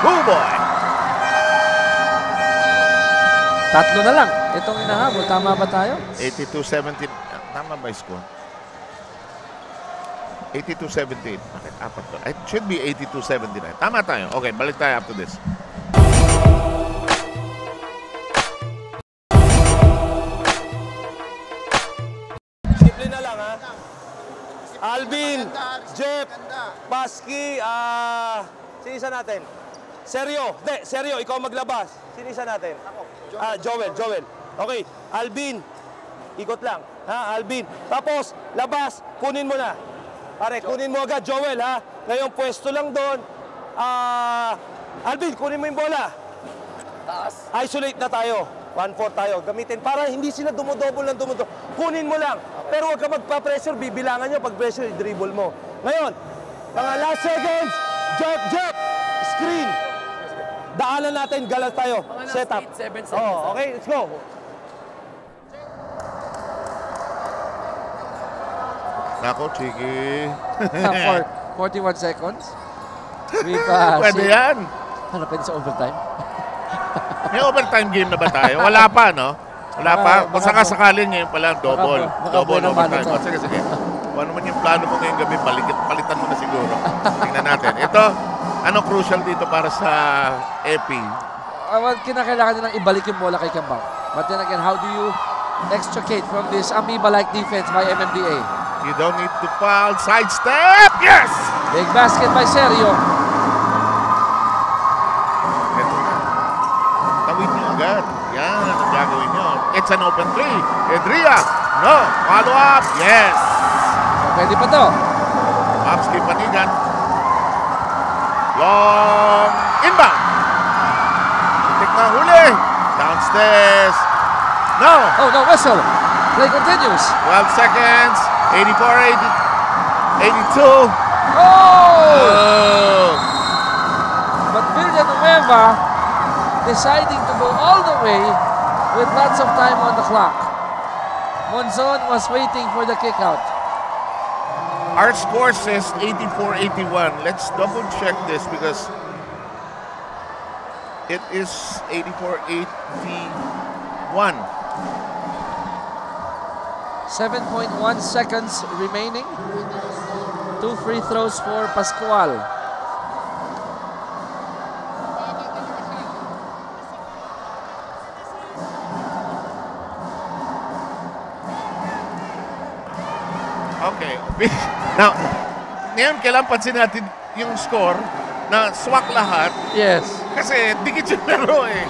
Oh boy! Tatlo na lang. Itong inahabol. Tama ba tayo? 82-17. Tama ba yung score? 82-17. Bakit apat to? It should be 82-79. Tama tayo. Okay, balik tayo after this. Simple na lang, ha? Alvin, Jeff, Baski, sinisa natin? Seryo. Seryo, ikaw maglabas. Sinisa natin? Joel. Okay, Alvin. Ikot lang. Ha, Alvin. Tapos, labas. Kunin mo na. Pare, kunin mo agad, Joel, ha? Ngayong pwesto lang doon. Alvin, kunin mo yung bola. Taas. Isolate na tayo. 1-4 tayo. Gamitin para hindi sila dumodouble. Kunin mo lang. Pero huwag ka magpa-pressure. Bibilangan nyo. Pag pressure, i-dribble mo. Ngayon, mga last seconds. Jump. Screen. Daanan natin. Galas tayo. Set up. Okay, let's go. Nako, Chiki. 41 seconds. Pwede yan. Ano, pwede sa overtime? May overtime game na ba tayo? Wala pa, no? Wala pa. Kung sakasakali ngayon pala, double overtime. Sige. Kung ano man yung plano mo ngayong gabi, palitan mo na siguro. Tingnan natin. Ito, ano crucial dito para sa AFP? Kinakailangan nilang ibalik yung bola kay Kambang. But then again, how do you extricate from this amoeba-like defense by MMDA? You don't need to foul. Sidestep! Yes! Big basket by Sergio. Ito na. Tawid nyo agad. Yan ang gagawin nyo. It's an open 3. Edria. No. Follow up. Yes. Pwede pa to. Babski Panigan. Long inbound. Titik na huli. Downstairs. No. Oh, no whistle. Play continues. 12 seconds. 84, 82. Oh! But Villanueva deciding to go all the way with lots of time on the clock. Monzon was waiting for the kick out. Our score says 84-81. Let's double check this because it is 84-81. 7.1 seconds remaining. 2 free throws for Pascual. Okay. Now, ngayon kailangan pansin natin yung score na swak lahat. Yes. Kasi dikit yung laro eh.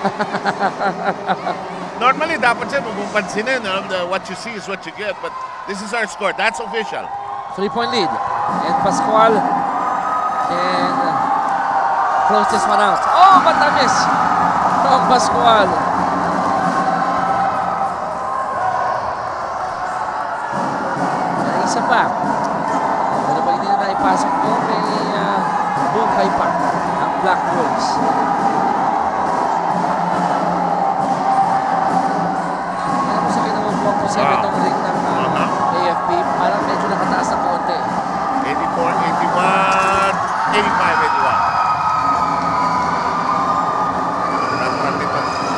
Normally, dapat siya mapapansinin. What you see is what you get. But this is our score. That's official. 3-point lead. And Pascual can close this one out. Oh, matamis from Pascual. Isa pa. Pero pag hindi na naipasok ko, may buhay pa ang Black Wolves. itong ring ng AFP. Parang medyo nakataas ng konti. 84, 81, 85, 81.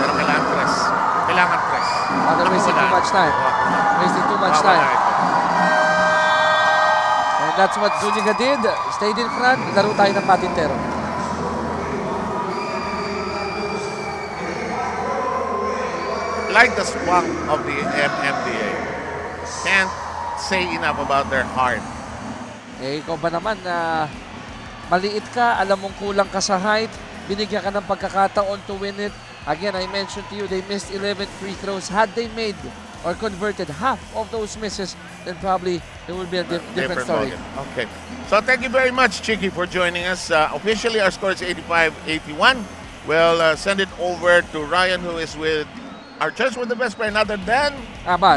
Pero kailangan press. Kailangan press. They're wasting too much time. Wasting too much time. And that's what Zuniga did. Stayed in front. Laro tayo ng patintero. Like the swag of the MMDA. Can't say enough about their heart. Eh, ikaw ba naman na maliit ka, alam mong kulang ka sa height, binigyan ka ng pagkakataon to win it. Again, I mentioned to you, they missed 11 free throws. Had they made or converted half of those misses, then probably it would be a different story. Okay. So thank you very much, Chicky, for joining us. Officially, our score is 85-81. We'll send it over to Ryan, who is with our choice with the best player, other than...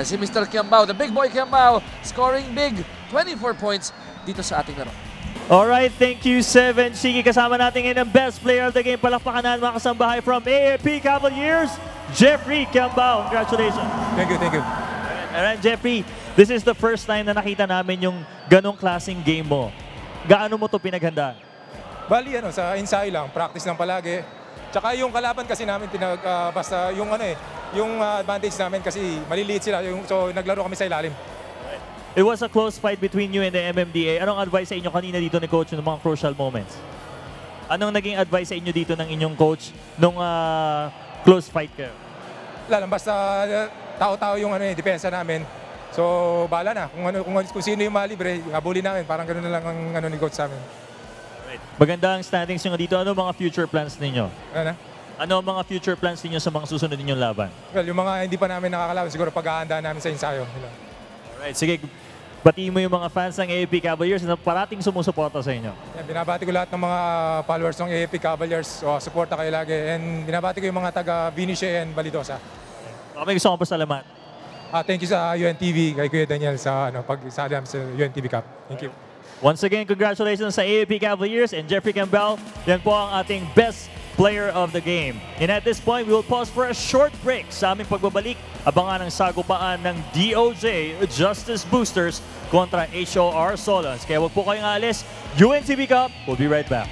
Si Mr. Kiambao, the big boy Kiambao, scoring big, 24 points dito sa ating laro. Alright, thank you, Seven. Sige, kasama natin ngayon ang best player of the game. Palakpakan natin mga kasambahay from AFP Cavaliers, Jeffrey Kiambao. Congratulations. Thank you. Alright, Jeffrey, this is the first time na nakita namin yung ganong klaseng game mo. Gaano mo to pinaghandaan? Bali, sa ensayo lang, practice lang palagi. Tsaka yung kalaban kasi namin, basta yung yung advantage namin kasi maliliit sila, so naglaro kami sa ilalim. It was a close fight between you and the MMDA. Anong advice sa inyo kanina dito ni Coach ng mga crucial moments? Anong naging advice sa inyo dito ng inyong coach nung close fight kayo? Wala lang, basta tao-tao yung depensa namin. So, bahala na. Kung sino yung malibre, habulin namin. Parang gano'n na lang ang ni Coach sa amin. Right. Maganda ang standings nyo dito. Ano mga future plans ninyo? Ano ang mga future plans ninyo sa mga susunod ninyong laban? Well, yung mga hindi pa namin nakakalaban, siguro pag-aandaan namin sa ensayo. Alright, sige. Batiin mo yung mga fans ng AFP Cavaliers na parating sumusuporta sa inyo. Binabati ko lahat ng mga followers ng AFP Cavaliers. Suporta kayo lagi. And binabati ko yung mga taga Vinice and Balidosa. May gusto ko pasalamat. Thank you sa UNTV, kay Kuya Daniel sa pag-isali sa UNTV Cup. Thank you. Once again, congratulations sa AFP Cavaliers and Jeffrey Campbell. Yan po ang ating best player of the game. And at this point, we will pause for a short break. Sa aming pagbabalik, abangan ang sagupaan ng DOJ Justice Boosters kontra HOR Solons. Kaya wag po kayong alis. UNTV Cup, we'll be right back.